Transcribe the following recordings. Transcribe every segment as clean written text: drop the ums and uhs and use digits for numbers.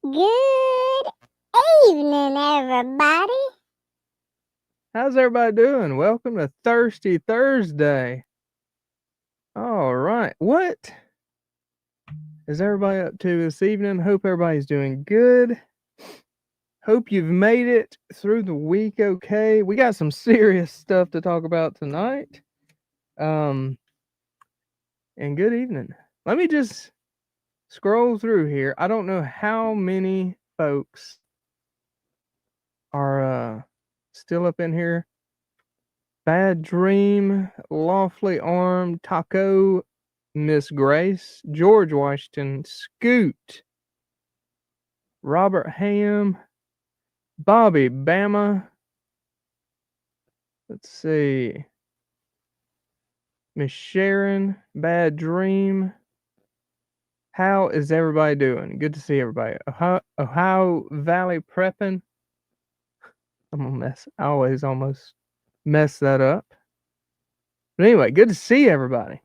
Good evening, everybody. How's everybody doing? Welcome to Thirsty Thursday. All right. What is everybody up to this evening? Hope everybody's doing good. Hope you've made it through the week okay. We got some serious stuff to talk about tonight. Um and good evening. Let me just scroll through here. I don't know how many folks are still up in here. Bad Dream, Lawfully Armed, Taco, Miss Grace, George Washington, Scoot, Robert Ham, Bobby Bama. Let's see. Miss Sharon, Bad Dream. How is everybody doing? Good to see everybody. Ohio Valley Prepping. I'm gonna mess. I always almost mess that up. But anyway, good to see everybody.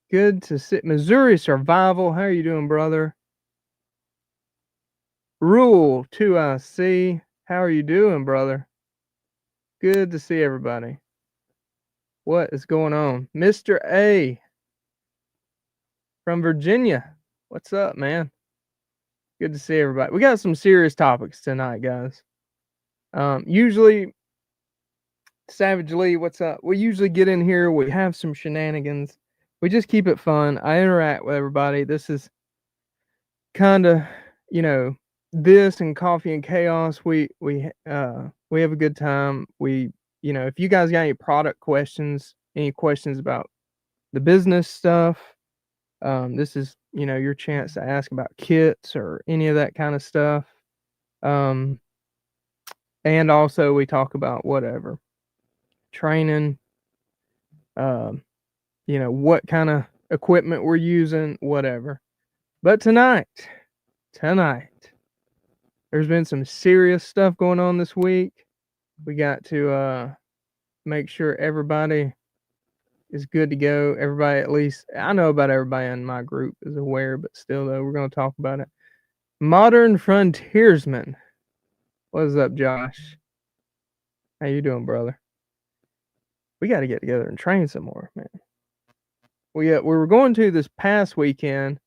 Good to see Missouri Survival. How are you doing, brother? Rule 2IC. How are you doing, brother? Good to see everybody. What is going on? Mr. A from Virginia. What's up, man? Good to see everybody. We got some serious topics tonight, guys. Usually, Savage Lee, what's up? We usually get in here, we have some shenanigans. We just keep it fun. I interact with everybody. This is kind of, you know, this and Coffee and Chaos. We have a good time. If you guys got any product questions, any questions about the business stuff, this is your chance to ask about kits or any of that kind of stuff. Um, and also we talk about whatever training. Um, what kind of equipment we're using, whatever. But tonight, there's been some serious stuff going on this week. We got to make sure everybody is good to go. Everybody, at least I know about everybody in my group is aware, but still though, we're going to talk about it. Modern Frontiersman. What's up, Josh? How you doing, brother? We got to get together and train some more, man. We were going to this past weekend.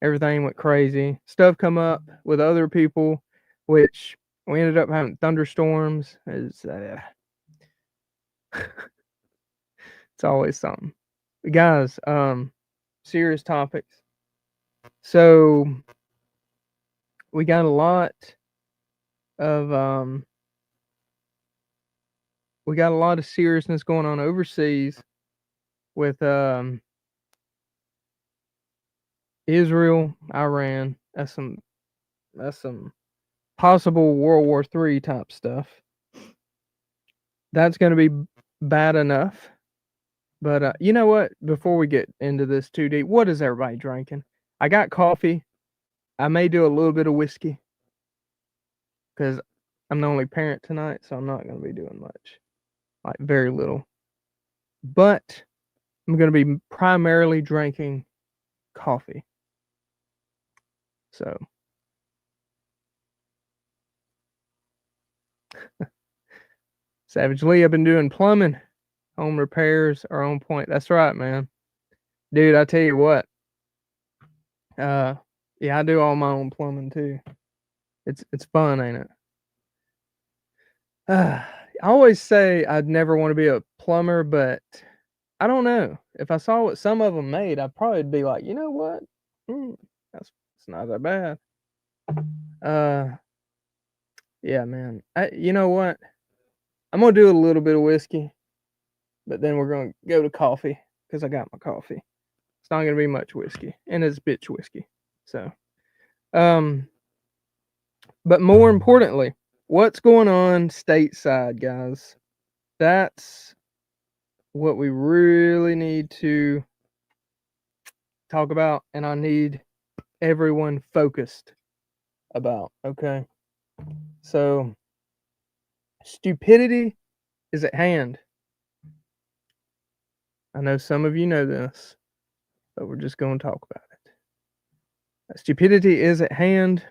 Everything went crazy. Stuff come up with other people, which we ended up having thunderstorms. It's always something. Guys, serious topics. So we got a lot of seriousness going on overseas with Israel, Iran. That's some possible World War III type stuff. That's going to be bad enough. But you know what? Before we get into this too deep, what is everybody drinking? I got coffee. I may do a little bit of whiskey because I'm the only parent tonight, so I'm not going to be doing much, like very little. But I'm going to be primarily drinking coffee. So, Savage Lee, I've been doing plumbing, home repairs are on point. That's right, man. Dude, I tell you what. Yeah, I do all my own plumbing too. It's fun, ain't it? I always say I'd never want to be a plumber, but I don't know. If I saw what some of them made, I'd probably be like, you know what? That's it's not that bad. Uh, yeah, man. You know what? I'm gonna do a little bit of whiskey, but then we're gonna go to coffee because I got my coffee. It's not gonna be much whiskey, and it's bitch whiskey. So, um, but more importantly, what's going on stateside, guys? That's what we really need to talk about, and I need everyone focused about. Okay. So, stupidity is at hand. I know some of you know this, but we're just going to talk about Stupidity is at hand.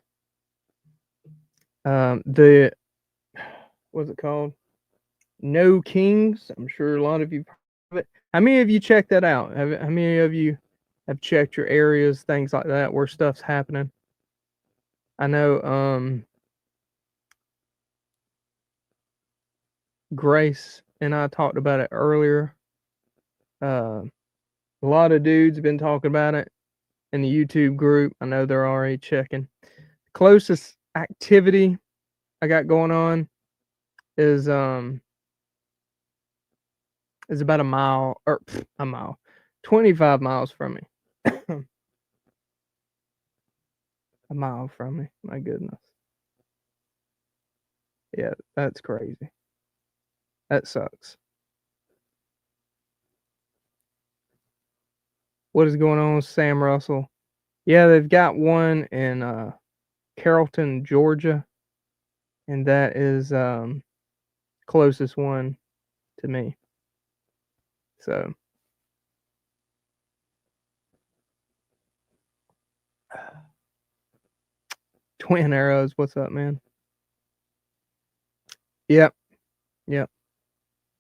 What's it called? No Kings. I'm sure a lot of you heard of it. How many of you checked that out? How many of you have checked your areas, things like that, where stuff's happening? I know Grace and I talked about it earlier. A lot of dudes have been talking about it in the YouTube group. I know they're already checking. Closest activity I got going on is about a mile, 25 miles from me. A mile from me. My goodness. Yeah, that's crazy. That sucks. What is going on with Sam Russell? Yeah, they've got one in Carrollton, Georgia, and that is closest one to me. So Twin Arrows, what's up, man? Yep.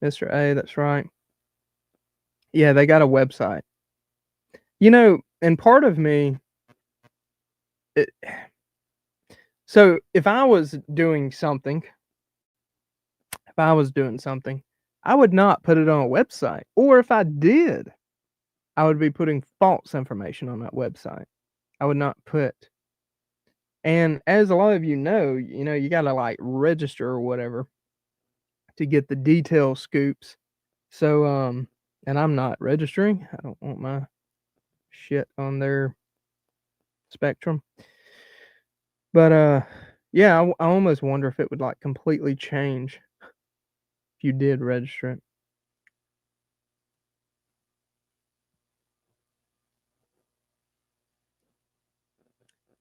Mr. A, that's right. Yeah, they got a website. You know, and part of me, so if I was doing something, I would not put it on a website. Or if I did, I would be putting false information on that website. I would not put. And as a lot of you know, you gotta like register or whatever to get the detail scoops. So and I'm not registering. I don't want my shit on their spectrum. But yeah, I almost wonder if it would like completely change if you did register it.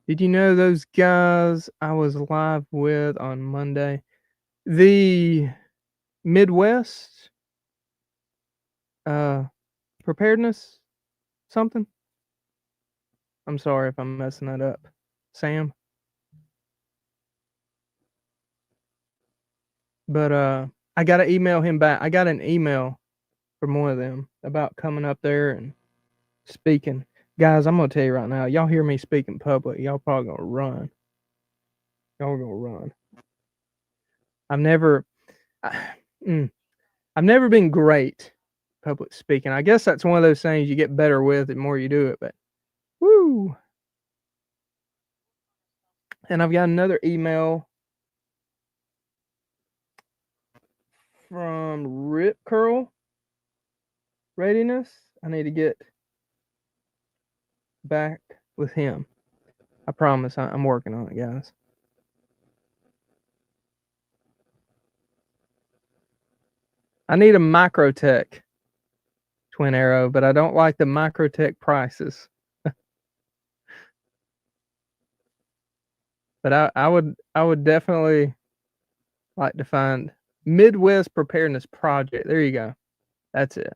Did you know those guys I was live with on Monday? The Midwest preparedness something? I'm sorry if I'm messing that up. Sam. But I gotta email him back. I got an email from one of them about coming up there and speaking. Guys, I'm gonna tell you right now, y'all hear me speak in public, y'all probably gonna run. Y'all are gonna run. I've never been great public speaking. I guess that's one of those things you get better with the more you do it, but woo. And I've got another email from Rip Curl Readiness. I need to get back with him. I promise I'm working on it, guys. I need a Microtech Twin Arrow, but I don't like the Microtech prices. But I would definitely like to find Midwest Preparedness Project. There you go. That's it.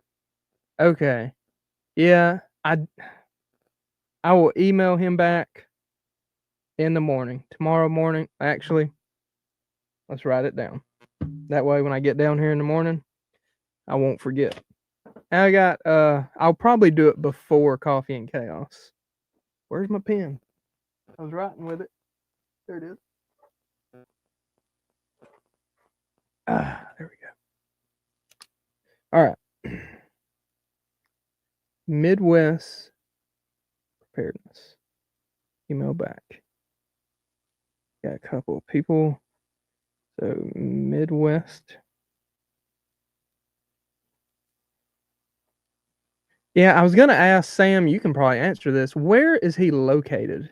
Okay. Yeah, I will email him back in the morning. Tomorrow morning, actually. Let's write it down. That way when I get down here in the morning, I won't forget. I got I'll probably do it before Coffee and Chaos. Where's my pen? I was writing with it. There it is. There we go. All right. Midwest Preparedness. Email back. Got a couple of people. So Midwest. Yeah, I was gonna ask Sam, you can probably answer this. Where is he located?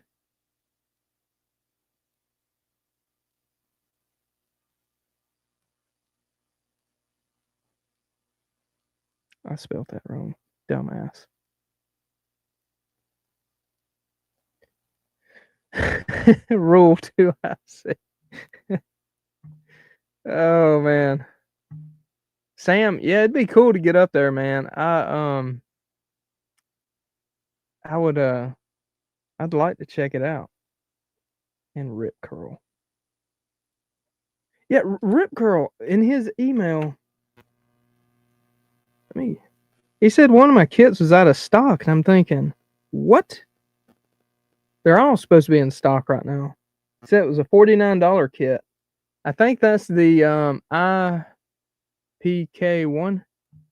I spelled that wrong. Dumbass. Rule 2, I see. Oh man. Sam, yeah, it'd be cool to get up there, man. I'd I'd like to check it out. And Rip Curl. Yeah, Rip Curl, in his email, he said one of my kits was out of stock, and I'm thinking, what? They're all supposed to be in stock right now. He said it was a $49 kit. I think that's the IPK1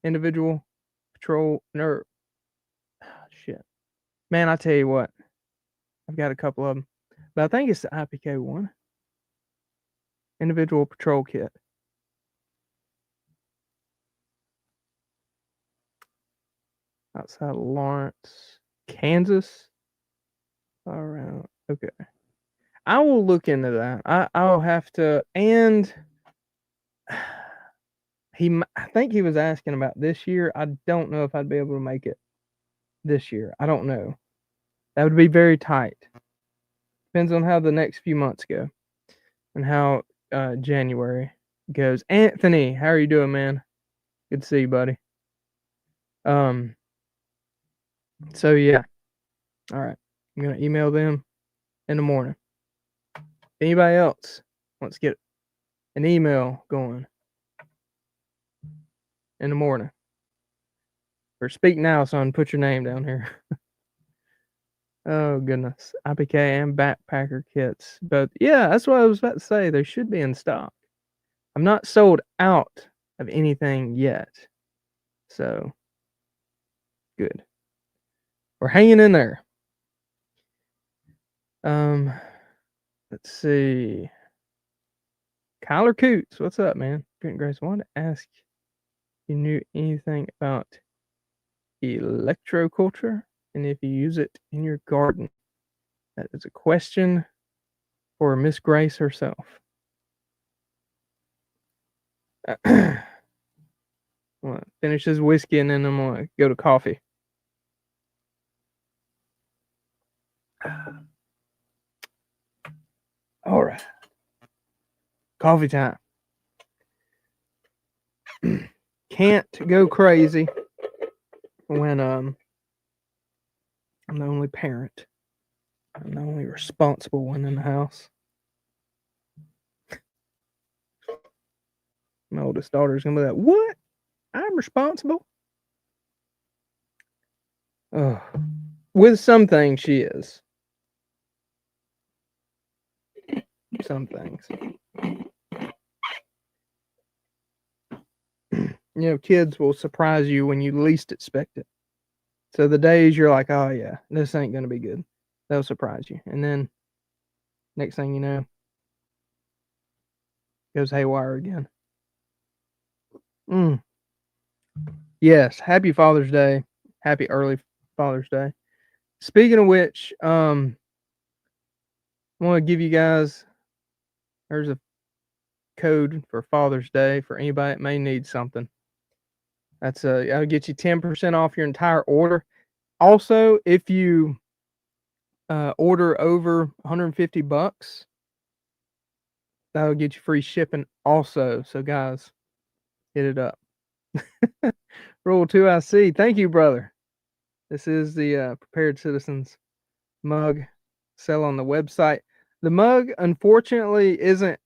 individual patrol nerve. Shit. Man, I tell you what. I've got a couple of them. But I think it's the IPK1 individual patrol kit. Outside of Lawrence, Kansas. Around. Okay. I will look into that. I'll have to. And I think he was asking about this year. I don't know if I'd be able to make it this year. I don't know. That would be very tight. Depends on how the next few months go and how January goes. Anthony, how are you doing, man? Good to see you, buddy. So yeah. All right. I'm gonna email them in the morning. Anybody else wants to get an email going in the morning? Or speak now, son. Put your name down here. Oh goodness. IPK and backpacker kits. But yeah, that's what I was about to say. They should be in stock. I'm not sold out of anything yet. So good. We're hanging in there. Let's see. Kyler Coots, what's up, man? Good Grace. I wanted to ask if you knew anything about electroculture and if you use it in your garden. That is a question for Miss Grace herself. I'm gonna finish this whiskey and then I'm gonna go to coffee. All right. Coffee time. Can't go crazy when I'm the only parent. I'm the only responsible one in the house. My oldest daughter's gonna be like, "What? I'm responsible?" Oh, with some things she is. Some things. Kids will surprise you when you least expect it. So the days you're like, "Oh yeah, this ain't gonna be good," they'll surprise you, and then next thing you know, goes haywire again. Yes, happy Father's Day. Happy early Father's Day. Speaking of which, I want to give you guys, there's a code for Father's Day for anybody that may need something. That'll get you 10% off your entire order. Also, if you order over $150, that'll get you free shipping also. So guys, hit it up. Rule 2IC. Thank you, brother. This is the Prepared Citizens mug. Sell on the website. The mug, unfortunately, isn't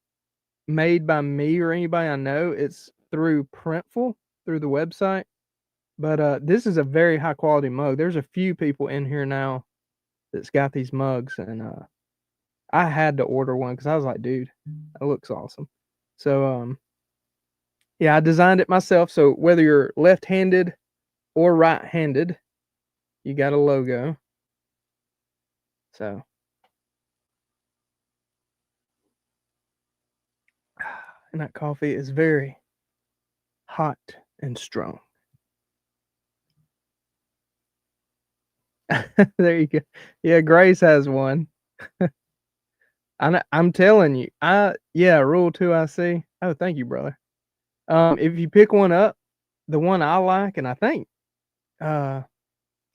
made by me or anybody I know. It's through Printful, through the website. But this is a very high quality mug. There's a few people in here now that's got these mugs, and I had to order one because I was like, dude, that looks awesome. So yeah, I designed it myself. So whether you're left-handed or right-handed, you got a logo. So and that coffee is very hot and strong. There you go. Yeah, Grace has one. I'm telling you. Rule 2IC. Oh, thank you, brother. If you pick one up, the one I like, and I think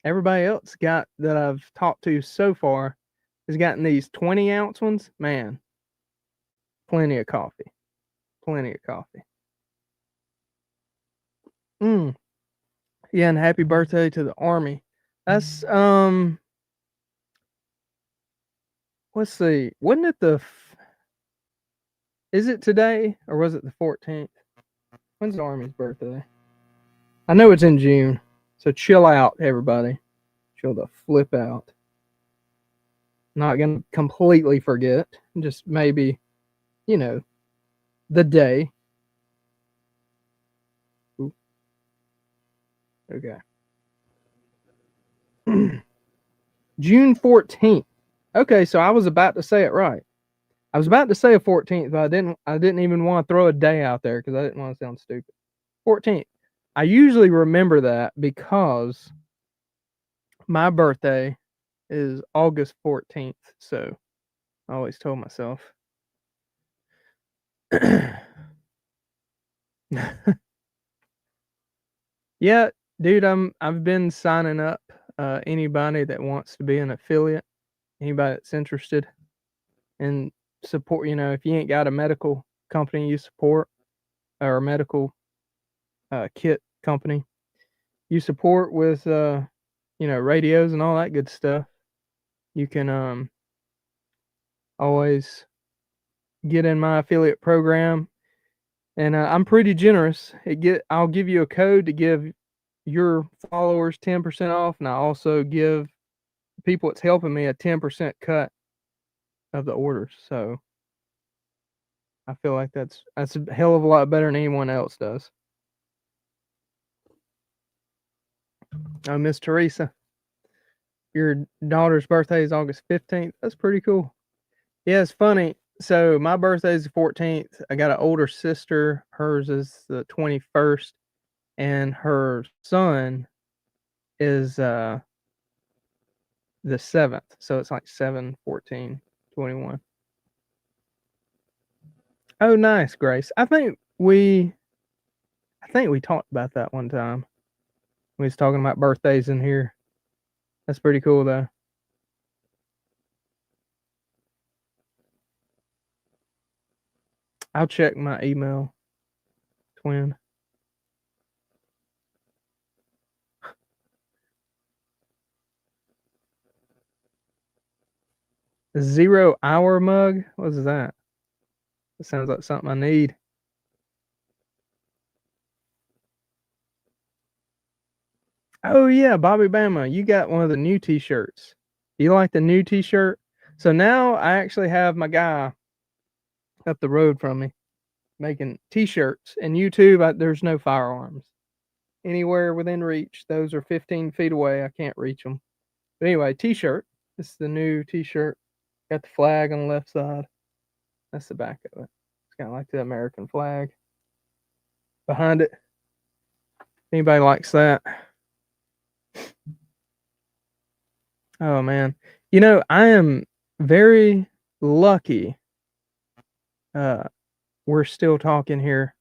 everybody else got that I've talked to so far has gotten these 20-ounce ones. Man, plenty of coffee. Plenty of coffee. Yeah, and happy birthday to the Army. That's let's see. Wasn't it is it today or was it the 14th? When's the Army's birthday? I know it's in June. So chill out, everybody. Chill the flip out. Not going to completely forget. Just maybe, the day. Ooh. Okay. June 14th. Okay, so I was about to say it right. I was about to say a 14th, but I didn't even want to throw a day out there because I didn't want to sound stupid. 14th. I usually remember that because my birthday is August 14th, so I always told myself. Yeah, dude, I've been signing up anybody that wants to be an affiliate, anybody that's interested in support, if you ain't got a medical company you support or a medical kit company you support with radios and all that good stuff, you can always get in my affiliate program, and I'm pretty generous. I'll give you a code to give your followers 10% off, and I also give people that's helping me a 10% cut of the orders. So I feel like that's a hell of a lot better than anyone else does. Oh, Miss Teresa, your daughter's birthday is August 15th. That's pretty cool. Yeah, it's funny. So my birthday is the 14th. I got an older sister. Hers is the 21st, and her son is the 7th. So it's like 7, 14, 21. Oh, nice, Grace. I think we talked about that one time. We was talking about birthdays in here. That's pretty cool though. I'll check my email, twin. 0 hour mug? What is that? That sounds like something I need. Oh yeah, Bobby Bama, you got one of the new t-shirts. Do you like the new t-shirt? So now I actually have my guy up the road from me making t-shirts. And YouTube, there's no firearms anywhere within reach. Those are 15 feet away. I can't reach them. But anyway, t-shirt. This is the new t-shirt. Got the flag on the left side. That's the back of it. It's kind of like the American flag behind it. Anybody likes that? Oh man. I am very lucky. We're still talking here.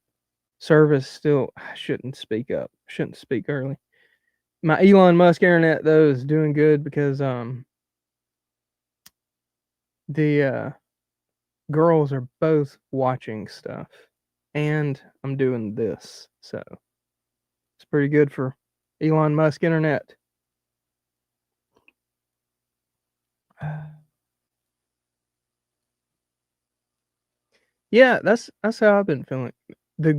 Service still, I shouldn't speak up. Shouldn't speak early. My Elon Musk internet though is doing good because the girls are both watching stuff and I'm doing this. So it's pretty good for Elon Musk internet. Yeah, that's how I've been feeling. The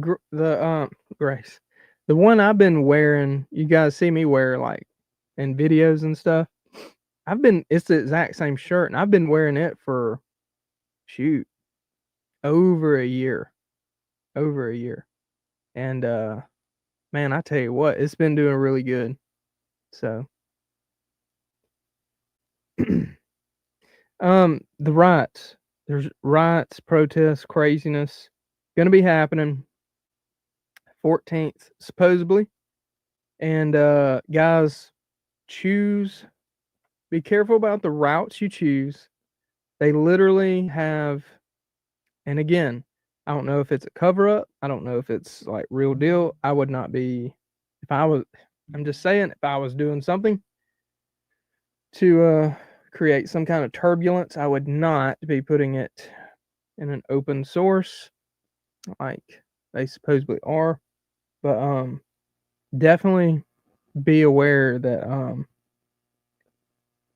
Grace, the one I've been wearing, you guys see me wear like in videos and stuff. It's the exact same shirt, and I've been wearing it for shoot over a year, and man, I tell you what, it's been doing really good. So, the riots, there's riots, protests, craziness, gonna be happening 14th supposedly. And guys, be careful about the routes you choose. They literally have, and again, I don't know if it's a cover up. I don't know if it's like real deal. I would not be, if I was, I'm just saying, if I was doing something to create some kind of turbulence, I would not be putting it in an open source like they supposedly are. But definitely be aware that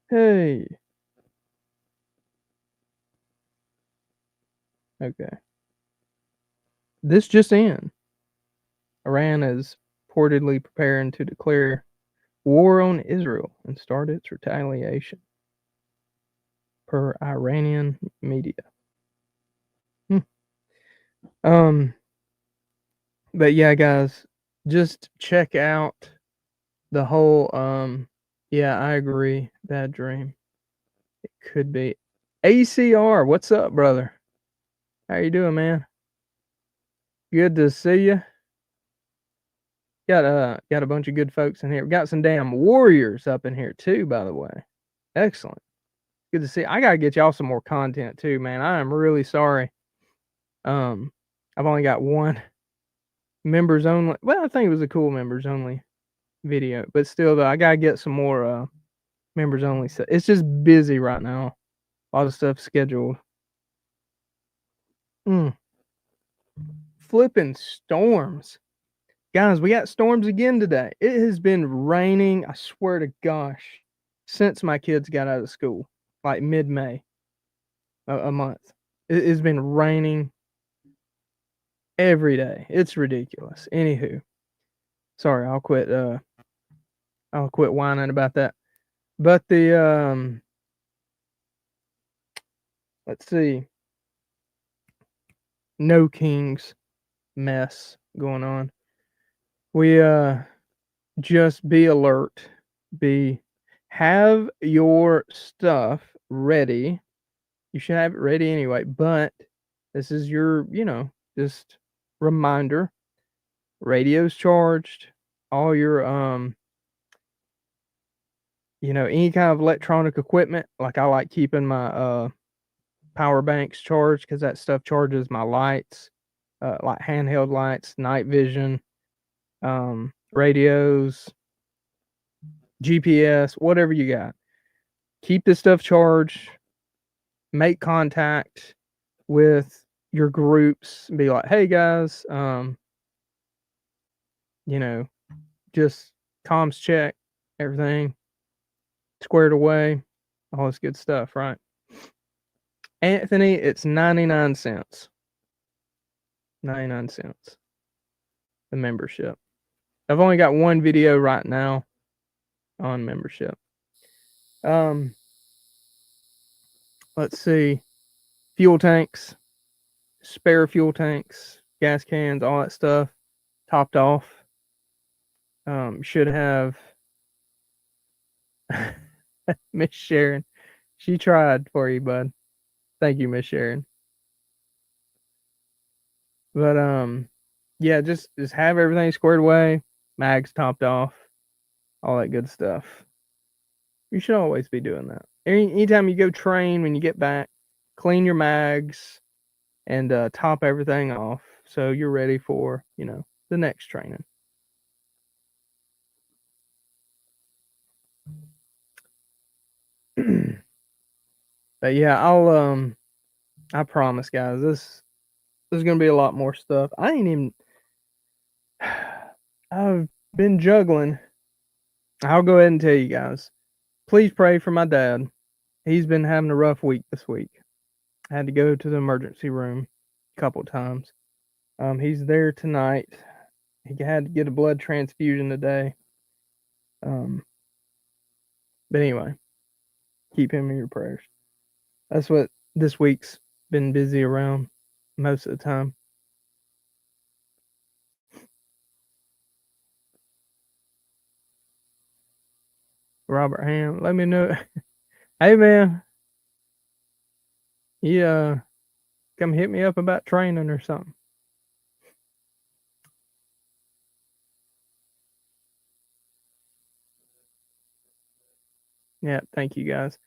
hey, Okay. This just in. Iran is reportedly preparing to declare war on Israel and start its retaliation, per Iranian media. Um, but yeah, guys, just check out the whole. Yeah, I agree. Bad dream. It could be. ACR, what's up, brother? How you doing, man? Good to see you. Got a bunch of good folks in here. We got some damn warriors up in here too, by the way. Excellent. Good to see. I gotta get y'all some more content too, man. I am really sorry. I've only got one members only. Well, I think it was a cool members only video, but still, though, I gotta get some more members only stuff. It's just busy right now. A lot of stuff scheduled. Flipping storms. Guys, we got storms again today. It has been raining, I swear to gosh, since my kids got out of school, like mid-May, a month. It has been raining every day. It's ridiculous. Anywho, sorry, I'll quit whining about that. But the let's see. No Kings mess going on. We just be alert. Have your stuff ready. You should have it ready anyway, but this is your, just reminder. Radio's charged. All your any kind of electronic equipment. Like I like keeping my power banks charged because that stuff charges my lights, like handheld lights, night vision, radios, GPS, whatever you got. Keep this stuff charged. Make contact with your groups. Be like, hey guys, just comms check, everything squared away, all this good stuff, right? Anthony, it's 99 cents. 99 cents. The membership. I've only got one video right now on membership. Let's see. Fuel tanks, spare fuel tanks, gas cans, all that stuff topped off. Should have Miss Sharon. She tried for you, bud. Thank you, Miss Sharon. But yeah, just have everything squared away, mags topped off, all that good stuff. You should always be doing that. Anytime you go train, when you get back, clean your mags and top everything off so you're ready for, the next training. But yeah, I promise, guys, there's gonna be a lot more stuff. I've been juggling. I'll go ahead and tell you guys. Please pray for my dad. He's been having a rough week this week. I had to go to the emergency room a couple times. He's there tonight. He had to get a blood transfusion today. But anyway, keep him in your prayers. That's what this week's been busy around most of the time. Robert Ham, let me know. Hey man, you come hit me up about training or something. Yeah, thank you guys.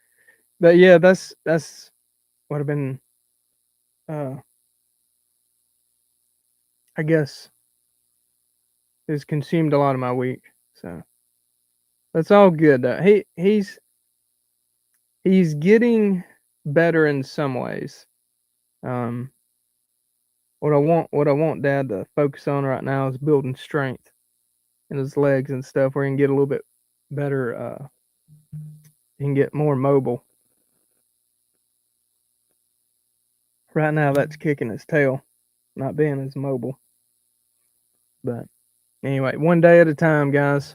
But yeah, that's what I've been I guess has consumed a lot of my week. So that's all good. He's getting better in some ways. What I want Dad to focus on right now is building strength in his legs and stuff, where he can get a little bit better. He can get more mobile. right now that's kicking its tail, not being as mobile. But anyway, one day at a time, guys.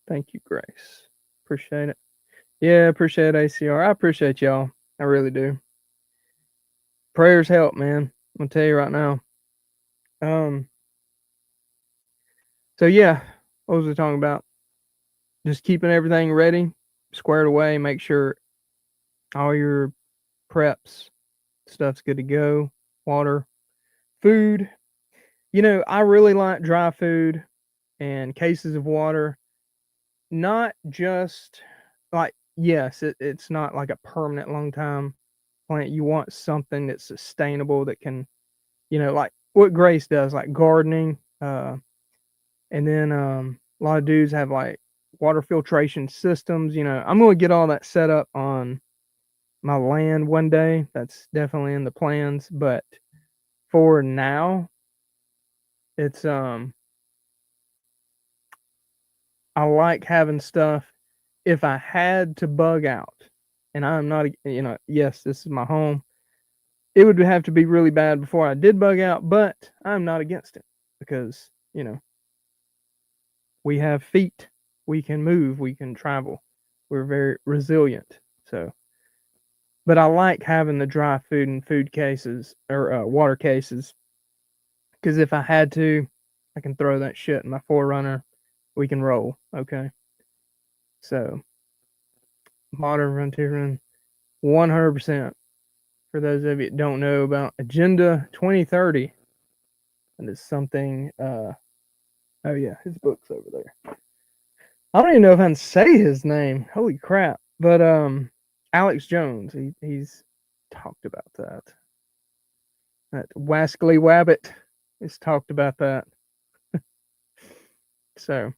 Thank you, Grace. Appreciate it. Yeah, appreciate ACR. I appreciate y'all. I really do. Prayers help, man. I'm gonna tell you right now. So yeah, what was we talking about? Just keeping everything ready, squared away, make sure all your preps, stuff's good to go. Water, food. You know, I really like dry food and cases of water. Not just like, yes, it's not like a permanent long time plant. You want something that's sustainable that can, like what Grace does, like gardening. And then a lot of dudes have like water filtration systems. I'm gonna get all that set up on my land one day. That's definitely in the plans. But for now, it's I like having stuff. If I had to bug out, and I'm not, yes, this is my home. It would have to be really bad before I did bug out, but I'm not against it because we have feet, we can move, we can travel, we're very resilient. So, but I like having the dry food and food cases or water cases because if I had to, I can throw that shit in my Forerunner. We can roll. Okay. So, modern frontiersman, 100%. For those of you that don't know about Agenda 2030, that is something. Oh yeah, his book's over there. I don't even know if I can say his name. Holy crap! But Alex Jones, he's talked about that. That Wascally Wabbit has talked about that. So,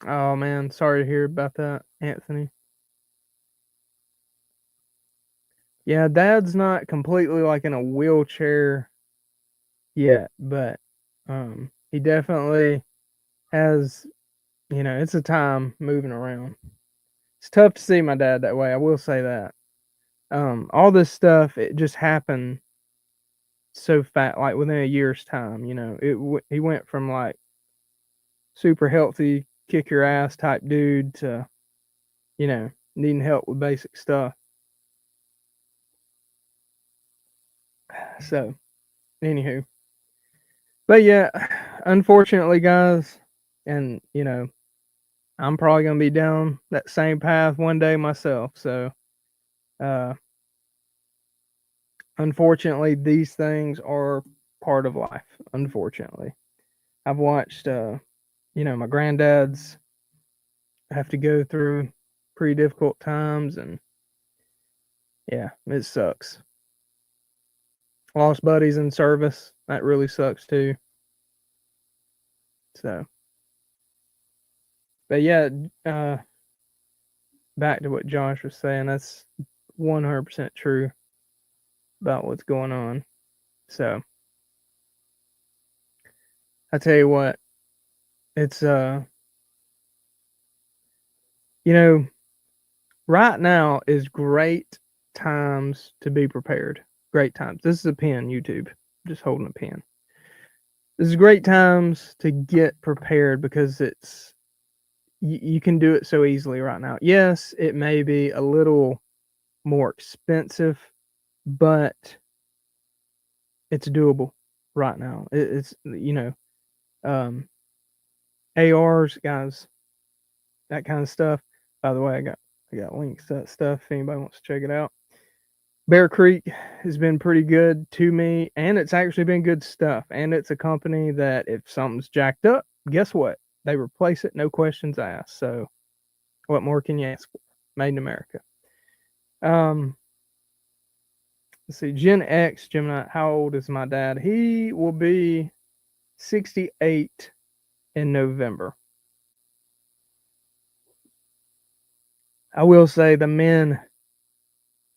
oh man, sorry to hear about that, Anthony. Yeah, Dad's not completely like in a wheelchair yet, but he definitely has. It's a time moving around. It's tough to see my dad that way. I will say that. All this stuff, it just happened so fast, like within a year's time. He went from like super healthy, kick your ass type dude to needing help with basic stuff. So, anywho, but yeah, unfortunately, guys, and I'm probably gonna be down that same path one day myself. So, uh, unfortunately, these things are part of life. Unfortunately, I've watched, my granddads have to go through pretty difficult times, and yeah, it sucks. Lost buddies in service, that really sucks too. So, but yeah, back to what Josh was saying, that's 100% true about what's going on. So, I tell you what, it's right now is great times to be prepared. Great times. This is a pen, YouTube. Just holding a pen. This is great times to get prepared because you can do it so easily right now. Yes, it may be a little more expensive, but it's doable right now. It's um, ARs, guys, that kind of stuff. By the way, I got links to that stuff if anybody wants to check it out. Bear Creek has been pretty good to me, and it's actually been good stuff. And it's a company that if something's jacked up, guess what? They replace it, no questions asked. So, what more can you ask for? Made in America. Let's see, Gen X, Gemini. How old is my dad? He will be 68 in November. I will say the men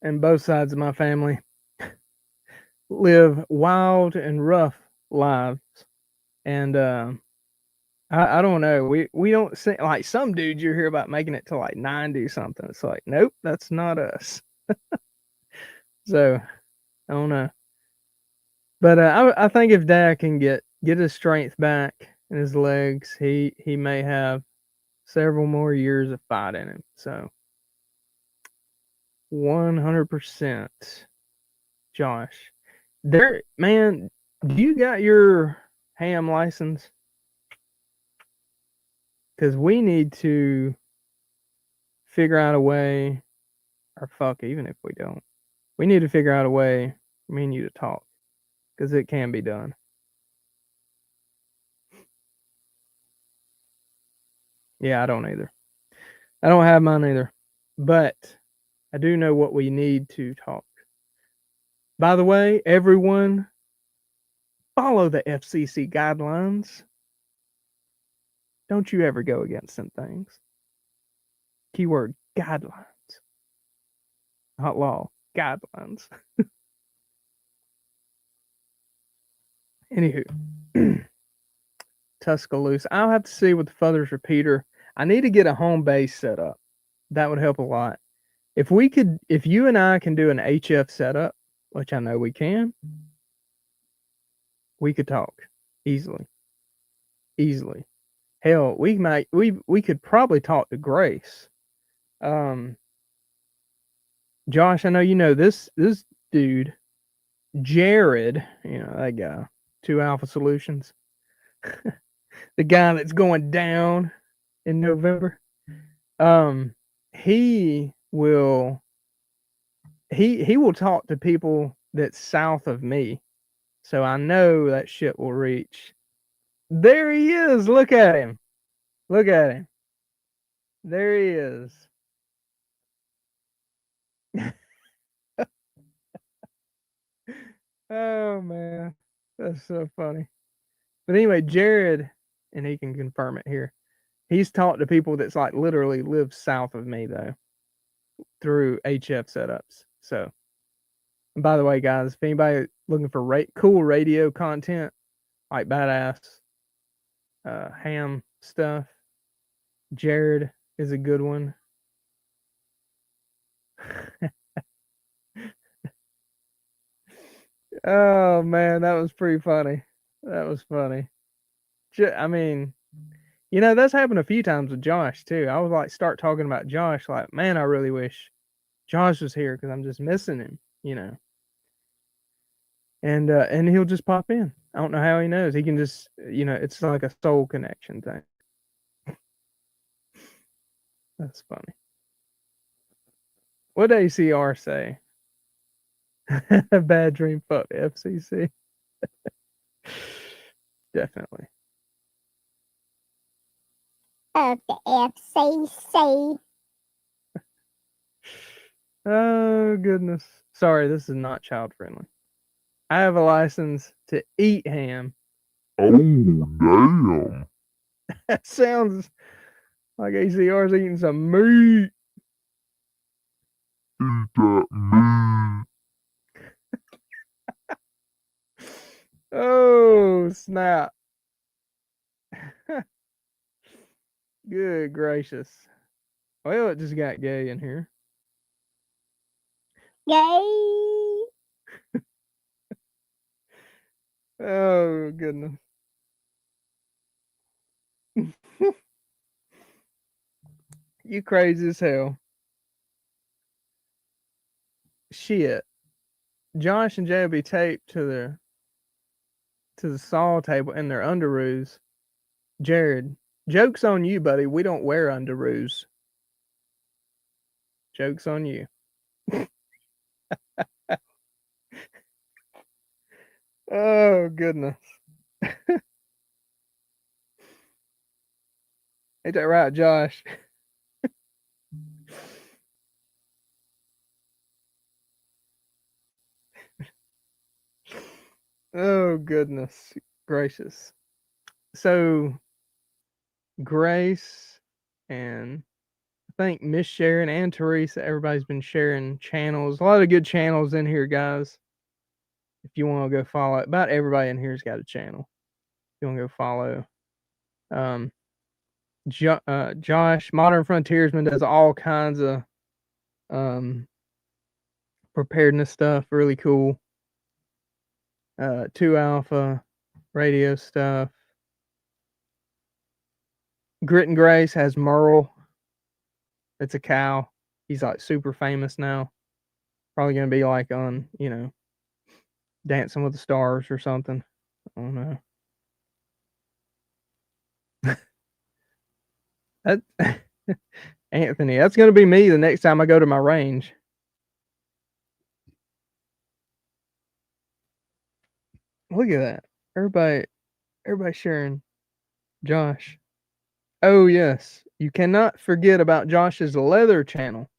and both sides of my family live wild and rough lives. And I don't know. We don't see like some dudes you hear about making it to like 90 something. It's like, nope, that's not us. So I don't know. But I think if Dad can get his strength back in his legs, he may have several more years of fight in him. So 100%, Josh. There, man. Do you got your ham license? Because we need to figure out a way, or fuck, even if we don't, we need to figure out a way for me and you to talk, because it can be done. Yeah, I don't either. I don't have mine either. But I do know what we need to talk. By the way, everyone, follow the FCC guidelines. Don't you ever go against some things. Keyword guidelines. Not law, guidelines. Anywho, Tuscaloosa. I'll have to see with the Feathers repeater. I need to get a home base set up. That would help a lot. If you and I can do an HF setup, which I know we can, we could talk easily. Easily. Hell, we could probably talk to Grace. Josh, I know you know this dude, Jared, you know, that guy, 2 Alpha Solutions. The guy that's going down in November. He will talk to people that's south of me. So I know that shit will reach. There he is. Look at him. Look at him. There he is. Oh man. That's so funny. But anyway, Jared, and he can confirm it here. He's talked to people that's like literally live south of me though, through HF setups. So, and by the way, guys, if anybody looking for cool radio content, like badass ham stuff, Jared is a good one. Oh man, that was pretty funny. That was funny. I mean, you know, that's happened a few times with Josh too. I was like, start talking about Josh, like, man, I really wish Josh was here because I'm just missing him, you know. And he'll just pop in. I don't know how he knows. He can just, you know, it's like a soul connection thing. That's funny. What did ACR say? Bad dream, fuck FCC. Definitely. Of the FCC. Oh goodness. Sorry, this is not child friendly. I have a license to eat ham. Oh, damn. That sounds like ACR's eating some meat. Eat that meat. Oh, snap. Good gracious. Well, it just got gay in here. Gay. Oh, goodness. You crazy as hell. Shit. Josh and Jay will be taped to the saw table in their underoos. Jared, joke's on you, buddy. We don't wear underoos. Joke's on you. Oh, goodness. Ain't that right, Josh? Oh, goodness gracious. So, Grace and thank Miss Sharon and Teresa. Everybody's been sharing channels. A lot of good channels in here, guys. If you want to go follow, about everybody in here's got a channel. If you want to go follow. Josh, Modern Frontiersman, does all kinds of preparedness stuff. Really cool. 2 Alpha radio stuff. Grit and Grace has Merle. It's a cow. He's like super famous now. Probably gonna be like on, Dancing with the Stars or something. I don't know. That Anthony, that's gonna be me the next time I go to my range. Look at that. Everybody sharing Josh. Oh yes. You cannot forget about Josh's leather channel.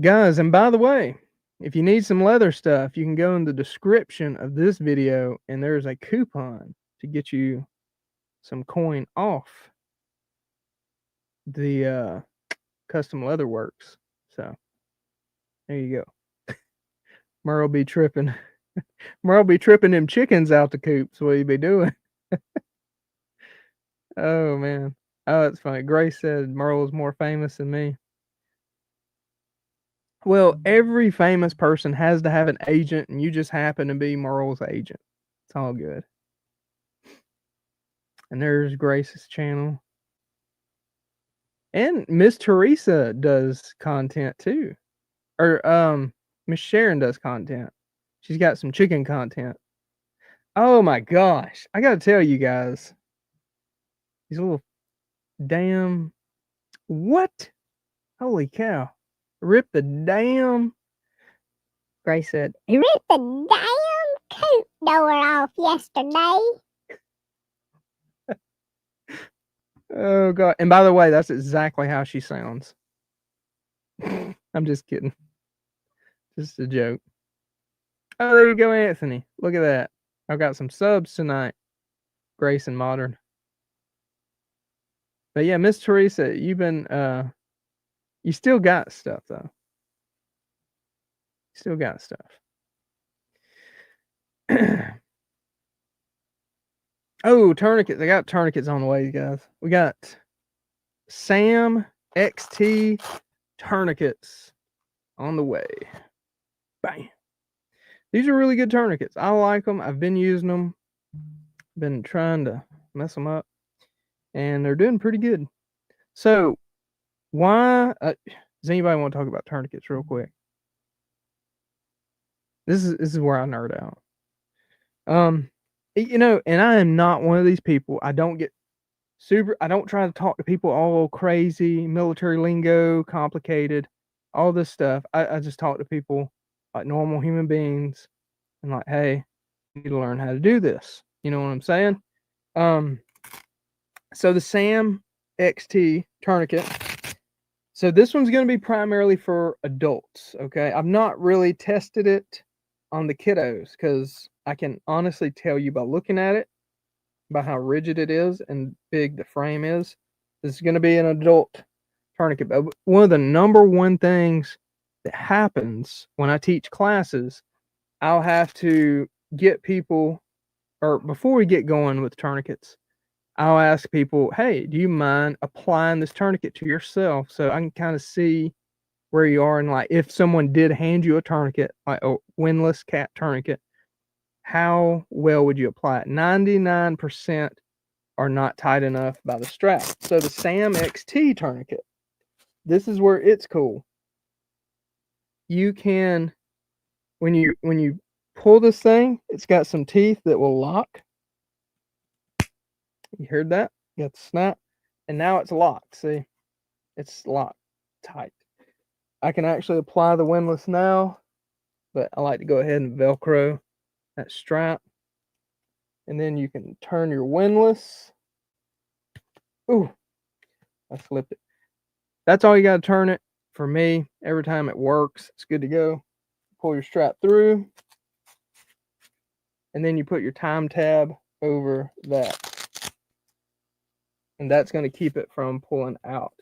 Guys, and by the way, if you need some leather stuff, you can go in the description of this video and there's a coupon to get you some coin off the Custom Leather Works. So there you go. Merle be tripping. Merle be tripping them chickens out the coops. What you be doing? Oh man. Oh, that's funny. Grace said Merle is more famous than me. Well, every famous person has to have an agent, and you just happen to be Merle's agent. It's all good. And there's Grace's channel. And Miss Teresa does content too. Or Miss Sharon does content. She's got some chicken content. Oh my gosh. I gotta tell you guys. These little damn what? Holy cow. Rip the damn. Grace said, You ripped the damn coop door off yesterday. oh god. And by the way, that's exactly how she sounds. I'm just kidding. Just a joke. Oh, there you go, Anthony. Look at that. I've got some subs tonight. Grace and Modern. But yeah, Miss Teresa, you've been you still got stuff though. Still got stuff. Oh, tourniquets. I got tourniquets on the way, guys. We got Sam XT tourniquets on the way. Bam. These are really good tourniquets. I like them. I've been using them. Been trying to mess them up. And they're doing pretty good. So, why does anybody want to talk about tourniquets real quick? This is where I nerd out. And I am not one of these people. I don't get I don't try to talk to people all crazy, military lingo, complicated, all this stuff. I just talk to people like normal human beings and like, hey, you need to learn how to do this. You know what I'm saying? So the Sam XT tourniquet. So this one's going to be primarily for adults, okay? I've not really tested it on the kiddos because I can honestly tell you by looking at it, by how rigid it is and big the frame is. This is going to be an adult tourniquet. But one of the number one things that happens when I teach classes, I'll have to get people, or before we get going with tourniquets, I'll ask people, hey, do you mind applying this tourniquet to yourself so I can kind of see where you are? And like, if someone did hand you a tourniquet, like a windlass cat tourniquet, how well would you apply it? 99% are not tight enough by the strap. So the Sam XT tourniquet, this is where it's cool. You can, when you pull this thing, it's got some teeth that will lock. You heard that? You got the snap. And now it's locked. See? It's locked tight. I can actually apply the windlass now, but I like to go ahead and Velcro that strap. And then you can turn your windlass. Ooh, I flipped it. That's all you got to turn it. For me, every time it works, it's good to go. Pull your strap through. And then you put your time tab over that. And that's going to keep it from pulling out.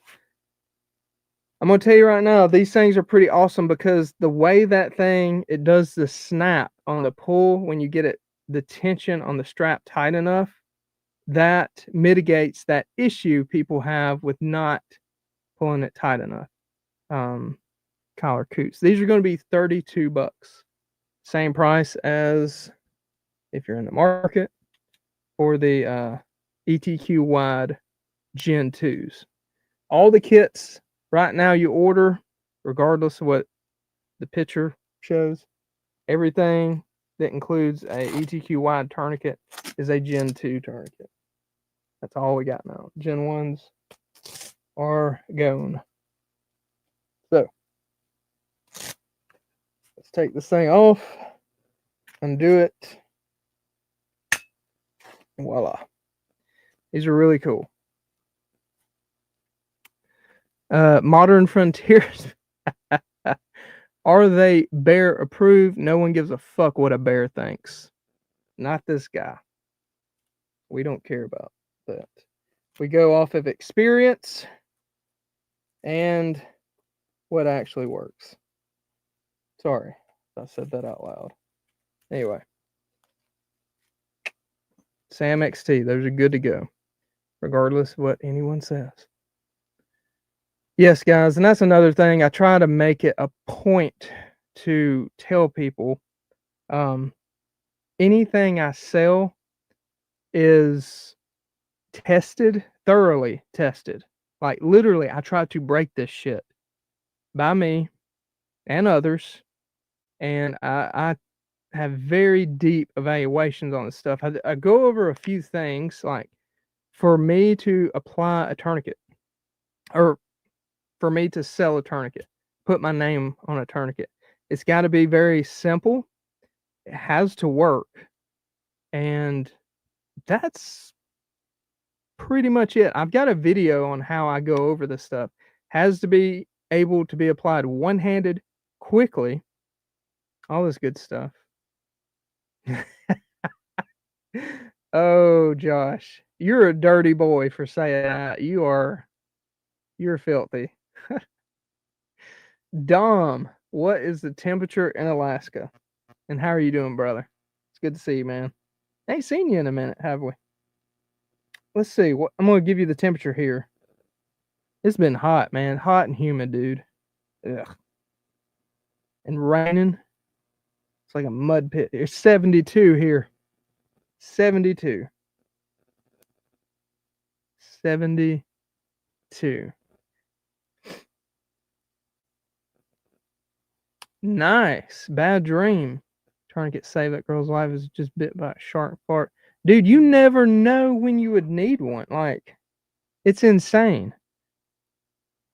I'm gonna tell you right now, these things are pretty awesome because the way that thing it does the snap on the pull when you get it the tension on the strap tight enough, that mitigates that issue people have with not pulling it tight enough. Collar Coots. These are going to be $32. Same price as if you're in the market for the ETQ wide Gen 2s. All the kits right now you order, regardless of what the picture shows, everything that includes a ETQ wide tourniquet is a Gen 2 tourniquet. That's all we got now. Gen 1s are gone. So let's take this thing off, undo it, and voila. These are really cool. Modern Frontiers. Are they bear approved? No one gives a fuck what a bear thinks. Not this guy. We don't care about that. We go off of experience and what actually works. Sorry if I said that out loud. Anyway. Sam XT, those are good to go, regardless of what anyone says. Yes, guys, and that's another thing. I try to make it a point to tell people anything I sell is tested, thoroughly tested. Like literally, I try to break this shit by me and others, and I have very deep evaluations on this stuff. I go over a few things, like for me to apply a tourniquet, or for me to sell a tourniquet, put my name on a tourniquet. It's got to be very simple. It has to work. And that's pretty much it. I've got a video on how I go over this stuff. Has to be able to be applied one-handed, quickly. All this good stuff. Oh, Josh, you're a dirty boy for saying that. You're filthy. Dom, what is the temperature in Alaska? And how are you doing, brother? It's good to see you, man. Ain't seen you in a minute, have we? Let's see. What I'm gonna give you the temperature here. It's been hot, man. Hot and humid, dude. Ugh. And raining. It's like a mud pit. It's 72 here. 72. 72. Nice. Bad dream. Trying to save that girl's life is just bit by a shark fart. Dude, you never know when you would need one. Like, it's insane.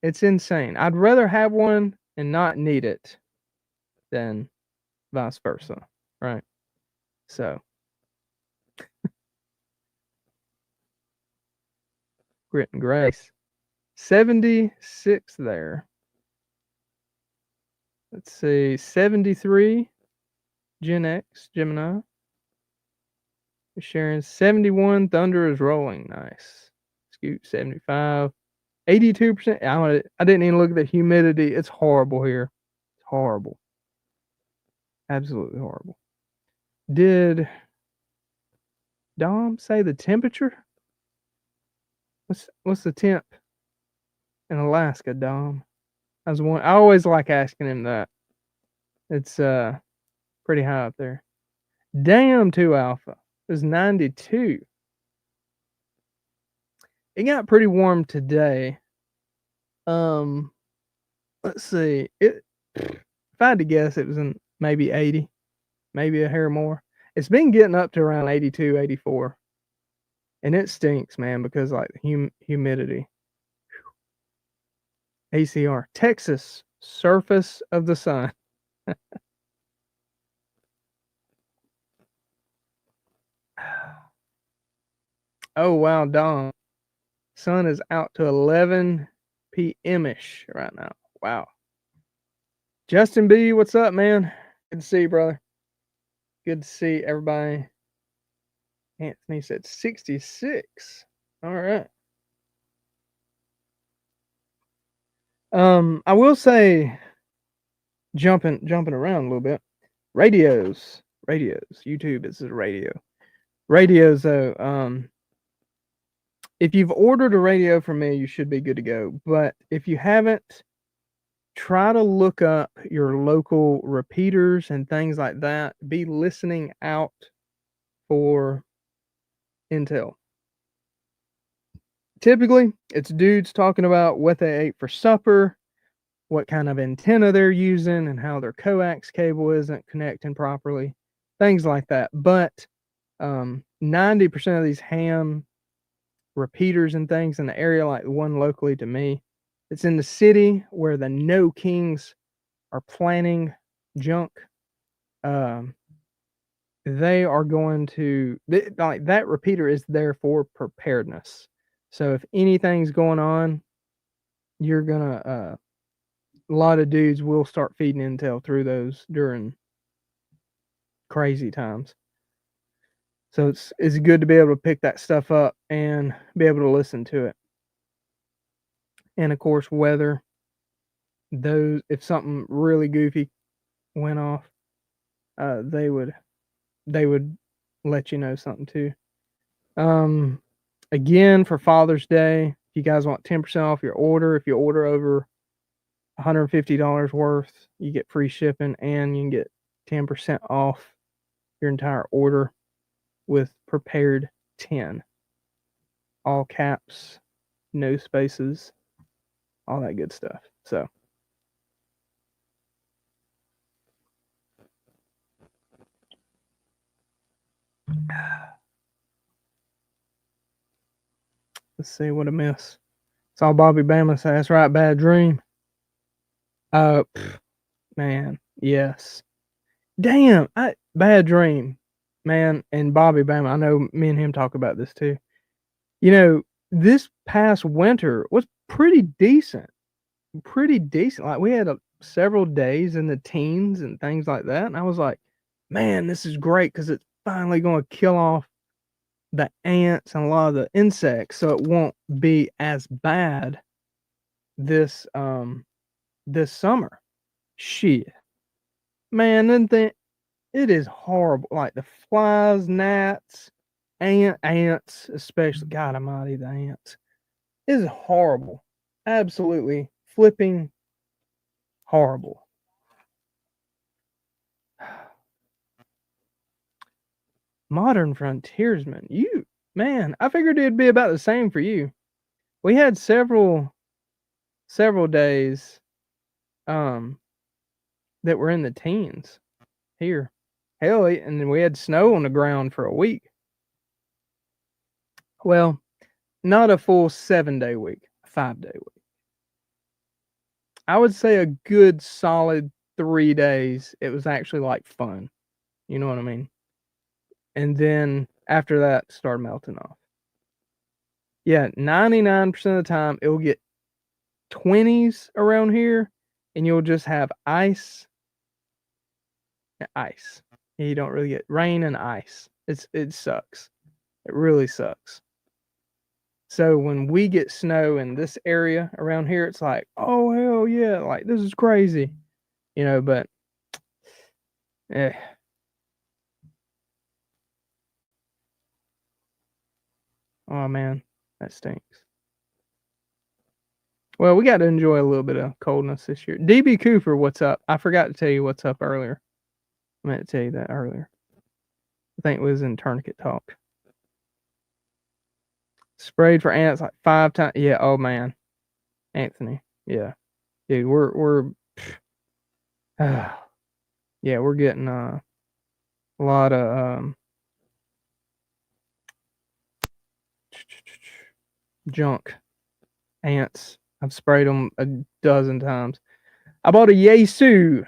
It's insane. I'd rather have one and not need it than vice versa. Right? So. Grit and grace. 76 there. Let's see. 73. Gen X, Gemini. Sharon, 71. Thunder is rolling. Nice. Scoot, 75. 82%. I didn't even look at the humidity. It's horrible here. It's horrible. Absolutely horrible. Did Dom say the temperature? What's the temp in Alaska, Dom? I always like asking him that. It's pretty high up there. Damn, 2 Alpha. It was 92. It got pretty warm today. Let's see. If I had to guess, it was in maybe 80, maybe a hair more. It's been getting up to around 82, 84. And it stinks, man, because like humidity. ACR, Texas, surface of the sun. Oh, wow, Dom. Sun is out to 11 p.m.ish right now. Wow. Justin B, what's up, man? Good to see you, brother. Good to see everybody. Anthony said 66. All right. I will say, jumping around a little bit. Radios. YouTube is a radio. Radios though. If you've ordered a radio from me, you should be good to go. But if you haven't, try to look up your local repeaters and things like that. Be listening out for intel. Typically, it's dudes talking about what they ate for supper, what kind of antenna they're using, and how their coax cable isn't connecting properly, things like that. But 90% of these ham repeaters and things in the area, like the one locally to me, it's in the city where the No Kings are planning junk. They are going to, like, that repeater is there for preparedness. So if anything's going on, you're gonna a lot of dudes will start feeding intel through those during crazy times. So it's good to be able to pick that stuff up and be able to listen to it. And of course, weather. Those, if something really goofy went off, they would let you know something too. Again, for Father's Day, if you guys want 10% off your order, if you order over $150 worth, you get free shipping and you can get 10% off your entire order with Prepared 10. All caps, no spaces, all that good stuff. So let's see what I miss. Saw Bobby Bama say, "That's right, bad dream." Man, yes. Damn, bad dream, man. And Bobby Bama, I know me and him talk about this too. You know, this past winter was pretty decent. Like we had several days in the teens and things like that, and I was like, man, this is great because it's finally going to kill off the ants and a lot of the insects, so it won't be as bad this summer. Shit, man, it is horrible. Like the flies, gnats, ants, especially. God Almighty, the ants. It is horrible. Absolutely flipping horrible. Modern frontiersman, man, I figured it'd be about the same for you. We had several days that were in the teens here. Hell, and then we had snow on the ground for a week. Well, not a full 7-day week, a 5-day week. I would say a good solid 3 days. It was actually like fun. You know what I mean? And then after that, it started melting off. Yeah, 99% of the time it will get 20s around here, and you'll just have ice. You don't really get rain and ice. It sucks. It really sucks. So when we get snow in this area around here, it's like, oh hell yeah, like this is crazy, you know. But oh man, that stinks. Well, we got to enjoy a little bit of coldness this year. DB Cooper, what's up? I forgot to tell you what's up earlier. I meant to tell you that earlier. I think it was in Tourniquet Talk. Sprayed for ants like 5 times. Yeah, oh man. Anthony. Yeah. Dude, we're yeah, we're getting a lot of junk ants. I've sprayed them a dozen times. I bought a Yaesu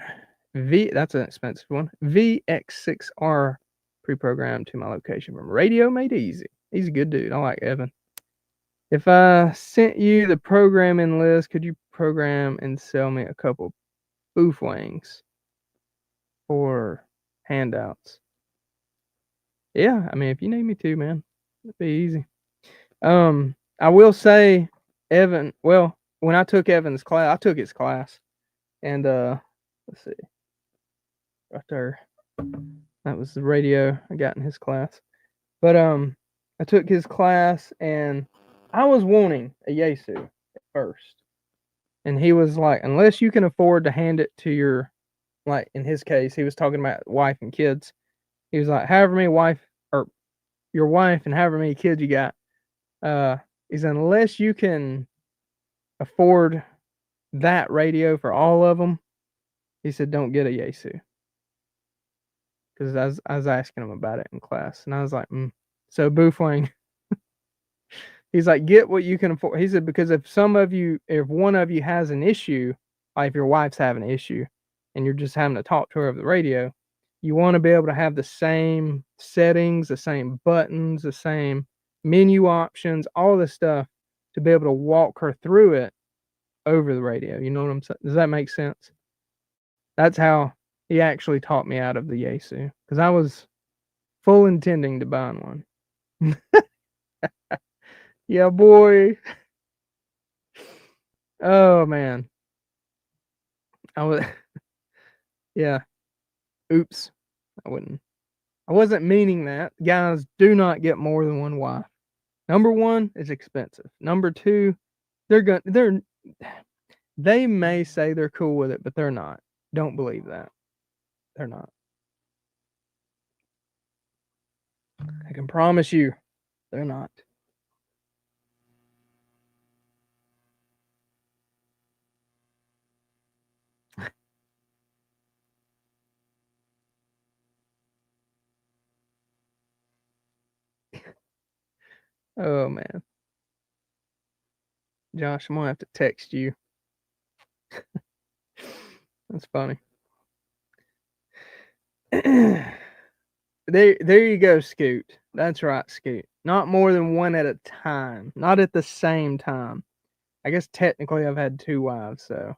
that's an expensive one. VX6R pre-programmed to my location from Radio Made Easy. He's a good dude. I like Evan. If I sent you the programming list, could you program and sell me a couple boof wings for handouts? Yeah, I mean, if you need me to, man, it'd be easy. I will say, Evan, well, when I took Evan's class, I took his class, and let's see, right there, that was the radio I got in his class. But I took his class, and I was wanting a Yaesu at first, and he was like, unless you can afford to hand it to your, like in his case, he was talking about wife and kids. He was like, however many wife or your wife and however many kids you got, is unless you can afford that radio for all of them, he said, don't get a Yaesu. Because I was asking him about it in class, and I was like, So Boofwang, he's like, get what you can afford. He said, because if one of you has an issue, like if your wife's having an issue, and you're just having to talk to her over the radio, you want to be able to have the same settings, the same buttons, the same menu options, all this stuff to be able to walk her through it over the radio. You know what I'm saying? Does that make sense? That's how he actually taught me out of the Yaesu, because I was full intending to buy one. Yeah, boy. Oh man. I was yeah. Oops. I wasn't meaning that. Guys, do not get more than one wife. Number one, it's expensive. Number two, they may say they're cool with it, but they're not. Don't believe that. They're not. I can promise you, they're not. Oh man. Josh, I'm gonna have to text you. That's funny. There you go, Scoot. That's right, Scoot. Not more than one at a time. Not at the same time. I guess technically I've had two wives, so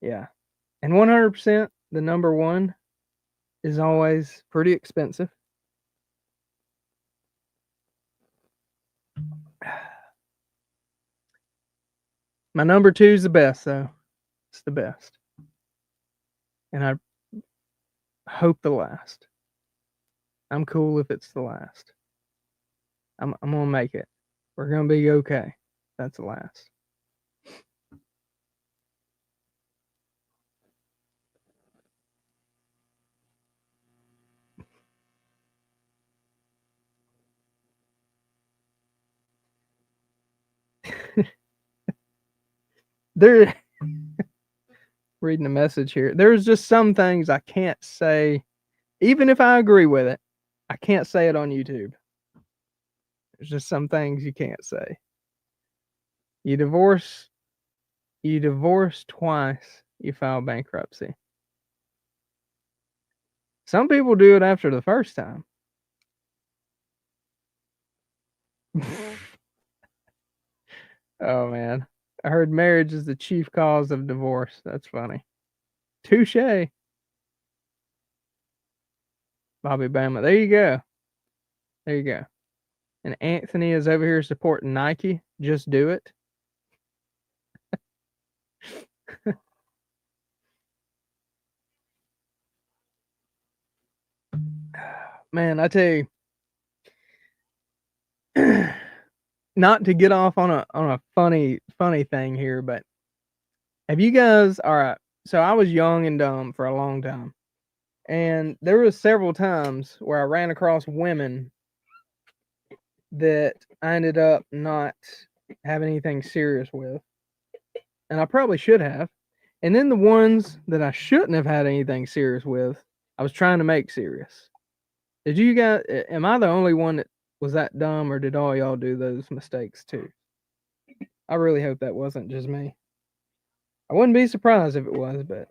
yeah. And 100%, the number one is always pretty expensive. My number two is the best, though. It's the best. And I hope the last. I'm cool if it's the last. I'm gonna make it. We're gonna be okay. That's the last. There reading a message here. There's just some things I can't say, even if I agree with it. I can't say it on YouTube. There's just some things you can't say. You divorce twice, you file bankruptcy. Some people do it after the first time. Oh man. I heard marriage is the chief cause of divorce. That's funny. Touche. Bobby Bama. There you go. There you go. And Anthony is over here supporting Nike. Just do it. Man, I tell you, not to get off on a funny thing here, but have you guys, all right, so I was young and dumb for a long time. And there was several times where I ran across women that I ended up not having anything serious with. And I probably should have. And then the ones that I shouldn't have had anything serious with, I was trying to make serious. Did you guys, am I the only one that was that dumb, or did all y'all do those mistakes too? I really hope that wasn't just me. I wouldn't be surprised if it was, but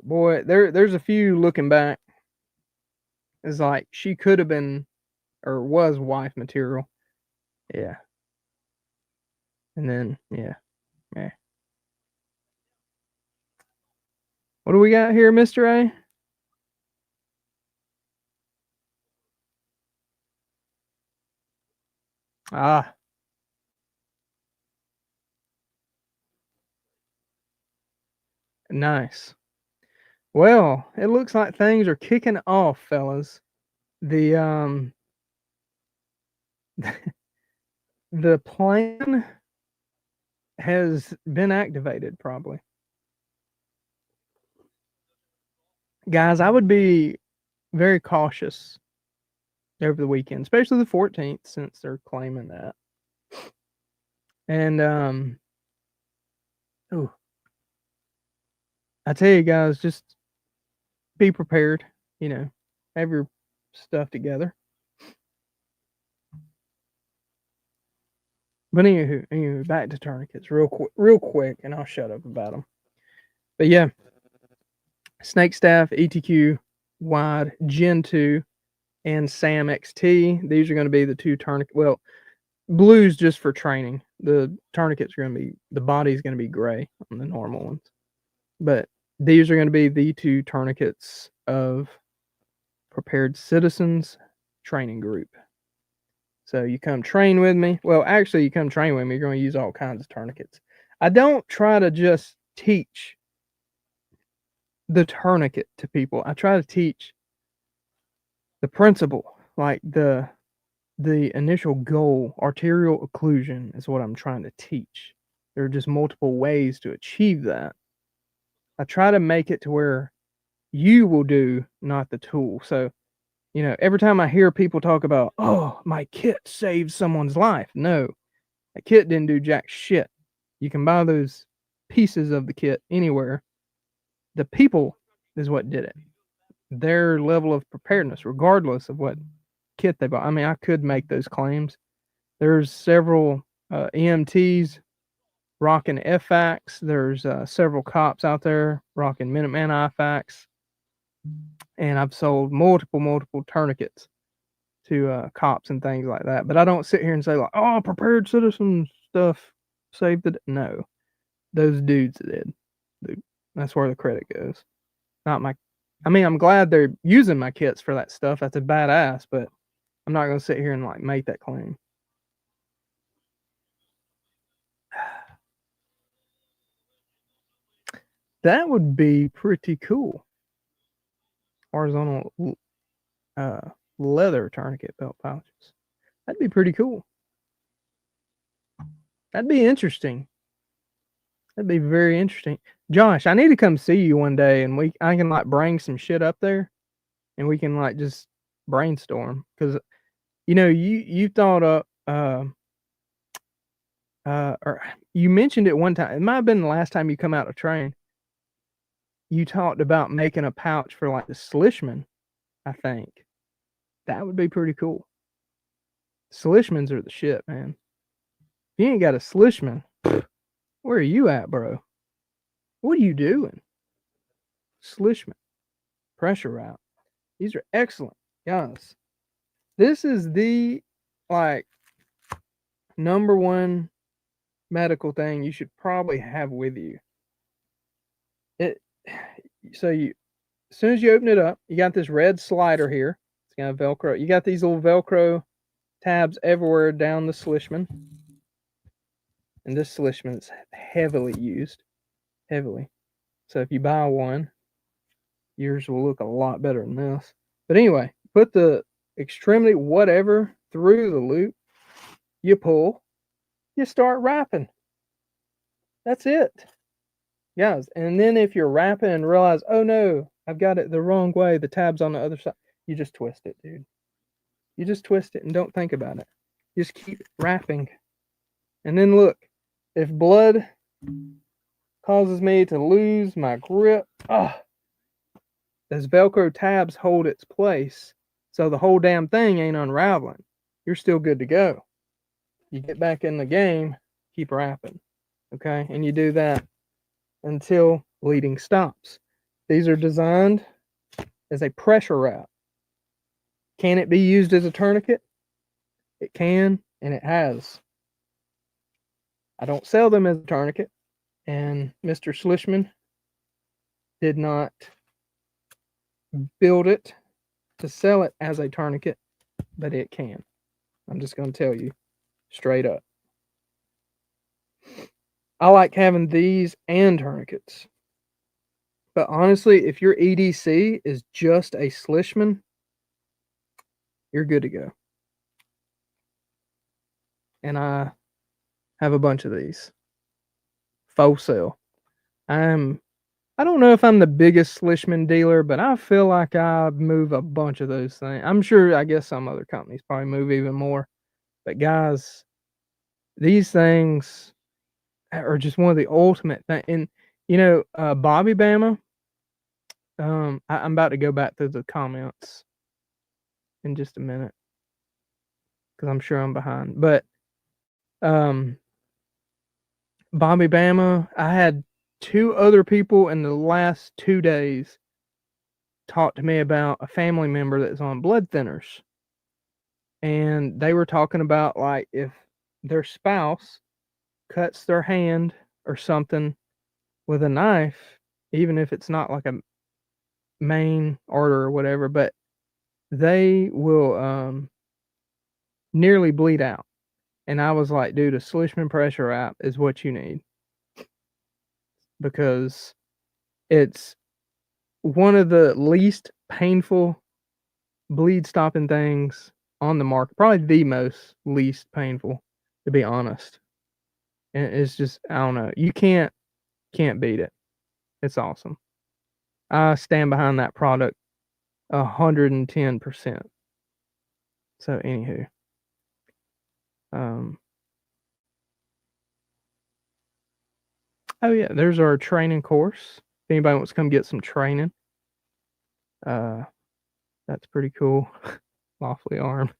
boy, there's a few looking back. It's like she could have been or was wife material. Yeah. And then yeah. What do we got here, Mr. A? Ah, Nice. Well, it looks like things are kicking off, fellas. The the plan has been activated, probably. Guys, I would be very cautious over the weekend, especially the 14th, since they're claiming that. And oh, I tell you guys, just be prepared. You know, have your stuff together. But anywho, back to tourniquets, real quick, and I'll shut up about them. But yeah, Snake Staff, ETQ, Wide, Gen 2, and Sam XT. These are going to be the two tourniquet. Well, blue's just for training. The tourniquets are going to be, the body's going to be gray on the normal ones. But these are going to be the two tourniquets of Prepared Citizens Training Group. So you come train with me. Well, actually, you come train with me, you're going to use all kinds of tourniquets. I don't try to just teach the tourniquet to people. I try to teach the principle, like the initial goal. Arterial occlusion is what I'm trying to teach. There are just multiple ways to achieve that. I try to make it to where you will do, not the tool. So, you know, every time I hear people talk about, oh, my kit saved someone's life. No, that kit didn't do jack shit. You can buy those pieces of the kit anywhere. The people is what did it. Their level of preparedness, regardless of what kit they bought. I mean, I could make those claims. There's several EMTs rocking FACs. There's several cops out there rocking Minuteman IFACs. And I've sold multiple tourniquets to cops and things like that. But I don't sit here and say like, oh, Prepared Citizen stuff saved it. No, those dudes did. That's where the credit goes. Not my. I mean, I'm glad they're using my kits for that stuff. That's a badass. But I'm not going to sit here and like make that claim. That would be pretty cool. Horizontal leather tourniquet belt pouches. That'd be pretty cool. That'd be interesting. That'd be very interesting. Josh, I need to come see you one day and I can like bring some shit up there and we can like just brainstorm. Cause you know, you thought up or you mentioned it one time. It might have been the last time you come out to train. You talked about making a pouch for like the Slishman, I think. That would be pretty cool. Slishmans are the shit, man. If you ain't got a Slishman, where are you at, bro? What are you doing? Slishman. Pressure route. These are excellent. Guys, this is the like number one medical thing you should probably have with you. So as soon as you open it up, you got this red slider here. It's got Velcro. You got these little Velcro tabs everywhere down the Slishman. And this Slishman is heavily used. Heavily. So if you buy one, yours will look a lot better than this. But anyway, put the extremity whatever through the loop. You pull. You start wrapping. That's it. Guys, and then if you're wrapping and realize, oh no, I've got it the wrong way, the tab's on the other side, you just twist it, dude. You just twist it and don't think about it. Just keep wrapping. And then look, if blood causes me to lose my grip, those Velcro tabs hold its place, so the whole damn thing ain't unraveling. You're still good to go. You get back in the game, keep wrapping, okay? And you do that until bleeding stops. These are designed as a pressure route. Can it be used as a tourniquet? It can, and it has. I don't sell them as a tourniquet, and Mr. Slishman did not build it to sell it as a tourniquet, but it can. I'm just going to tell you straight up. I like having these and tourniquets. But honestly, if your EDC is just a Slishman, you're good to go. And I have a bunch of these. Faux sale. I don't know if I'm the biggest Slishman dealer, but I feel like I move a bunch of those things. I'm sure, I guess some other companies probably move even more. But guys, these things are just one of the ultimate thing. And Bobby Bama. I'm about to go back through the comments in just a minute because I'm sure I'm behind. But Bobby Bama, I had 2 other people in the last 2 days talk to me about a family member that's on blood thinners. And they were talking about, like, if their spouse cuts their hand or something with a knife, even if it's not like a main artery or whatever, but they will nearly bleed out. And I was like, dude, a Slishman pressure wrap is what you need, because it's one of the least painful bleed stopping things on the market, probably the most least painful, to be honest. And it's just, I don't know, you can't beat it. It's awesome. I stand behind that product 110%. So anywho, oh yeah, there's our training course. If anybody wants to come get some training, that's pretty cool. Lawfully armed.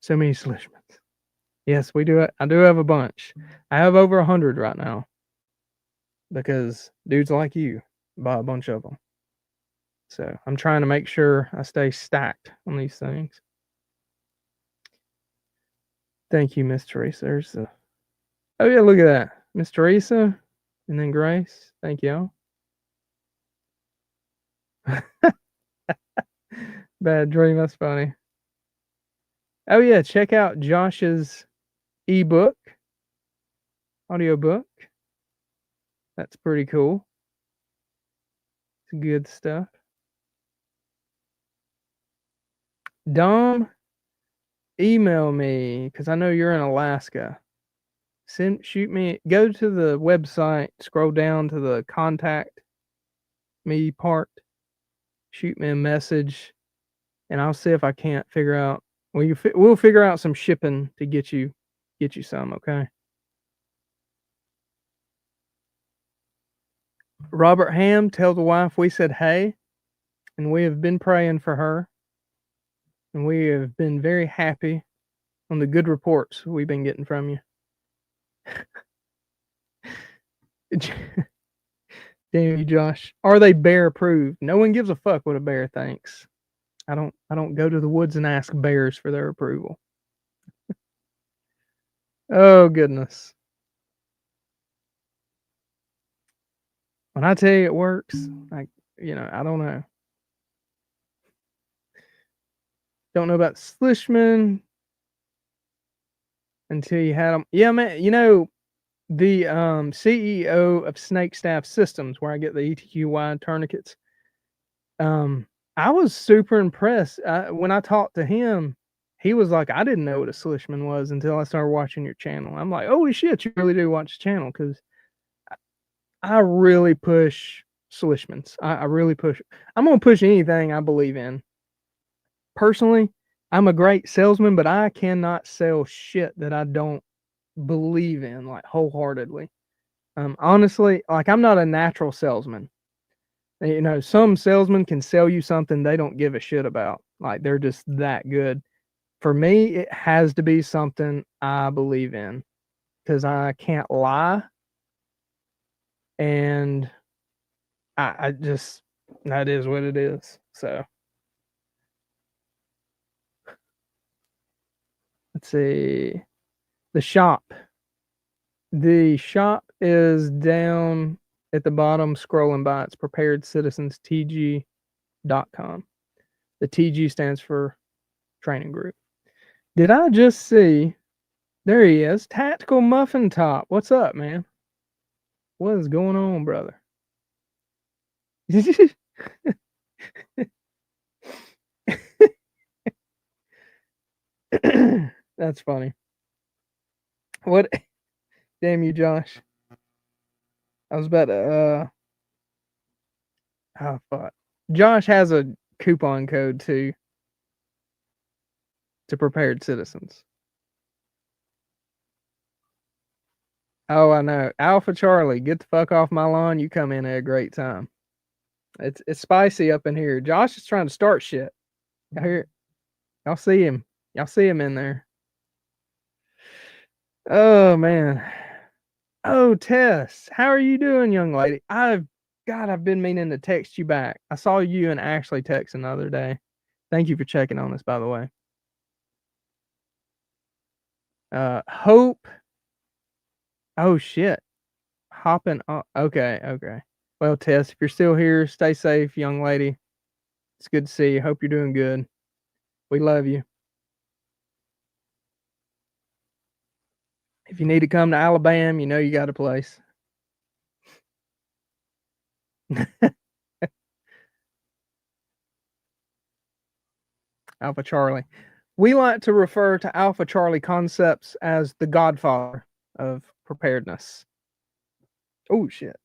So many Slishmans. Yes, we do. I do have a bunch. I have over 100 right now because dudes like you buy a bunch of them. So I'm trying to make sure I stay stacked on these things. Thank you, Miss Teresa. Oh yeah, look at that, Miss Teresa, and then Grace. Thank y'all. Bad dream. That's funny. Oh yeah, check out Josh's ebook, audiobook. That's pretty cool. It's good stuff. Dom, email me because I know you're in Alaska. Shoot me. Go to the website. Scroll down to the contact me part. Shoot me a message, and I'll see if I can't figure out. We'll figure out some shipping to get you some. Okay. Robert Ham, tell the wife we said hey, and we have been praying for her, and we have been very happy on the good reports we've been getting from you. Damn you, Josh. Are they bear approved? No one gives a fuck what a bear thinks. I don't go to the woods and ask bears for their approval. Oh goodness. When I tell you it works, I don't know. Don't know about Slishman until you had them. Yeah, man. The CEO of Snake Staff Systems, where I get the ETQ-wide tourniquets. I was super impressed when I talked to him. He was like, I didn't know what a Slishman was until I started watching your channel. I'm like, holy shit, you really do watch the channel, because I really push Slishmans. I really push. I'm gonna push anything I believe in. Personally, I'm a great salesman, but I cannot sell shit that I don't believe in, like, wholeheartedly. Honestly, like, I'm not a natural salesman. Some salesmen can sell you something they don't give a shit about. Like, they're just that good. For me, it has to be something I believe in, because I can't lie. And I just, that is what it is. So let's see. The shop is down at the bottom, scrolling by. It's preparedcitizens.tg.com. The TG stands for training group. Did I just see? There he is. Tactical Muffin Top. What's up, man? What is going on, brother? That's funny. What? Damn you, Josh. I was about to, oh, fuck. Josh has a coupon code too to Prepared Citizens. Oh, I know. Alpha Charlie, get the fuck off my lawn. You come in at a great time. It's spicy up in here. Josh is trying to start shit. Y'all hear? Y'all see him. Y'all see him in there. Oh man. Oh, Tess, how are you doing, young lady? I've been meaning to text you back. I saw you and Ashley texting the other day. Thank you for checking on us, by the way. Hope. Oh shit. Hopping on. Okay. Well, Tess, if you're still here, stay safe, young lady. It's good to see you. Hope you're doing good. We love you. If you need to come to Alabama, you know you got a place. Alpha Charlie. We like to refer to Alpha Charlie Concepts as the godfather of preparedness. Oh, shit.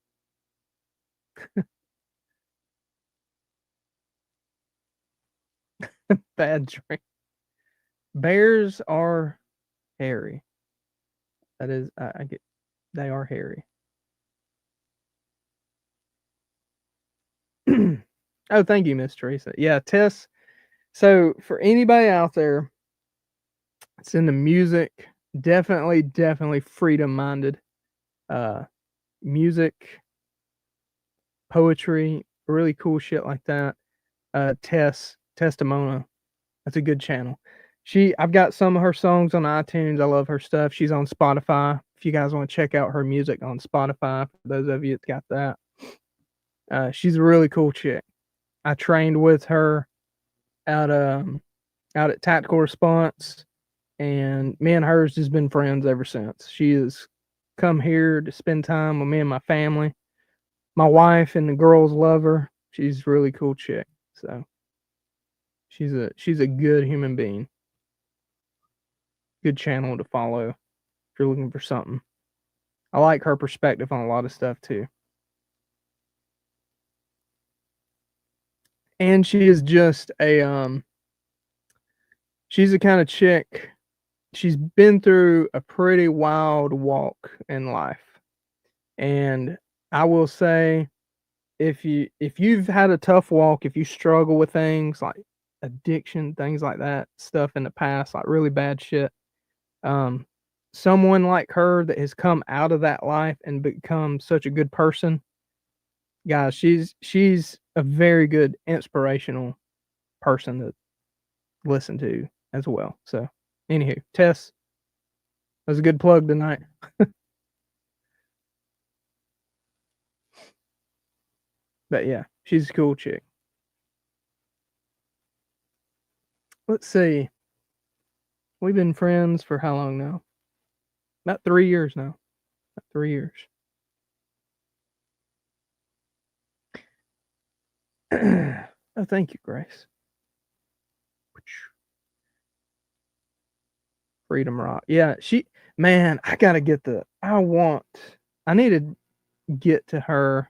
Bad drink. Bears are hairy. That is, I get, they are hairy. Oh, thank you, Miss Teresa. Yeah, Tess. So for anybody out there that's into music, definitely freedom minded. Music, poetry, really cool shit like that. Testimona. That's a good channel. I've got some of her songs on iTunes. I love her stuff. She's on Spotify. If you guys want to check out her music on Spotify, for those of you that got that. She's a really cool chick. I trained with her out at Tactical Response, and me and her's just been friends ever since. She has come here to spend time with me and my family. My wife and the girls love her. She's a really cool chick. So she's a good human being. Good channel to follow if you're looking for something. I like her perspective on a lot of stuff too. And she is just she's the kind of chick, she's been through a pretty wild walk in life. And I will say, if you've had a tough walk, if you struggle with things like addiction, things like that, stuff in the past, like really bad shit, someone like her that has come out of that life and become such a good person, guys, she's a very good inspirational person to listen to as well. So, anywho, Tess, that was a good plug tonight. But yeah, she's a cool chick. Let's see. We've been friends for how long now? About 3 years now. About 3 years. Oh, thank you, Grace. Freedom Rock. Yeah, I gotta get I need to get to her.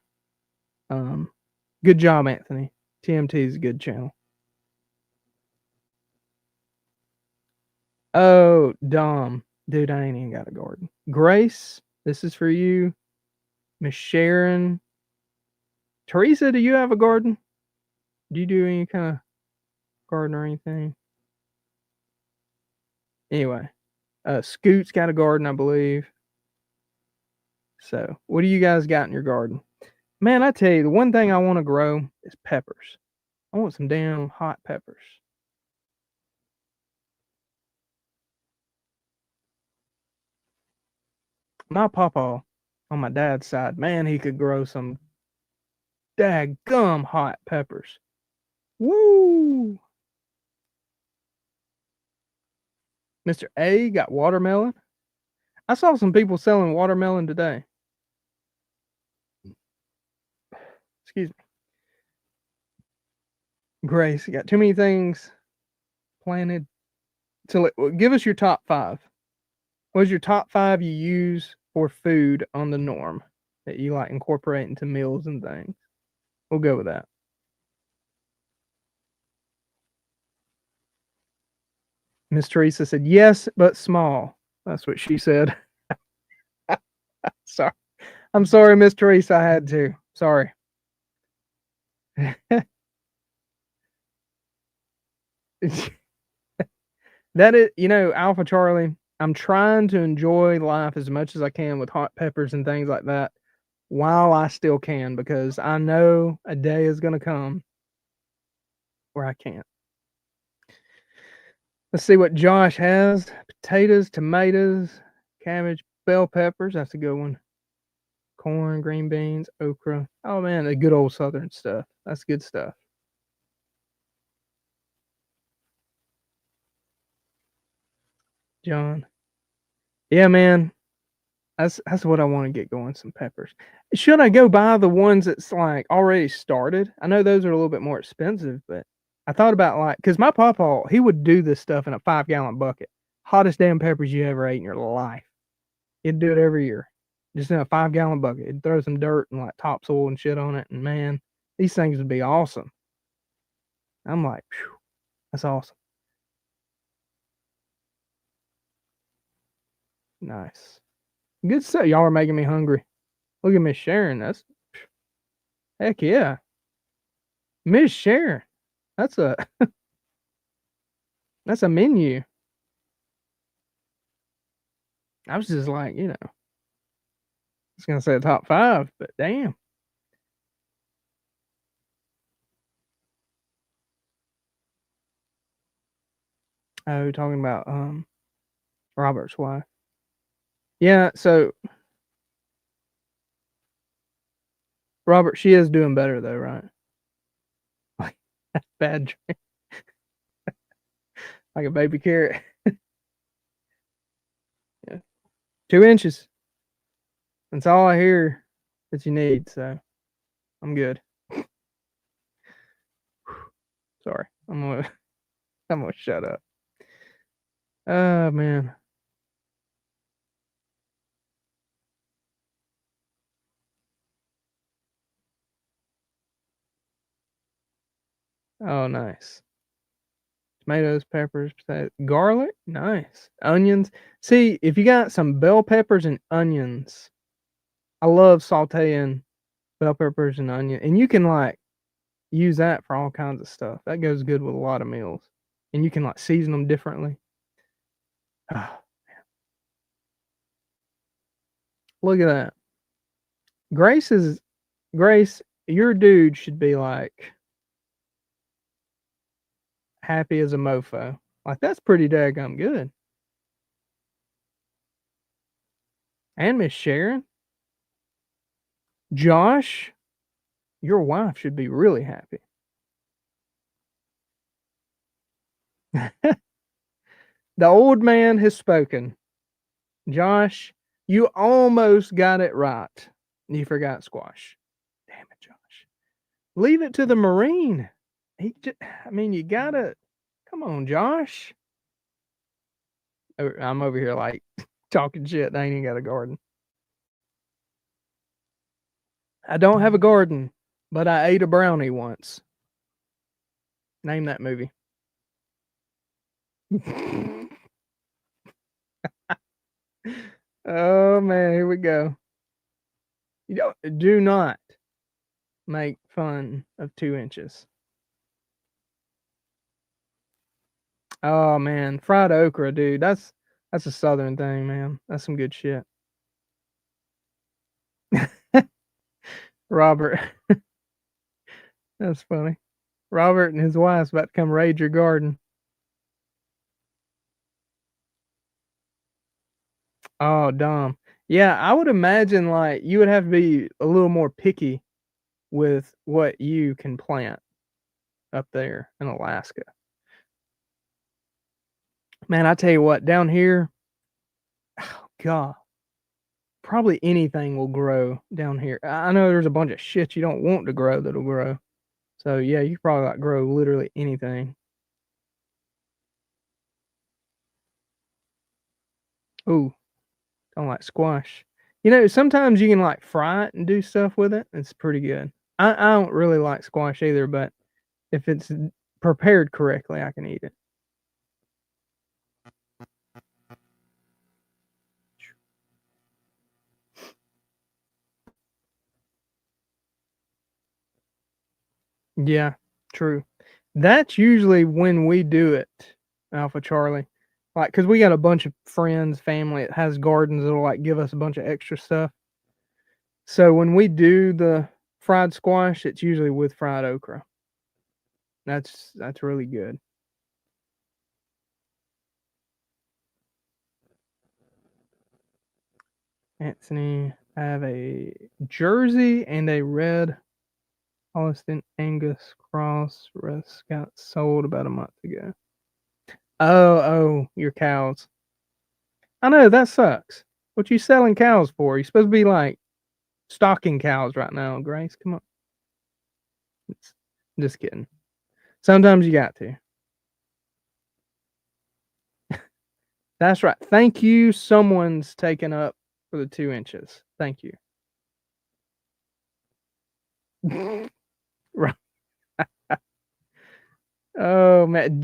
Good job, Anthony. TMT is a good channel. Oh, Dom. Dude, I ain't even got a garden. Grace, this is for you. Miss Sharon. Teresa, do you have a garden? Do you do any kind of garden or anything? Anyway, Scoot's got a garden, I believe. So, what do you guys got in your garden? Man, I tell you, the one thing I want to grow is peppers. I want some damn hot peppers. My papa on my dad's side, man, he could grow some daggum hot peppers. Woo! Mr. A got watermelon. I saw some people selling watermelon today. Excuse me. Grace, you got too many things planted. Give us your top 5. What's your top 5 you use for food on the norm that you like incorporate into meals and things? We'll go with that. Miss Teresa said, yes, but small. That's what she said. Sorry. I'm sorry, Miss Teresa. I had to. Sorry. That is, Alpha Charlie, I'm trying to enjoy life as much as I can with hot peppers and things like that while I still can, because I know a day is going to come where I can't. Let's see what Josh has. Potatoes, tomatoes, cabbage, bell peppers. That's a good one. Corn, green beans, okra. Oh, man, the good old Southern stuff. That's good stuff. John. Yeah, man. That's what I want to get going, some peppers. Should I go buy the ones that's like already started? I know those are a little bit more expensive, but I thought about because my papa, he would do this stuff in a 5-gallon bucket. Hottest damn peppers you ever ate in your life. He'd do it every year. Just in a 5-gallon bucket. He'd throw some dirt and like topsoil and shit on it. And man, these things would be awesome. I'm like, phew, that's awesome. Nice. Good stuff. Y'all are making me hungry. Look at Miss Sharon. That's heck yeah. Miss Sharon. That's a that's a menu. I was just like, I was gonna say top 5, but damn. Oh, talking about Robert's wife. Yeah, so Robert, she is doing better though, right? Like bad dream. Like a baby carrot. Yeah. 2 inches. That's all I hear that you need, so I'm good. Sorry. I'm gonna shut up. Oh man. Oh nice. Tomatoes, peppers, garlic, nice. Onions. See, if you got some bell peppers and onions, I love sauteing bell peppers and onion, and you can like use that for all kinds of stuff. That goes good with a lot of meals, and you can like season them differently. Oh, look at that. Grace, your dude should be like happy as a mofo. Like that's pretty daggum good. And Miss Sharon, Josh, your wife should be really happy. The old man has spoken. Josh, you almost got it right. You forgot squash. Damn it, Josh. Leave it to the Marine. You gotta. Come on, Josh. I'm over here like talking shit. I ain't even got a garden. I don't have a garden, but I ate a brownie once. Name that movie. Oh man, here we go. Do not make fun of 2 inches. Oh man, fried okra, dude. That's a southern thing, man. That's some good shit. Robert. That's funny. Robert and his wife's about to come raid your garden. Oh, dumb. Yeah, I would imagine like you would have to be a little more picky with what you can plant up there in Alaska. Man, I tell you what, down here, oh God, probably anything will grow down here. I know there's a bunch of shit you don't want to grow that'll grow. So yeah, you could probably like grow literally anything. Ooh, don't like squash. Sometimes you can like fry it and do stuff with it. It's pretty good. I don't really like squash either, but if it's prepared correctly, I can eat it. Yeah, true. That's usually when we do it, Alpha Charlie. Like, cause we got a bunch of friends, family that has gardens that'll like give us a bunch of extra stuff. So when we do the fried squash, it's usually with fried okra. That's really good. Anthony, I have a Jersey and a red Holstein Angus cross. Rest got sold about a month ago. Oh, your cows. I know that sucks. What you selling cows for? You supposed to be like stocking cows right now, Grace. Come on. Just kidding. Sometimes you got to. That's right. Thank you. Someone's taken up for the 2 inches. Thank you. Right. Oh man,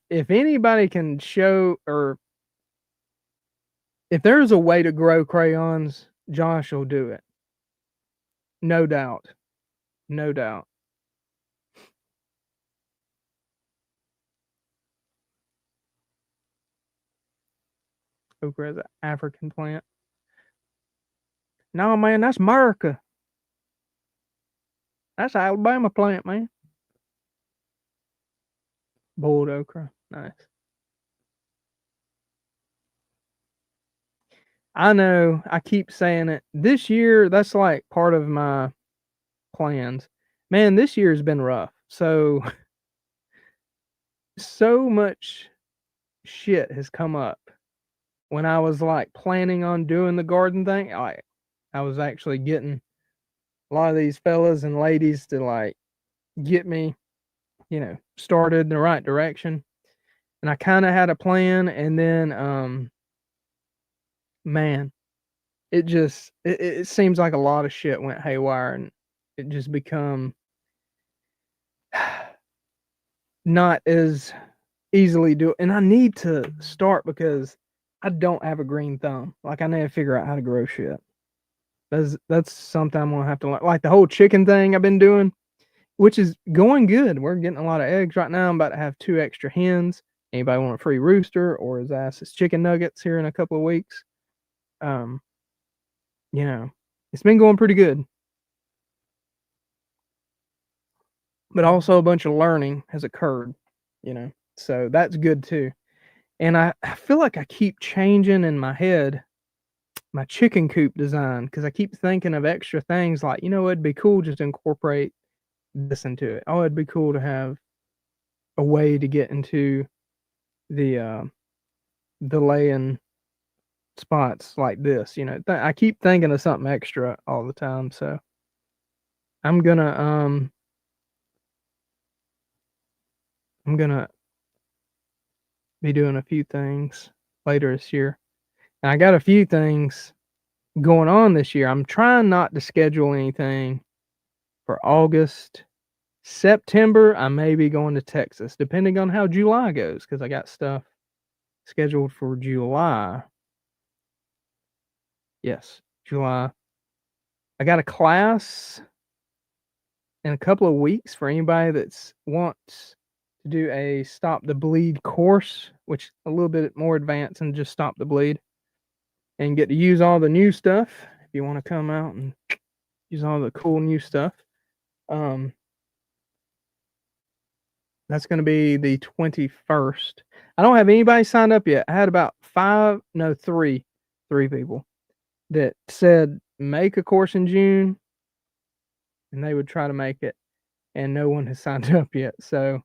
if anybody can show, or if there's a way to grow crayons, Josh will do it. No doubt. No doubt. Okra is an African plant. No, man, that's America. That's Alabama plant, man. Boiled okra. Nice. I know. I keep saying it. This year, that's like part of my plans. Man, this year's been rough. So much shit has come up. When I was like planning on doing the garden thing, I was actually getting a lot of these fellas and ladies to like get me, started in the right direction. And I kind of had a plan, and then man, it seems like a lot of shit went haywire, and it just become not as easily do. And I need to start because I don't have a green thumb. Like, I need to figure out how to grow shit. That's something I'm gonna have to learn. Like the whole chicken thing I've been doing, which is going good. We're getting a lot of eggs right now. I'm about to have 2 extra hens. Anybody want a free rooster or his ass's chicken nuggets here in a couple of weeks? Um, it's been going pretty good. But also a bunch of learning has occurred, so that's good too. And I feel like I keep changing in my head my chicken coop design because I keep thinking of extra things like, it'd be cool just to incorporate this into it. Oh, it'd be cool to have a way to get into the laying spots like this. I keep thinking of something extra all the time, so I'm gonna be doing a few things later this year. And I got a few things going on this year. I'm trying not to schedule anything for August. September, I may be going to Texas, depending on how July goes, because I got stuff scheduled for July. Yes, July. I got a class in a couple of weeks for anybody that wants to do a Stop the Bleed course, which is a little bit more advanced than just Stop the Bleed, and get to use all the new stuff. If you want to come out and use all the cool new stuff, that's going to be the 21st. I don't have anybody signed up yet. I had about three people that said make a course in June, and they would try to make it, and no one has signed up yet. So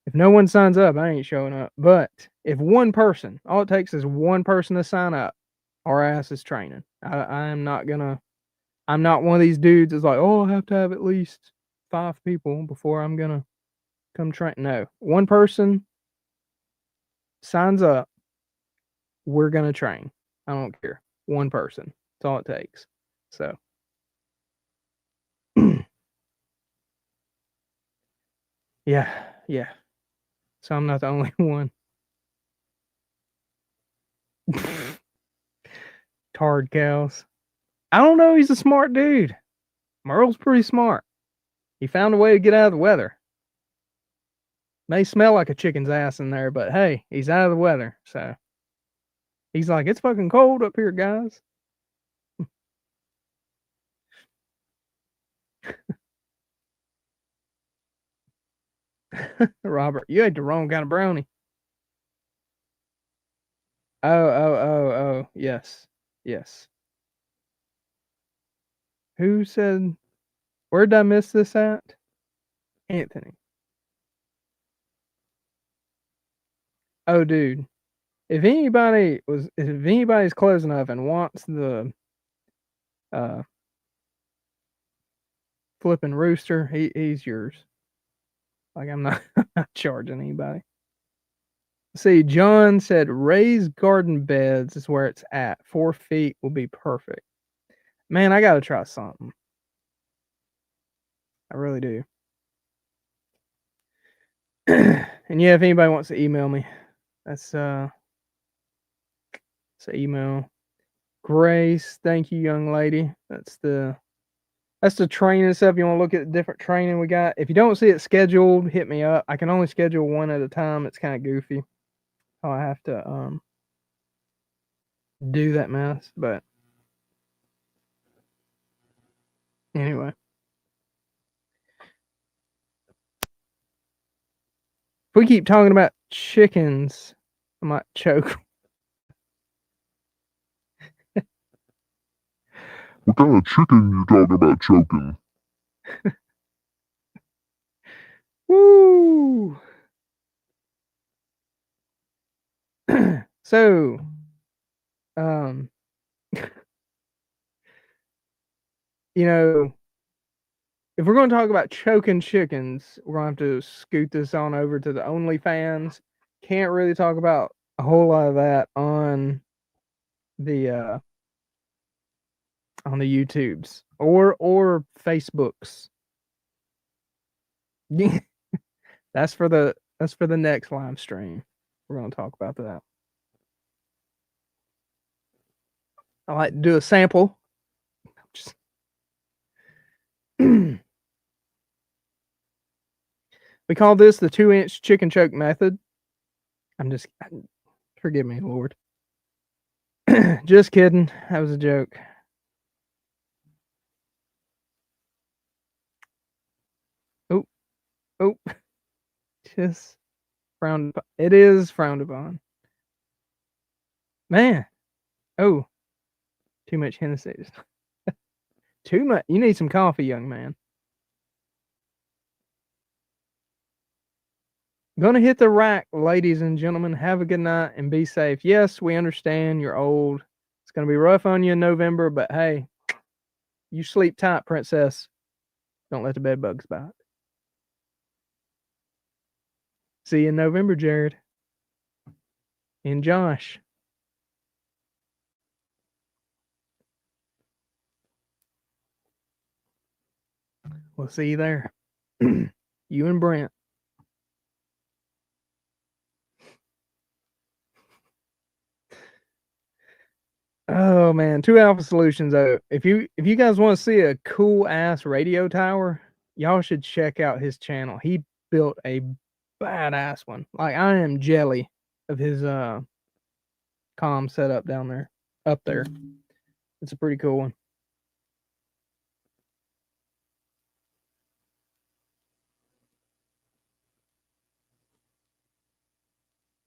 if no one signs up, I ain't showing up. But if one person, all it takes is one person to sign up, our ass is training. I'm not one of these dudes that's like, oh, I have to have at least 5 people before I'm gonna come train. No, one person signs up. We're gonna train. I don't care. One person. That's all it takes. So. Yeah. So I'm not the only one. Tard cows. I don't know. He's a smart dude. Merle's pretty smart. He found a way to get out of the weather. May smell like a chicken's ass in there, but hey, he's out of the weather. So he's like, it's fucking cold up here, guys. Robert, you ate the wrong kind of brownie. Oh. Yes. Who said, where did I miss this at? Anthony. Oh, dude. If anybody's close enough and wants the flipping rooster, he's yours. Like I'm not charging anybody. See, John said raised garden beds is where it's at. 4 feet will be perfect. Man, I gotta try something. I really do. And yeah, if anybody wants to email me, that's email. Grace, thank you, young lady. That's the training stuff. You want to look at the different training we got. If you don't see it scheduled, hit me up. I can only schedule one at a time. It's kind of goofy. Oh, I have to do that mess, but anyway. If we keep talking about chickens, I might choke. What kind of chicken you talking about choking? Woo! So, you know, if we're going to talk about choking chickens, we're going to have to scoot this on over to the OnlyFans. Can't really talk about a whole lot of that on the YouTubes or Facebooks. That's for the next live stream. We're going to talk about that. I like to do a sample. We call this the 2-inch chicken choke method. Forgive me, Lord. Just kidding. That was a joke. Oh. Just frowned upon. It is frowned upon. Man. Oh. Too much Hennessy. Too much. You need some coffee, young man. Gonna hit the rack, ladies and gentlemen. Have a good night and be safe. Yes, we understand you're old. It's gonna be rough on you in November, but hey, you sleep tight, princess. Don't let the bed bugs bite. See you in November, Jared. And Josh. We'll see you there. You and Brent. Oh man, 2 Alpha Solutions though. If you guys want to see a cool ass radio tower, y'all should check out his channel. He built a badass one. Like I am jelly of his comm setup down there. Up there. It's a pretty cool one.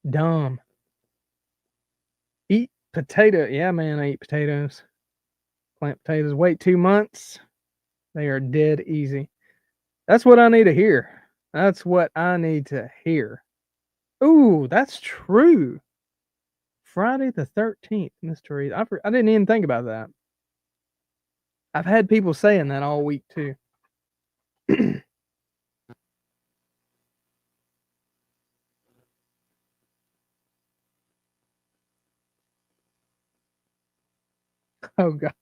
Dumb. Eat potato. Yeah, man, I eat potatoes. Plant potatoes. Wait 2 months. They are dead easy. That's what I need to hear. That's what I need to hear. Ooh, that's true. Friday the 13th, Mr. I didn't even think about that. I've had people saying that all week too. Oh God.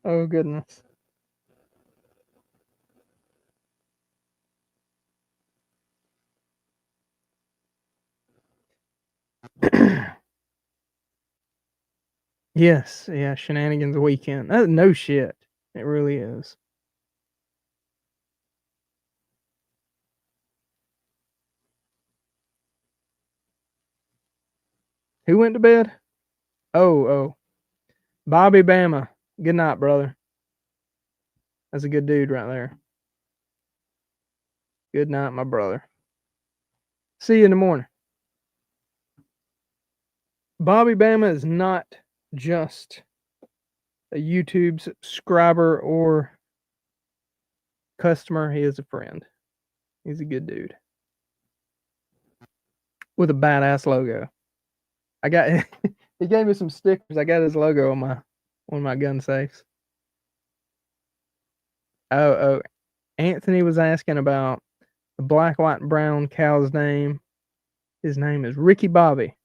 Oh goodness. Yes, yeah, shenanigans weekend. No shit. It really is. Who went to bed? Oh. Bobby Bama. Good night, brother. That's a good dude right there. Good night, my brother. See you in the morning. Bobby Bama is not just a YouTube subscriber or customer. He is a friend. He's a good dude with a badass logo. I got he gave me some stickers. I got his logo on one of my gun safes. Oh, Anthony was asking about the black, white, and brown cow's name. His name is Ricky Bobby.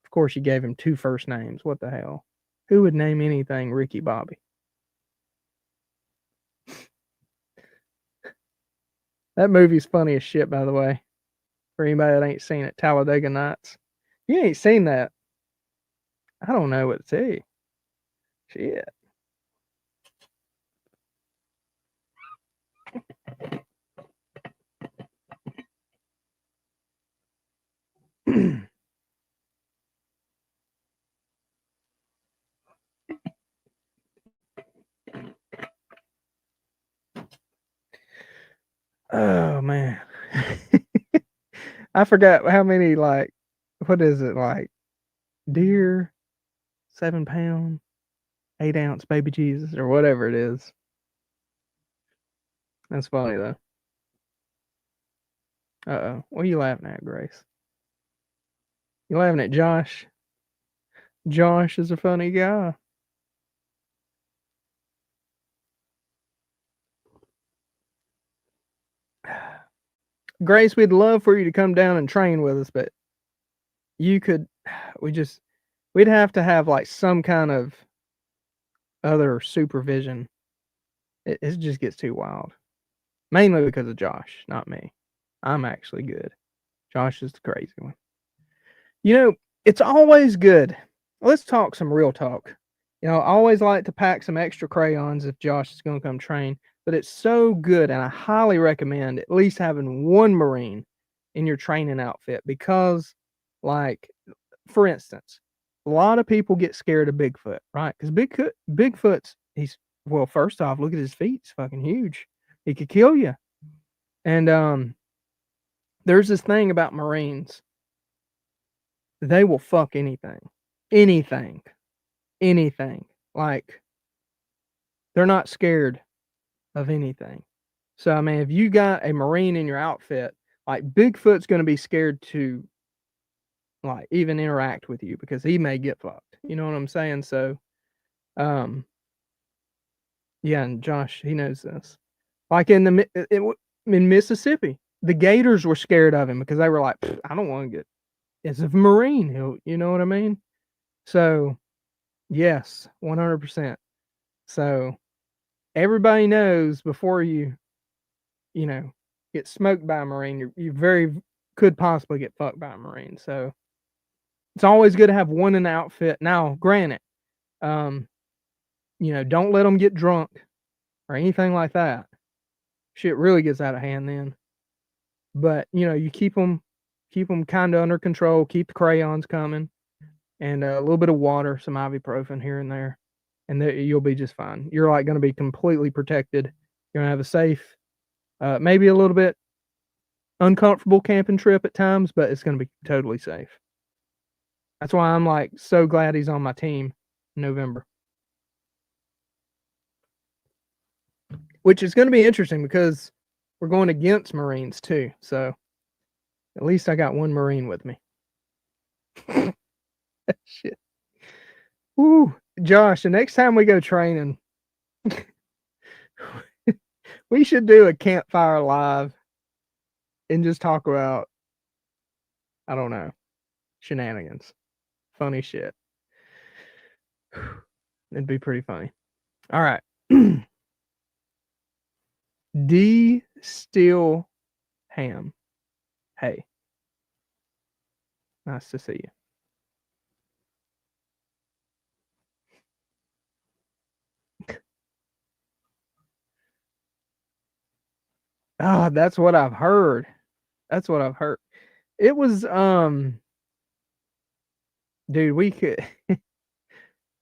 Of course, you gave him 2 first names. What the hell? Who would name anything Ricky Bobby? That movie's funny as shit, by the way. For anybody that ain't seen it, Talladega Nights. You ain't seen that. I don't know what to tell you. Shit. Oh man. I forgot how many, like, what is it, like, deer, 7 pound, 8 ounce baby Jesus, or whatever it is. That's funny though. Uh-oh. What are you laughing at, Grace? You laughing at Josh? Josh is a funny guy. Grace, we'd love for you to come down and train with us, but you could, we'd have to have like some kind of other supervision. It just gets too wild. Mainly because of Josh, not me. I'm actually good. Josh is the crazy one. You know, it's always good. Let's talk some real talk. You know, I always like to pack some extra crayons if Josh is going to come train, but it's so good, and I highly recommend at least having one Marine in your training outfit because, like, for instance, a lot of people get scared of Bigfoot, right? Because Bigfoot's, well, first off, look at his feet. It's fucking huge. He could kill you. And there's this thing about Marines. They will fuck anything. Anything. Like, they're not scared of anything. So, I mean, if you got a Marine in your outfit, like, Bigfoot's going to be scared to, like, even interact with you because he may get fucked. You know what I'm saying? So, yeah, and Josh, he knows this. Like in Mississippi, the Gators were scared of him because they were like, I don't want to get, as a Marine, you know what I mean? So, yes, 100%. So, everybody knows before you get smoked by a Marine, you very could possibly get fucked by a Marine. So, it's always good to have one in the outfit. Now, granted, don't let them get drunk or anything like that. Shit really gets out of hand then. But, you keep them kind of under control, keep the crayons coming, and a little bit of water, some ibuprofen here and there, and you'll be just fine. You're like going to be completely protected. You're going to have a safe, maybe a little bit uncomfortable camping trip at times, but it's going to be totally safe. That's why I'm like so glad he's on my team in November. Which is going to be interesting because we're going against Marines too. So at least I got one Marine with me. Shit. Woo. Josh, the next time we go training, we should do a campfire live and just talk about, I don't know, shenanigans. Funny shit. It'd be pretty funny. All right. D. Steel Ham. Hey. Nice to see you. Oh, that's what I've heard. That's what I've heard. It was dude, we could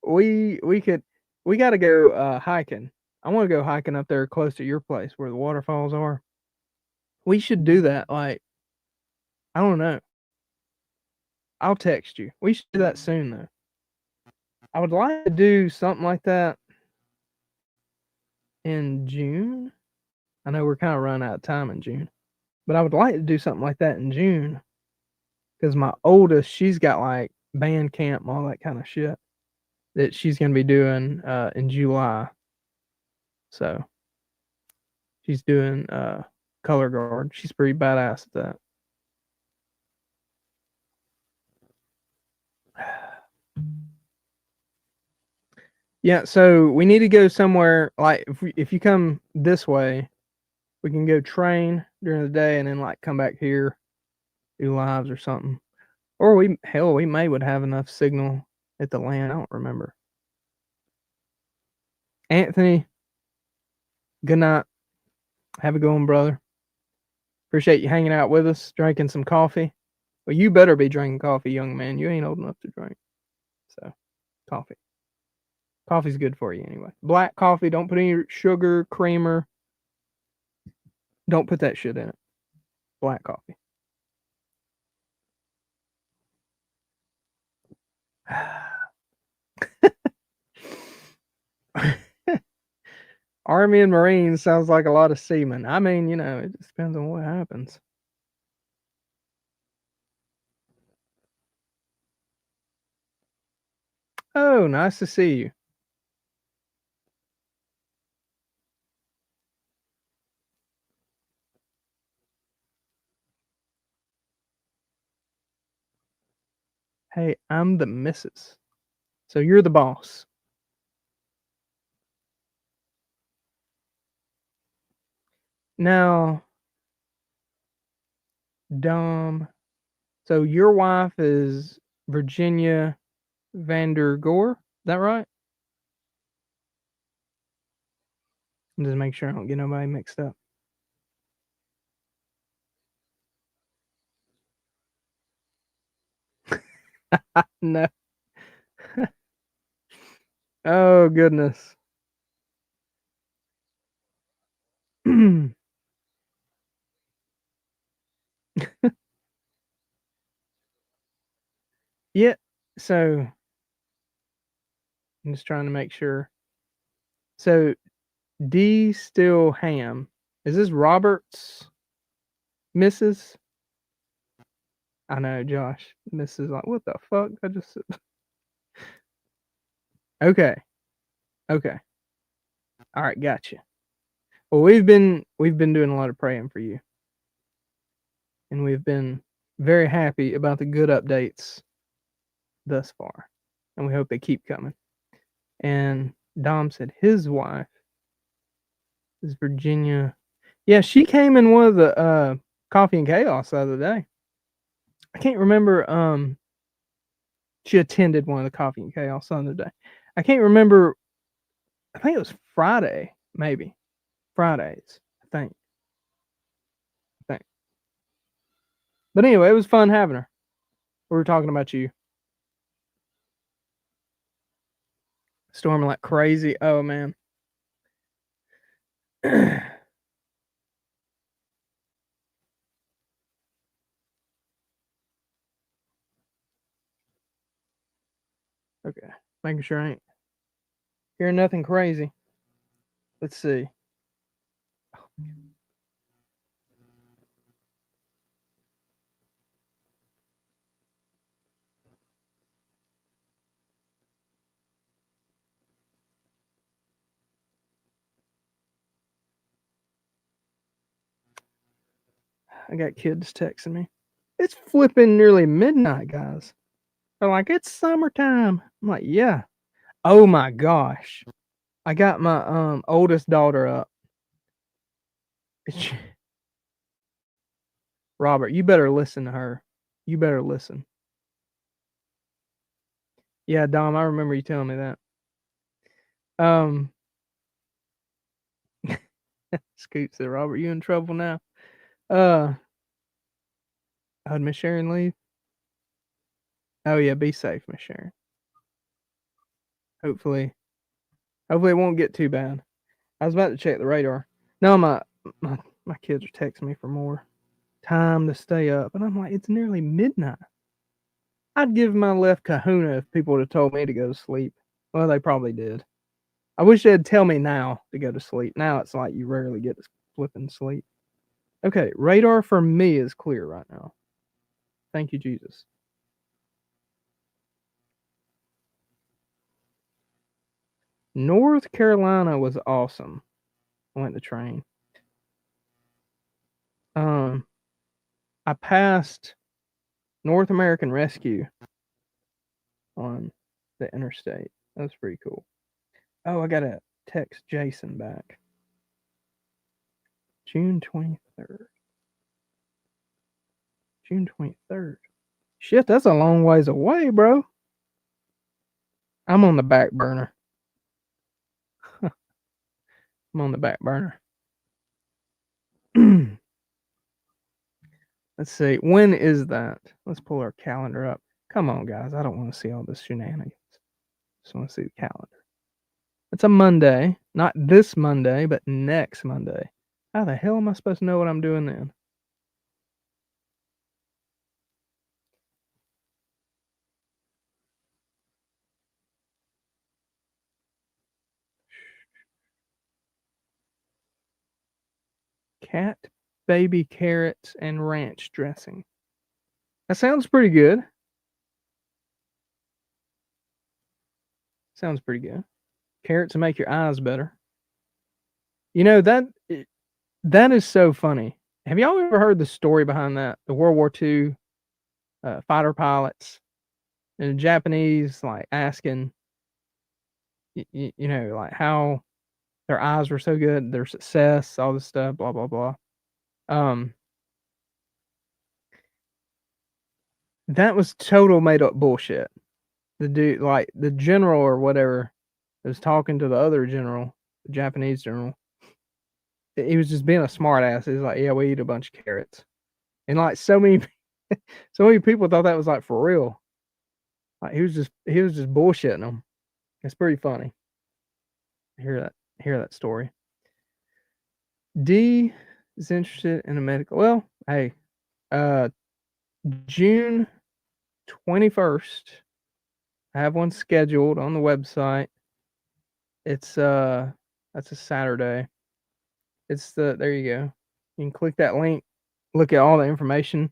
we gotta go hiking. I wanna go hiking up there close to your place where the waterfalls are. We should do that, like, I don't know. I'll text you. We should do that soon though. I would like to do something like that in June. I know we're kinda running out of time in June, but I would like to do something like that in June because my oldest, she's got like band camp and all that kind of shit that she's gonna be doing in July. So she's doing color guard. She's pretty badass at that. Yeah, so we need to go somewhere like if you come this way, we can go train during the day and then like come back here, do lives or something. Or we would have enough signal at the land. I don't remember. Anthony, good night. Have a good one, brother. Appreciate you hanging out with us, drinking some coffee. Well, you better be drinking coffee, young man. You ain't old enough to drink. So, coffee. Coffee's good for you anyway. Black coffee, don't put any sugar, creamer. Don't put that shit in it. Black coffee. Army and Marines sounds like a lot of seamen. I mean, you know, it just depends on what happens. Oh, nice to see you. Hey, I'm the missus. So you're the boss. Now, Dom, so your wife is Virginia Vandergore? Is that right? Just make sure I don't get nobody mixed up. No. Oh, goodness. Yeah, so I'm just trying to make sure. So D Still Ham. Is this Robert's Mrs.? I know, Josh. Mrs. like, what the fuck? I just said. Okay. Okay. All right, gotcha. Well, we've been doing a lot of praying for you. And we've been very happy about the good updates thus far. And we hope they keep coming. And Dom said his wife is Virginia. Yeah, she came in one of the Coffee and Chaos the other day. I can't remember. She attended one of the Coffee and Chaos the other day. I can't remember. I think it was Friday, maybe. Fridays, I think. But anyway, it was fun having her. We were talking about you. Storming like crazy. Oh, man. Okay. Making sure I ain't hearing nothing crazy. Let's see. I got kids texting me. It's flipping nearly midnight, guys. They're like, it's summertime. I'm like, yeah. Oh my gosh. I got my oldest daughter up. Robert, you better listen to her. You better listen. Yeah, Dom, I remember you telling me that. Scoot said, Robert, you in trouble now? How'd Miss Sharon leave? Oh yeah, be safe, Miss Sharon. Hopefully it won't get too bad. I was about to check the radar. No, my kids are texting me for more time to stay up, and I'm like, it's nearly midnight. I'd give my left kahuna if people would have told me to go to sleep. Well, they probably did. I wish they'd tell me now to go to sleep. Now it's like you rarely get to flipping sleep. Okay, radar for me is clear right now. Thank you, Jesus. North Carolina was awesome. I went to train. I passed North American Rescue on the interstate. That was pretty cool. Oh, I gotta text Jason back. June 23rd. June 23rd. Shit, that's a long ways away, bro. I'm on the back burner. I'm on the back burner. Let's see. When is that? Let's pull our calendar up. Come on, guys. I don't want to see all this shenanigans. Just want to see the calendar. It's a Monday. Not this Monday, but next Monday. How the hell am I supposed to know what I'm doing then? Cat, baby carrots, and ranch dressing. That sounds pretty good. Sounds pretty good. Carrots to make your eyes better. You know, that is so funny. Have y'all ever heard the story behind that? The World War II fighter pilots and the Japanese like asking, you know, like how their eyes were so good, their success, all this stuff, blah blah blah. That was total made up bullshit. The dude, like the general or whatever, was talking to the other general, the Japanese general. He was just being a smart ass. He was like, "Yeah, we eat a bunch of carrots," and like so many people thought that was like for real. Like he was just bullshitting them. It's pretty funny. Hear that story. D is interested in a medical. Well, hey, June 21st. I have one scheduled on the website. It's that's a Saturday. It's there you go. You can click that link, look at all the information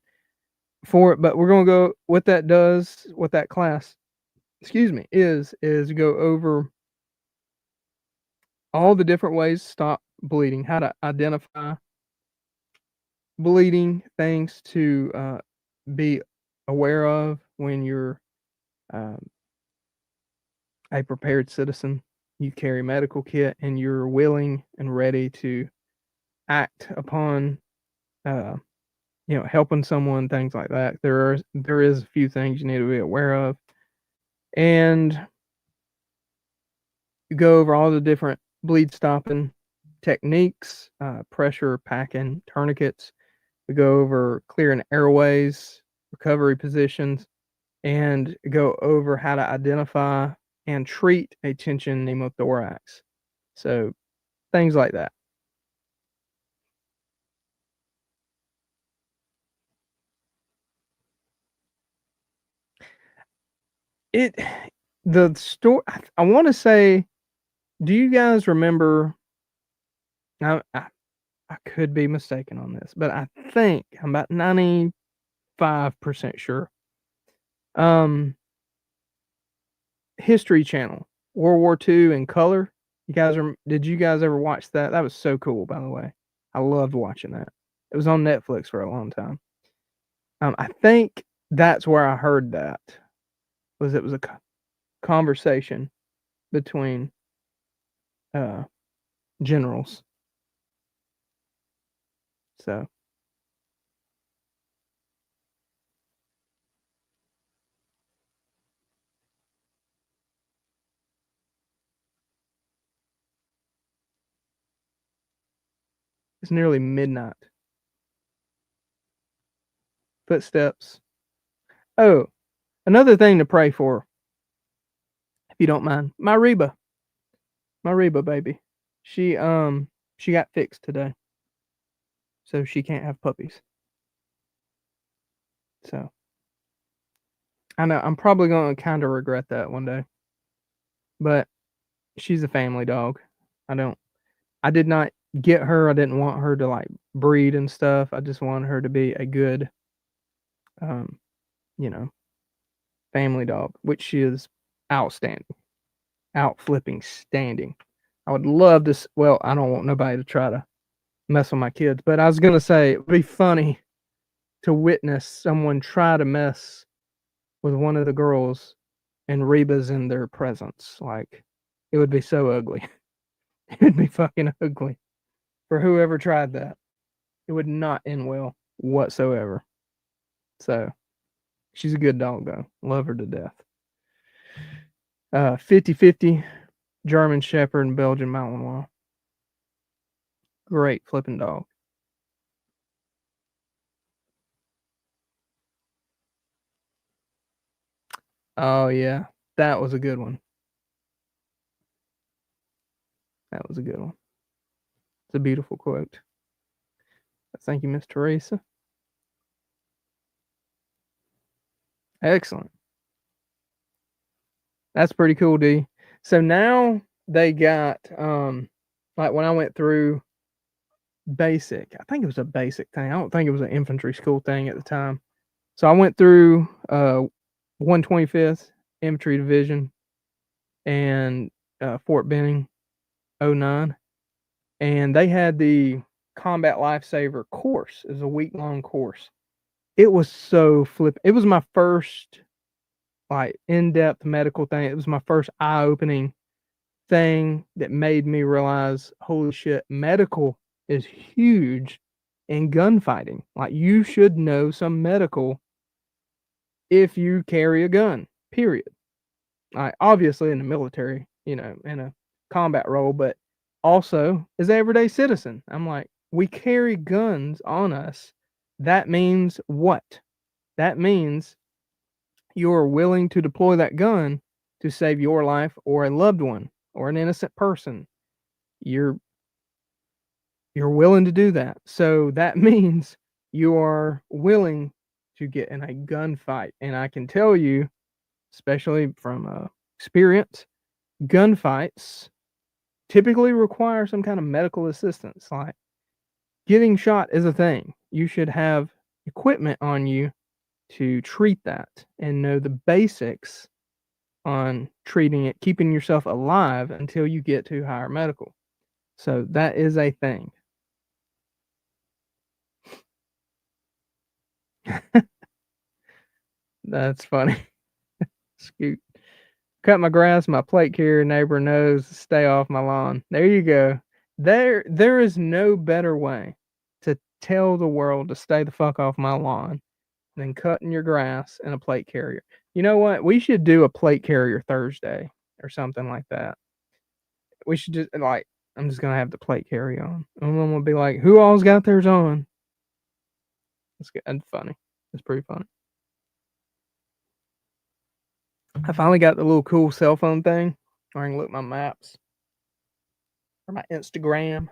for it. But we're gonna go what that does, what that class, is go over all the different ways to stop bleeding, how to identify bleeding, things to be aware of when you're a prepared citizen. You carry a medical kit and you're willing and ready to act upon helping someone, things like that. There is a few things you need to be aware of, and you go over all the different bleed stopping techniques, pressure packing, tourniquets. We go over clearing airways, recovery positions, and go over how to identify and treat a tension pneumothorax. So things like that. The story, I want to say, do you guys remember? I could be mistaken on this, but I think I'm about 95% sure. History Channel, World War II in color. Did you guys ever watch that? That was so cool, by the way. I loved watching that. It was on Netflix for a long time. I think that's where I heard that. It was a conversation between generals. So it's nearly midnight. Footsteps. Oh, another thing to pray for, if you don't mind. My Reba baby. She got fixed today. So she can't have puppies. So I know I'm probably going to kind of regret that one day. But she's a family dog. I did not get her. I didn't want her to like breed and stuff. I just wanted her to be a good you know, family dog, which she is outstanding. Out flipping standing. I would love to well, I don't want nobody to try to mess with my kids, but I was going to say it would be funny to witness someone try to mess with one of the girls and Reba's in their presence. Like, it would be so ugly. It would be fucking ugly for whoever tried that. It would not end well whatsoever. So, she's a good dog, though. Love her to death. 50-50 German Shepherd and Belgian Malinois. Great flipping dog. Oh, yeah. That was a good one. That was a good one. It's a beautiful quote. Thank you, Miss Teresa. Excellent. That's pretty cool, D. So now they got like when I went through basic, I think it was a basic thing. I don't think it was an infantry school thing at the time. So I went through 125th Infantry Division and Fort Benning 09, and they had the Combat Lifesaver course. It was a week-long course. It was so it was my first like in-depth medical thing. It was my first eye-opening thing that made me realize, holy shit, medical is huge in gunfighting. Like, you should know some medical if you carry a gun, period. Like, obviously in the military, in a combat role, but also as an everyday citizen. I'm like, we carry guns on us. That means what? That means you're willing to deploy that gun to save your life or a loved one or an innocent person. You're willing to do that. So that means you are willing to get in a gunfight. And I can tell you, especially from experience, gunfights typically require some kind of medical assistance. Like, getting shot is a thing. You should have equipment on you to treat that and know the basics on treating it, keeping yourself alive until you get to higher medical. So that is a thing. That's funny. Scoot. Cut my grass, my plate carrier neighbor knows to stay off my lawn. There you go. There is no better way to tell the world to stay the fuck off my lawn than cutting your grass in a plate carrier. You know what? We should do a plate carrier Thursday or something like that. We should just like, I'm just gonna have the plate carrier on. And I'm gonna be like, who all's got theirs on? That's good. That's funny. It's pretty funny. I finally got the little cool cell phone thing where I can look at my maps or my Instagram.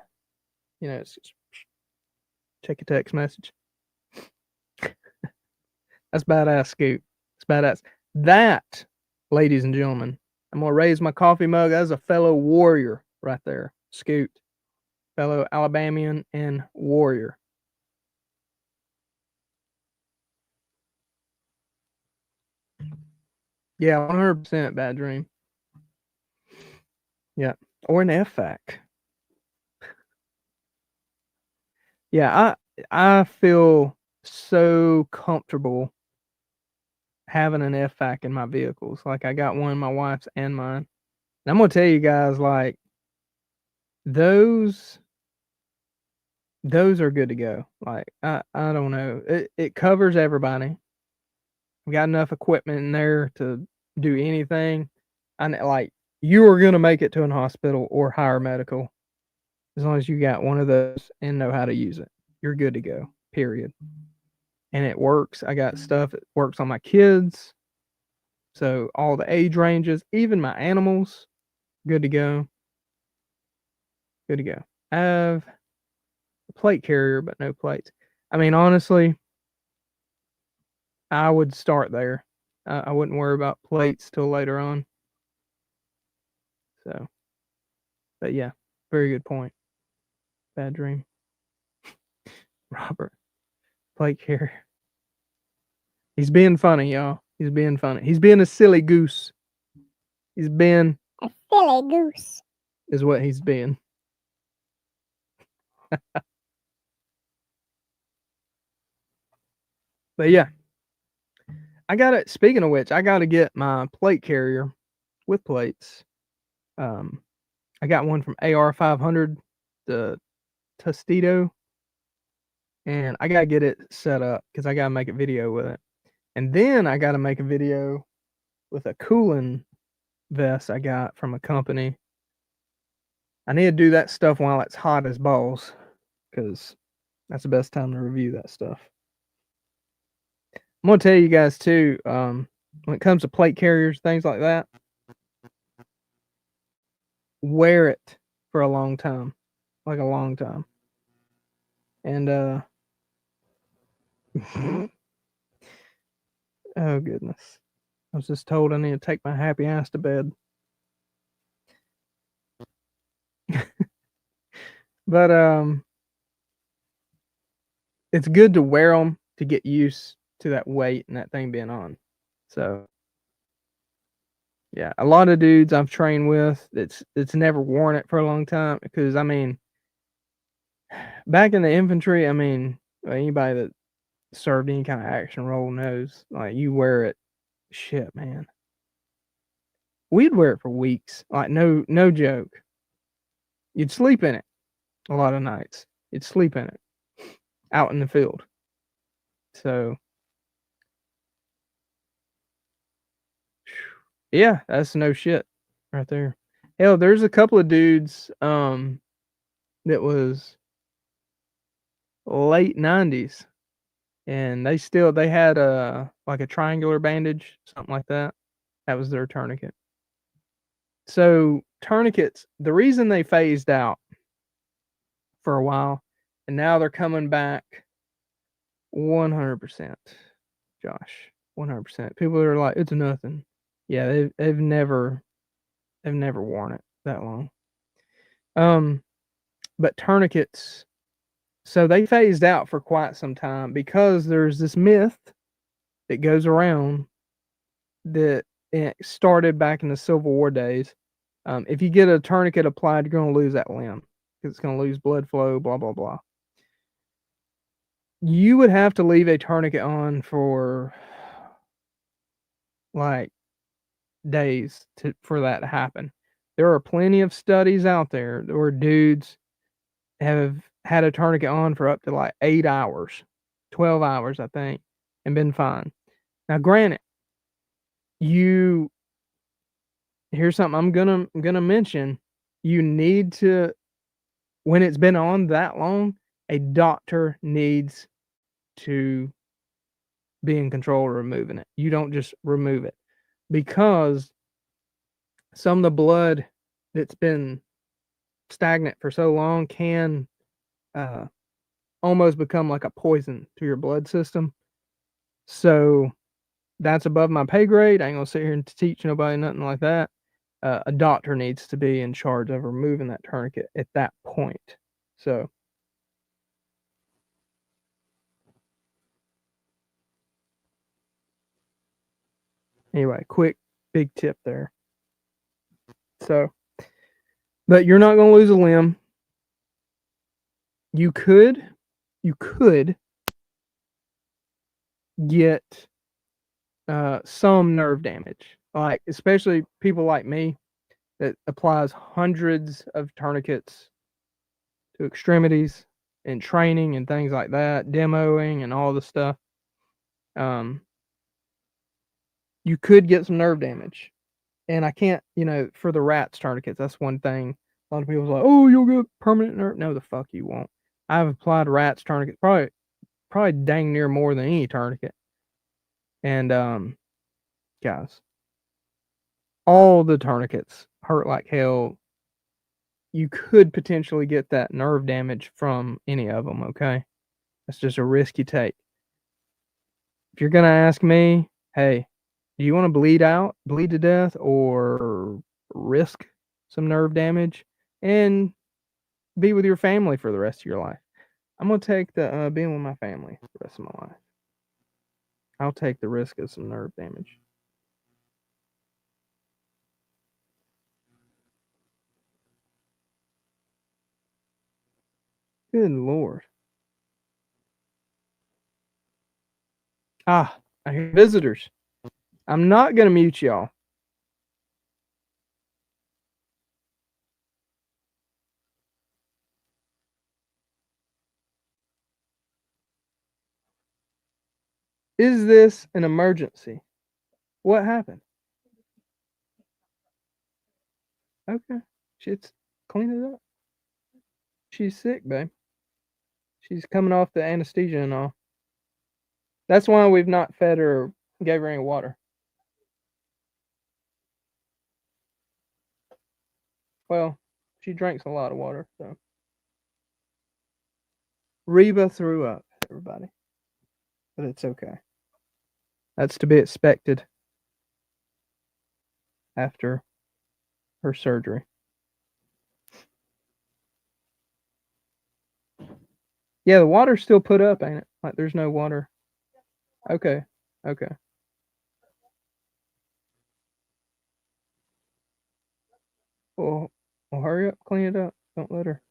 It's just check a text message. That's badass, Scoot. It's badass. That, ladies and gentlemen, I'm going to raise my coffee mug. That's a fellow warrior right there, Scoot. Fellow Alabamian and warrior. Yeah, 100% bad dream. Yeah, or an FFAC. Yeah, I feel so comfortable having an FFAC in my vehicles. Like, I got one, my wife's and mine. And I'm gonna tell you guys, like, those are good to go. Like, I don't know. It covers everybody. We got enough equipment in there to do anything. And like, you are gonna make it to an hospital or hire medical as long as you got one of those and know how to use it. You're good to go. Period. And it works. I got stuff that works on my kids. So all the age ranges, even my animals, good to go. Good to go. I have a plate carrier, but no plates. I mean, honestly, I would start there. I wouldn't worry about plates till later on. So, but yeah, very good point. Bad dream. Robert, plate carrier. He's being funny, y'all. He's being funny. He's being a silly goose. He's being A silly goose. is what he's being. But yeah, I got it. Speaking of which, I got to get my plate carrier with plates. I got one from AR 500, the Tostito, and I gotta get it set up because I gotta make a video with it, and then I gotta make a video with a cooling vest I got from a company. I need to do that stuff while it's hot as balls, because that's the best time to review that stuff. I'm gonna tell you guys too, when it comes to plate carriers, things like that, wear it for a long time, like a long time. And oh goodness, I was just told I need to take my happy ass to bed. But it's good to wear them to get used to that weight and that thing being on. So yeah, a lot of dudes I've trained with, it's never worn it for a long time, because I mean, back in the infantry, I mean, anybody that served any kind of action role knows, like, you wear it, shit, man. We'd wear it for weeks, like, no joke. You'd sleep in it a lot of nights. You'd sleep in it out in the field. So yeah, that's no shit right there. Hell, there's a couple of dudes that was late 90s, and they had like a triangular bandage, something like that. That was their tourniquet. So tourniquets, the reason they phased out for a while, and now they're coming back 100%. Josh, 100%. People are like, it's nothing. Yeah, they've never worn it that long. But tourniquets, so they phased out for quite some time because there's this myth that goes around that it started back in the Civil War days. If you get a tourniquet applied, you're going to lose that limb because it's going to lose blood flow, blah, blah, blah. You would have to leave a tourniquet on for like days for that to happen. There are plenty of studies out there where dudes have had a tourniquet on for up to like 8 hours, 12 hours, I think, and been fine. Now, granted, here's something I'm gonna mention. You need to, when it's been on that long, a doctor needs to be in control of removing it. You don't just remove it, because some of the blood that's been stagnant for so long can almost become like a poison to your blood system. So that's above my pay grade. I ain't gonna sit here and teach nobody nothing like that. A doctor needs to be in charge of removing that tourniquet at that point. So anyway, quick big tip there. So, but you're not gonna lose a limb. You could get some nerve damage, like especially people like me that applies hundreds of tourniquets to extremities and training and things like that, demoing and all the stuff. You could get some nerve damage. And I can't, for the rats tourniquets, that's one thing. A lot of people's like, oh, you'll get permanent nerve. No, the fuck you won't. I've applied rats tourniquets probably dang near more than any tourniquet. And guys, all the tourniquets hurt like hell. You could potentially get that nerve damage from any of them, okay? That's just a risk you take. If you're going to ask me, hey, do you want to bleed to death, or risk some nerve damage and be with your family for the rest of your life? I'm going to take the being with my family for the rest of my life. I'll take the risk of some nerve damage. Good Lord. I hear visitors. I'm not going to mute y'all. Is this an emergency? What happened? Okay. Shit's clean it up. She's sick, babe. She's coming off the anesthesia and all. That's why we've not fed her or gave her any water. Well, she drinks a lot of water, so. Reba threw up, everybody. But it's okay. That's to be expected after her surgery. Yeah, the water's still put up, ain't it? Like there's no water. Okay. Well, hurry up, clean it up. Don't let her.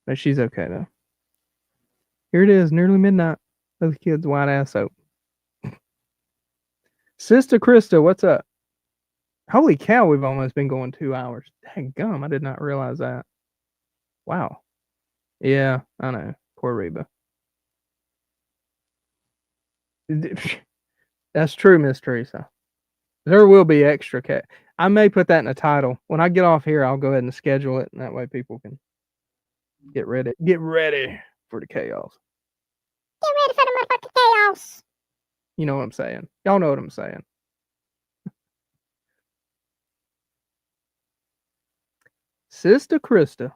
But she's okay though. Here it is, nearly midnight. Those kids' white ass soap. Sister Krista, what's up? Holy cow, we've almost been going 2 hours. Dang gum, I did not realize that. Wow. Yeah, I know. Poor Reba. That's true, Miss Teresa. There will be extra cat. I may put that in the title. When I get off here, I'll go ahead and schedule it, and that way people can get ready. Get ready for the chaos. Get ready for the motherfucking chaos. You know what I'm saying. Y'all know what I'm saying. Sister Krista.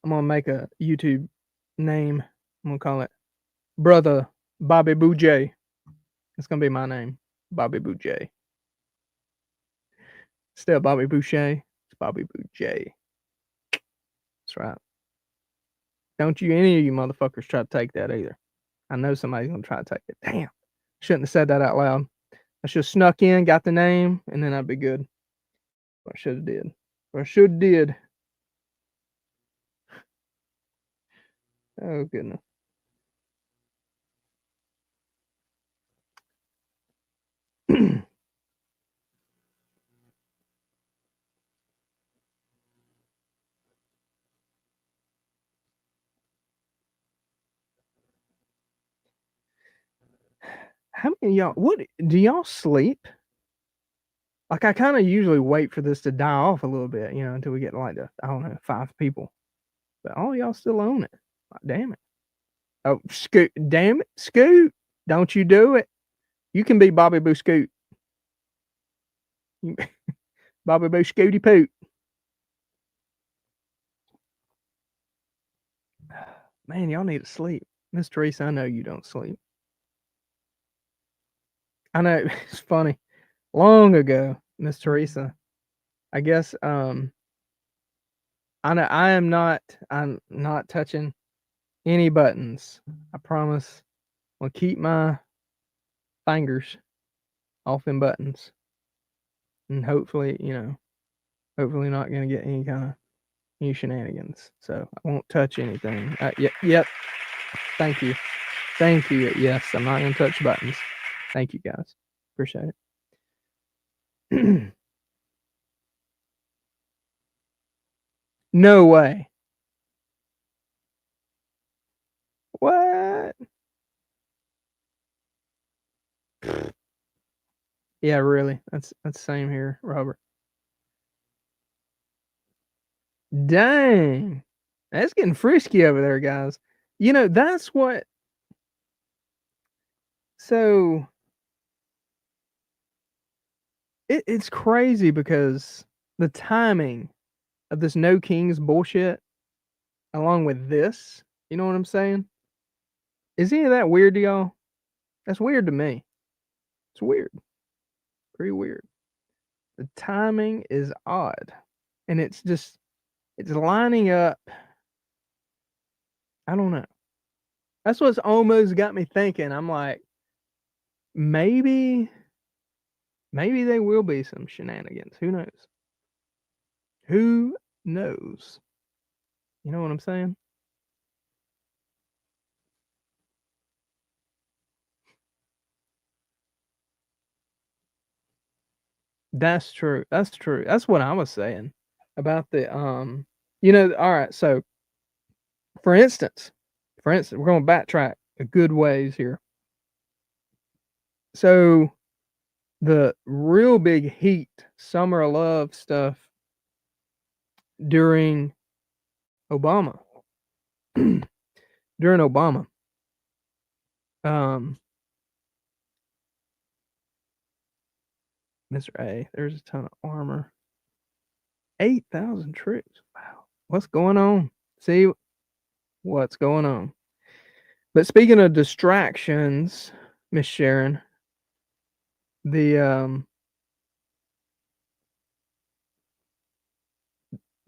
I'm going to make a YouTube name. I'm going to call it Brother Bobby Boo J. It's going to be my name. Bobby Boo J. Instead of Bobby Boucher, it's Bobby Boo J. That's right. Don't you, any of you motherfuckers, try to take that either. I know somebody's going to try to take it. Damn. Shouldn't have said that out loud. I should have snuck in, got the name, and then I'd be good. What I should have did. What I should have did. Oh, goodness. How many of y'all, what, do y'all sleep? Like, I kind of usually wait for this to die off a little bit, until we get like I don't know, 5 people. But all y'all still own it. Like, damn it. Oh, Scoot, damn it, Scoot. Don't you do it. You can be Bobby Boo Scoot. Bobby Boo Scooty Poot. Man, y'all need to sleep. Miss Teresa, I know you don't sleep. I know, it's funny. Long ago, Miss Teresa, I guess, I'm not touching any buttons. I promise. I'll keep my fingers off them buttons. And hopefully, hopefully not going to get any kind of any shenanigans. So I won't touch anything. Yep. Thank you. Yes, I'm not gonna touch buttons. Thank you guys. Appreciate it. No way. What? Yeah, really. That's same here, Robert. Dang. That's getting frisky over there, guys. You know, that's what. So it's crazy because the timing of this No Kings bullshit, along with this, you know what I'm saying? Is any of that weird to y'all? That's weird to me. It's weird. Pretty weird. The timing is odd. And it's lining up. I don't know. That's what's almost got me thinking. I'm like, maybe there will be some shenanigans. Who knows? Who knows? You know what I'm saying? That's true. That's true. That's what I was saying about the all right, so for instance, we're going to backtrack a good ways here. So the real big heat, summer of love stuff during Obama. During Obama. Mr. A, there's a ton of armor. 8,000 troops. Wow. What's going on? See what's going on. But speaking of distractions, Miss Sharon, the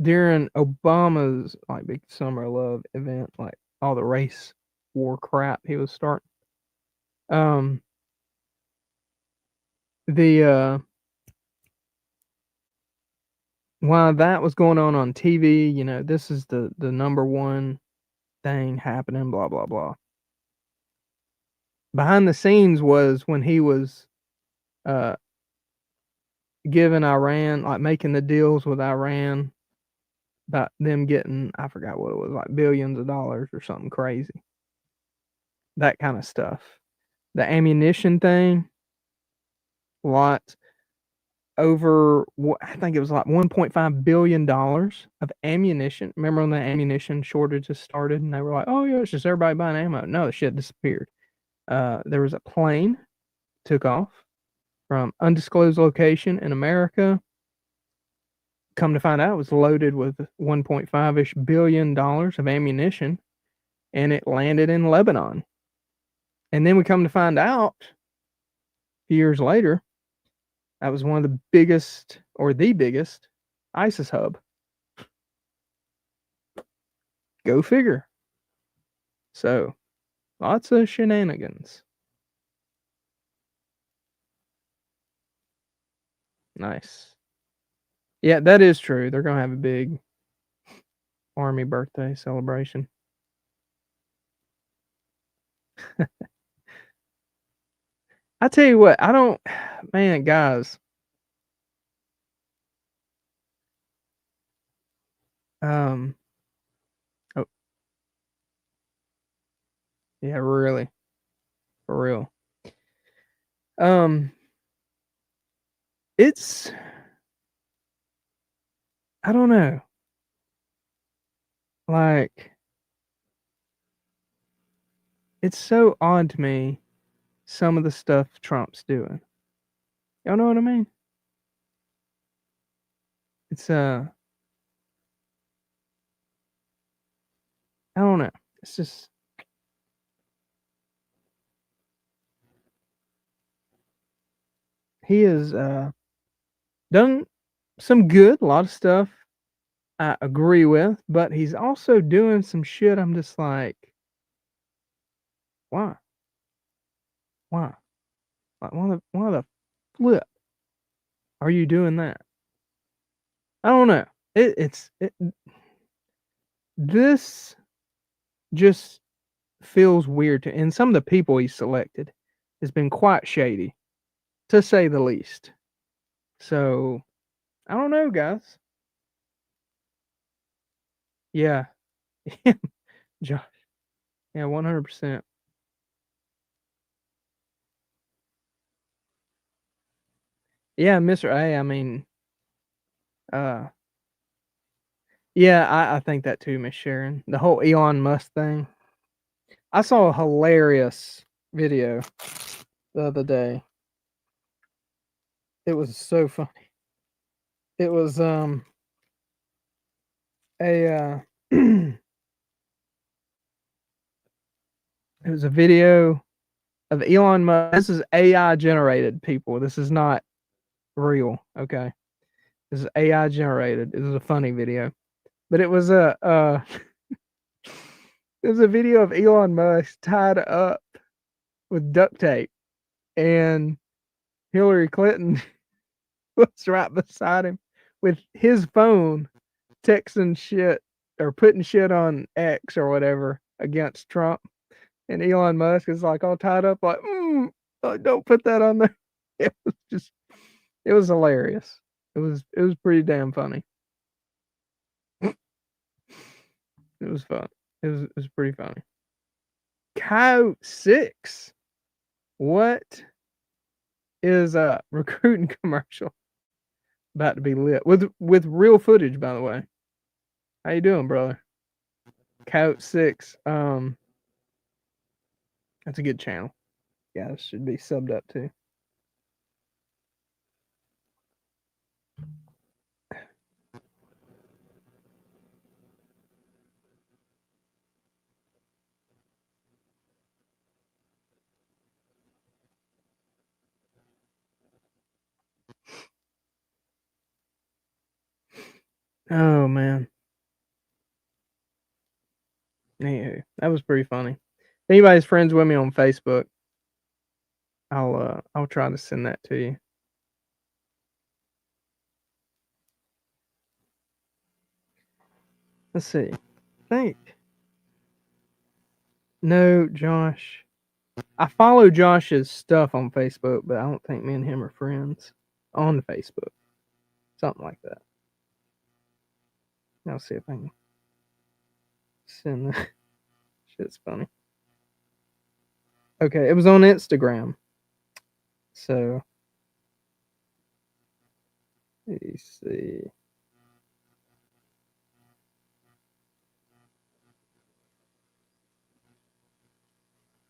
during Obama's like big summer of love event, like all the race war crap he was starting, while that was going on TV, you know, this is the number one thing happening, blah blah blah. Behind the scenes was when he was giving Iran, like making the deals with Iran about them getting, I forgot what it was, like billions of dollars or something crazy. That kind of stuff. The ammunition thing, lots over, I think it was like $1.5 billion of ammunition. Remember when the ammunition shortages started and they were like, oh yeah, it's just everybody buying ammo. No, the shit disappeared. There was a plane took off from undisclosed location in America. Come to find out, it was loaded with 1.5-ish billion dollars of ammunition, and it landed in Lebanon. And then we come to find out, a few years later, that was one of the biggest, or the biggest, ISIS hub. Go figure. So, lots of shenanigans. Nice. Yeah, that is true. They're going to have a big Army birthday celebration. I tell you what, man, guys. Oh. Yeah, really. For real. It's, I don't know. Like, it's so odd to me, some of the stuff Trump's doing. Y'all know what I mean? It's, I don't know. It's just, he has done some good, a lot of stuff I agree with, but he's also doing some shit I'm just like, why? Why? Like, why the flip are you doing that? I don't know. this just feels weird to, and some of the people he selected has been quite shady, to say the least. So I don't know, guys. Yeah, Josh. Yeah, 100%. Yeah, Mr. A. I mean, uh, yeah, I think that too, Miss Sharon. The whole Elon Musk thing. I saw a hilarious video the other day. It was so funny. It was a it was a video of Elon Musk. This is AI generated, people. This is not real. Okay, this is AI generated. It was a funny video, but it was a it was a video of Elon Musk tied up with duct tape, and Hillary Clinton was right beside him with his phone, texting shit or putting shit on X or whatever against Trump. And Elon Musk is like all tied up, like, don't put that on there. It was just, it was hilarious. It was pretty damn funny. It was fun. It was pretty funny. Coyote 6. What is a recruiting commercial about to be lit with real footage, by the way? How you doing, brother? Coyote 6. That's a good channel. Guys should be subbed up too. Oh man. Anywho, that was pretty funny. If anybody's friends with me on Facebook, I'll try to send that to you. Let's see. I think. No, Josh. I follow Josh's stuff on Facebook, but I don't think me and him are friends on Facebook. Something like that. I'll see if I can send that. Shit's funny. Okay, it was on Instagram. So, let me see.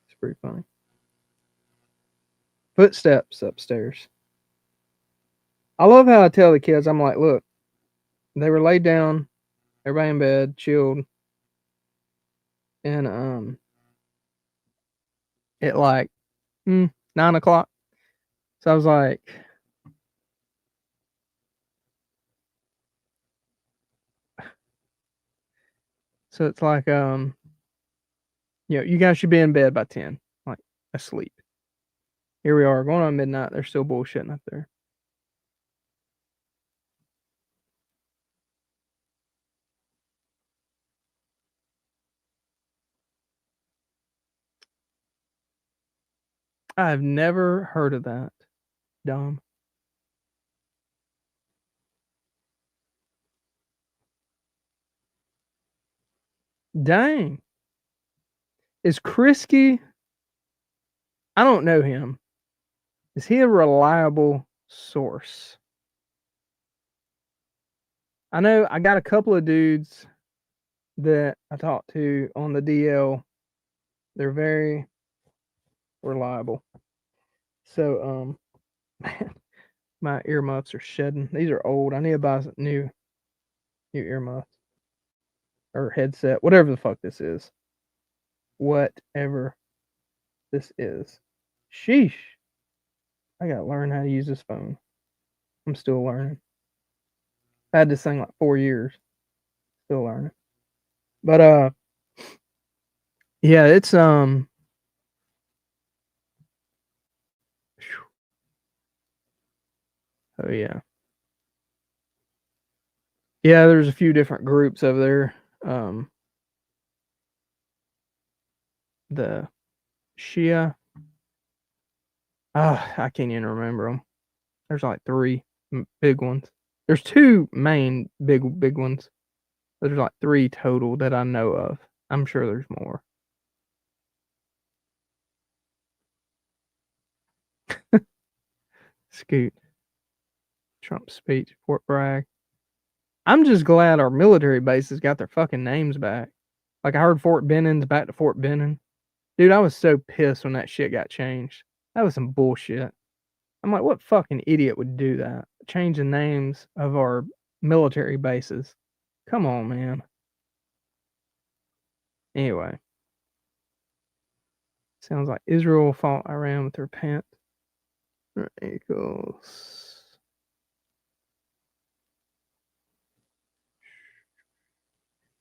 It's pretty funny. Footsteps upstairs. I love how I tell the kids, I'm like, look, they were laid down, everybody in bed, chilled, and at like 9 o'clock. So I was like, so it's like you guys should be in bed by 10, like asleep. Here we are, going on midnight. They're still bullshitting up there. I've never heard of that, Dom. Dang. Is Krisky, I don't know him. Is he a reliable source? I know I got a couple of dudes that I talked to on the DL. They're very reliable. So, man, my earmuffs are shedding. These are old. I need to buy some new earmuffs or headset, whatever the fuck this is. Whatever this is. Sheesh. I gotta learn how to use this phone. I'm still learning. I had this thing like 4 years. Still learning. But yeah, it's oh yeah. Yeah, there's a few different groups over there. the Shia. I can't even remember them. There's like 3 big ones. There's 2 main big ones. There's like 3 total that I know of. I'm sure there's more. Scoot. Trump's speech, Fort Bragg. I'm just glad our military bases got their fucking names back. Like I heard Fort Benning's back to Fort Benning. Dude, I was so pissed when that shit got changed. That was some bullshit. I'm like, what fucking idiot would do that? Change the names of our military bases. Come on, man. Anyway. Sounds like Israel fought Iran with repent. Equals.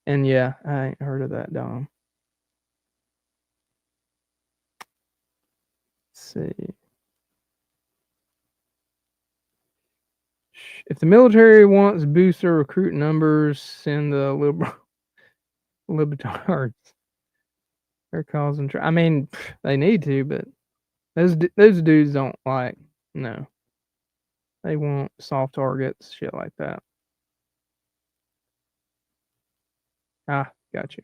And yeah, I ain't heard of that, Dom. Let's see. If the military wants booster recruit numbers, send the libertards. They're causing I mean, they need to, but those dudes don't like. No, they want soft targets, shit like that. Got you.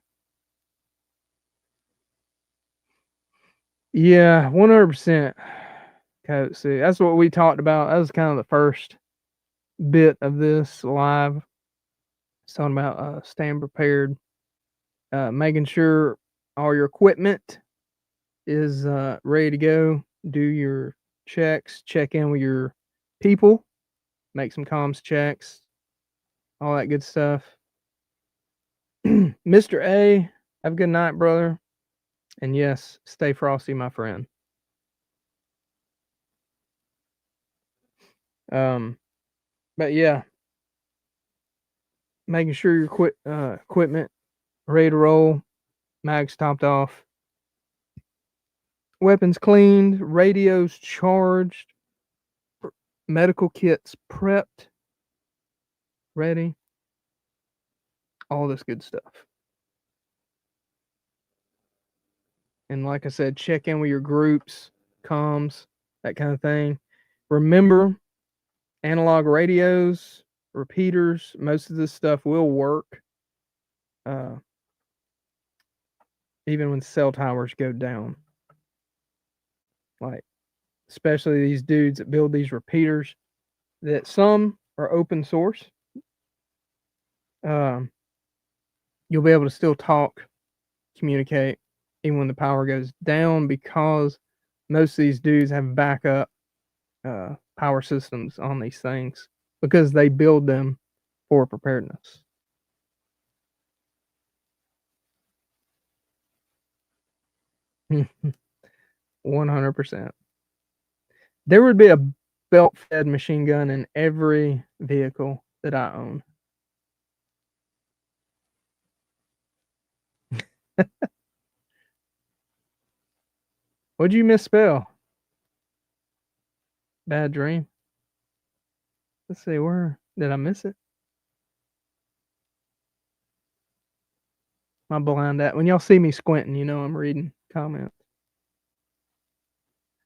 Yeah, 100%. Coach, see, that's what we talked about. That was kind of the first bit of this live. It's talking about staying prepared, making sure all your equipment is ready to go. Do your checks, check in with your people, make some comms checks, all that good stuff. Mr. A, have a good night, brother. And yes, stay frosty, my friend. But yeah, making sure your equipment ready to roll, mags topped off, weapons cleaned, radios charged, medical kits prepped, ready, all this good stuff. And like I said, check in with your groups, comms, that kind of thing. Remember, analog radios, repeaters, most of this stuff will work. Even when cell towers go down. Like, especially these dudes that build these repeaters, that some are open source. You'll be able to still talk, communicate, even when the power goes down, because most of these dudes have backup power systems on these things because they build them for preparedness. $100. There would be a belt-fed machine gun in every vehicle that I own. What'd you misspell? Bad dream. Let's see, where did I miss it? My blind at when y'all see me squinting, you know I'm reading comments.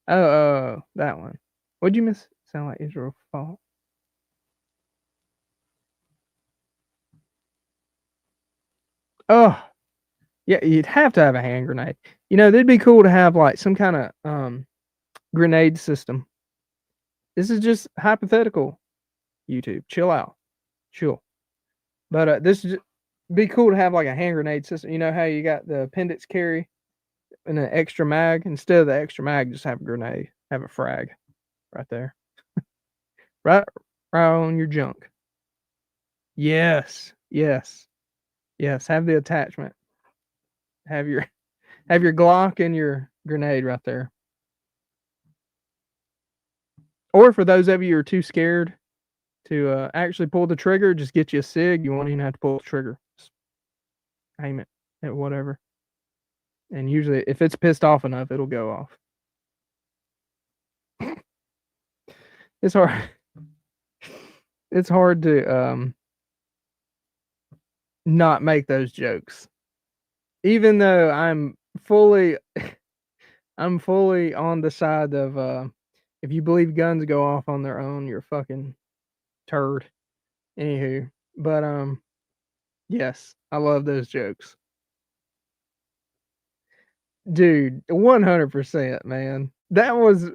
Oh, that one. What'd you miss? Sound like Israel fault. Oh, yeah, you'd have to have a hand grenade. You know, that'd be cool to have like some kind of grenade system. This is just hypothetical. YouTube, chill out, chill. But this is be cool to have like a hand grenade system. You know how you got the appendix carry and an extra mag? Instead of the extra mag, just have a grenade, have a frag right there, right on your junk. Yes. Have the attachment. Have your Glock and your grenade right there. Or for those of you who are too scared to actually pull the trigger, just get you a SIG. You won't even have to pull the trigger. Just aim it at whatever. And usually, if it's pissed off enough, it'll go off. It's hard. It's hard to not make those jokes. Even though I'm fully I'm fully on the side of if you believe guns go off on their own, you're a fucking turd. Anywho, but yes, I love those jokes. Dude, 100%, man. That was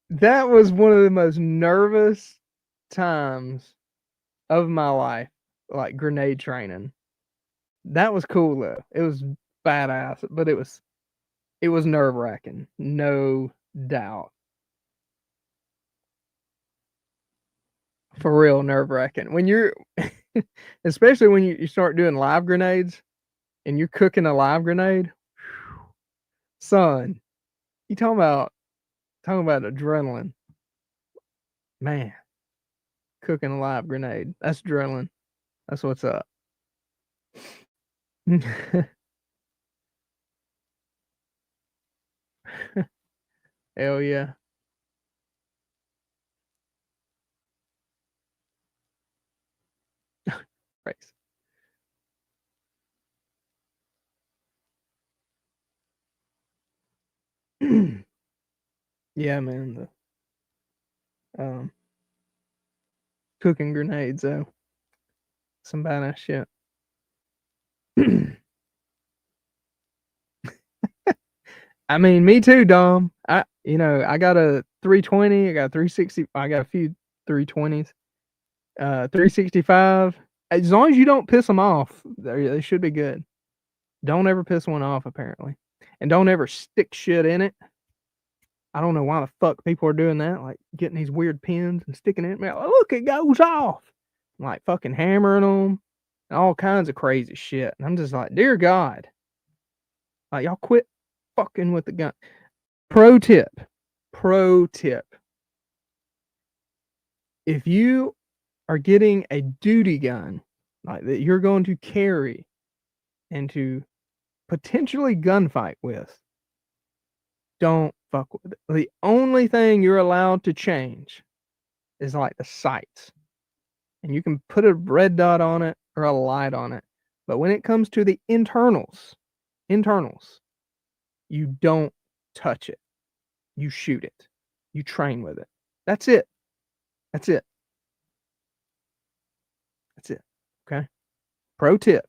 that was one of the most nervous times of my life, like grenade training. That was cool though. It was badass, but it was nerve-wracking, no doubt. For real nerve-wracking. When you're especially when you start doing live grenades and you're cooking a live grenade, son, you talking about adrenaline. Man, cooking a live grenade. That's adrenaline. That's what's up. Hell yeah. Right. Yeah, man. The cooking grenades though. Some badass shit. I mean, me too, Dom. I got a 320, I got a 360, I got a few 320s. 365. As long as you don't piss them off, they should be good. Don't ever piss one off, apparently. And don't ever stick shit in it. I don't know why the fuck people are doing that, like getting these weird pins and sticking it in there. Like, look, it goes off. Like fucking hammering them, all kinds of crazy shit. And I'm just like, dear God, like y'all quit fucking with the gun. Pro tip. If you are getting a duty gun, like that you're going to carry and to potentially gunfight with, don't fuck with it. The only thing you're allowed to change is like the sights. And you can put a red dot on it or a light on it. But when it comes to the internals, you don't touch it. You shoot it. You train with it. That's it. That's it. That's it. Okay. Pro tip.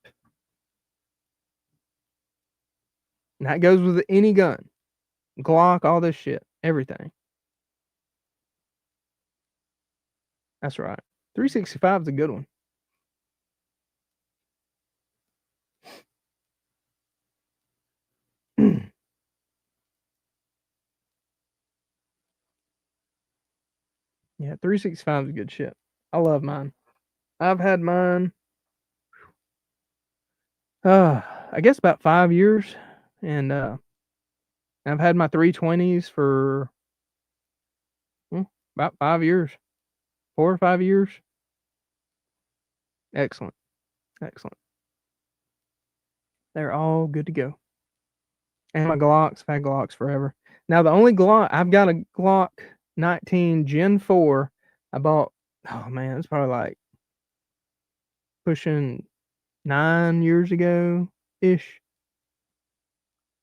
And that goes with any gun. Glock, all this shit. Everything. That's right. 365 is a good one. Yeah, 365 is good shit. I love mine. I've had mine, I guess about 5 years, and I've had my 320s for about 5 years, 4 or 5 years. Excellent. They're all good to go. And my Glocks, I've had Glocks forever. Now the only Glock I've got a Glock 19 Gen 4. I bought. Oh man, it's probably like pushing 9 years ago ish.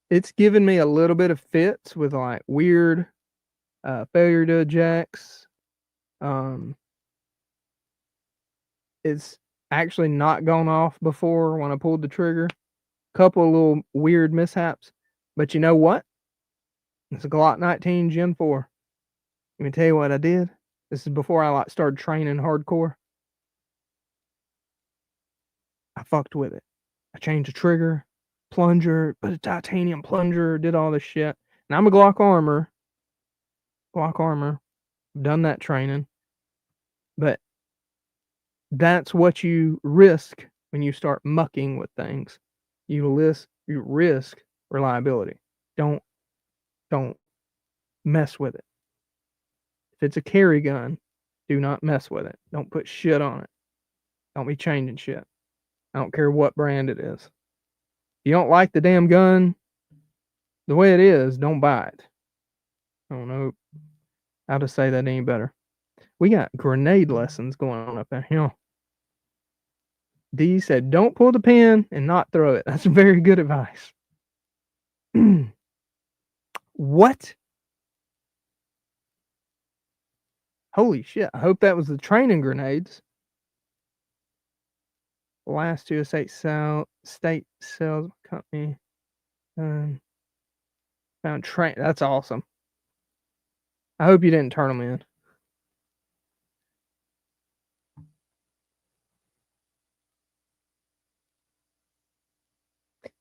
It's given me a little bit of fits with like weird failure to ejects. It's actually not gone off before when I pulled the trigger. Couple of little weird mishaps, but you know what? It's a Glock 19 Gen 4. Let me tell you what I did. This is before I like started training hardcore. I fucked with it. I changed the trigger, plunger, put a titanium plunger, did all this shit. And I'm a Glock armor. Done that training. But that's what you risk when you start mucking with things. You risk reliability. Don't mess with it. If it's a carry gun, do not mess with it. Don't put shit on it. Don't be changing shit. I don't care what brand it is. If you don't like the damn gun the way it is, don't buy it. I don't know how to say that any better. We got grenade lessons going on up in here. D said, don't pull the pin and not throw it. That's very good advice. What? Holy shit. I hope that was the training grenades. Last two state sales company. Found train. That's awesome. I hope you didn't turn them in.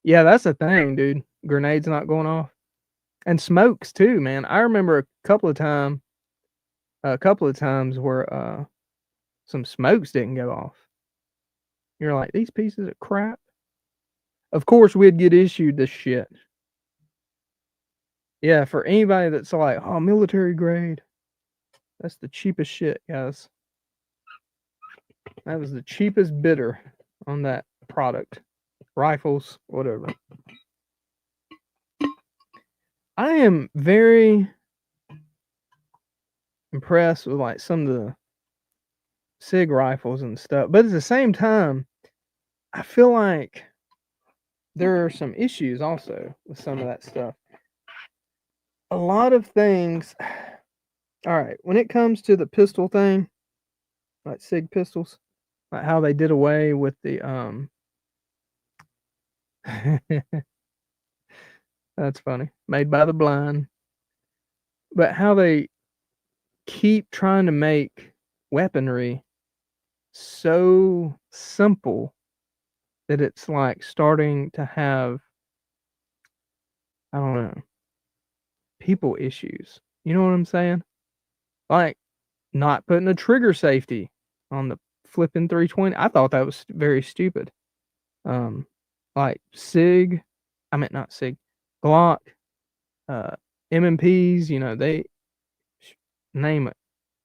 Yeah, that's the thing, dude. Grenades not going off. And smokes too, man. I remember a couple of times where some smokes didn't go off. You're like, these pieces of crap. Of course we'd get issued this shit. Yeah, for anybody that's like, oh, military grade. That's the cheapest shit, guys. That was the cheapest bidder on that product. Rifles, whatever. I am very impressed with like some of the SIG rifles and stuff, but at the same time, I feel like there are some issues also with some of that stuff. A lot of things. All right, when it comes to the pistol thing, like SIG pistols, like how they did away with the that's funny, made by the blind, but how they keep trying to make weaponry so simple that it's like starting to have, I don't know, people issues. You know what I'm saying? Like not putting a trigger safety on the flipping 320. I thought that was very stupid. Like SIG, I meant not SIG, Glock, MMPs, you know, they name it.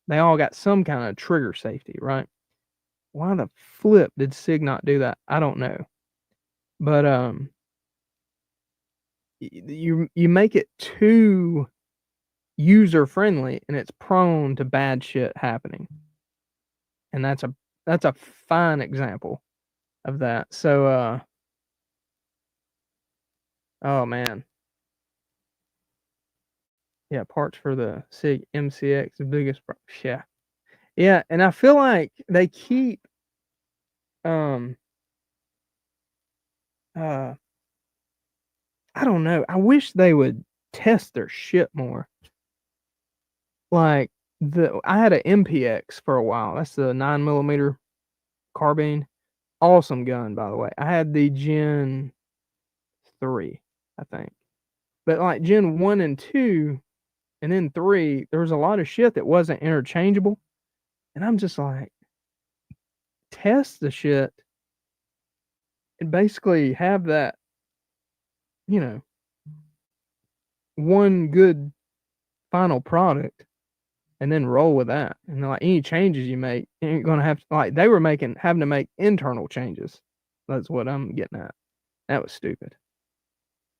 They all got some kind of trigger safety, right? Why the flip did SIG not do that? I don't know. But you make it too user friendly and it's prone to bad shit happening. And that's a fine example of that. So oh man. Yeah, parts for the SIG MCX, the biggest yeah. Yeah, and I feel like they keep I don't know. I wish they would test their shit more. Like I had an MPX for a while. That's the 9mm carbine. Awesome gun, by the way. I had the Gen 3, I think. But like Gen 1 and 2 and then 3, there was a lot of shit that wasn't interchangeable. And I'm just like, test the shit and basically have that, you know, one good final product and then roll with that. And like any changes you make, you ain't gonna have to, like they were having to make internal changes. That's what I'm getting at. That was stupid.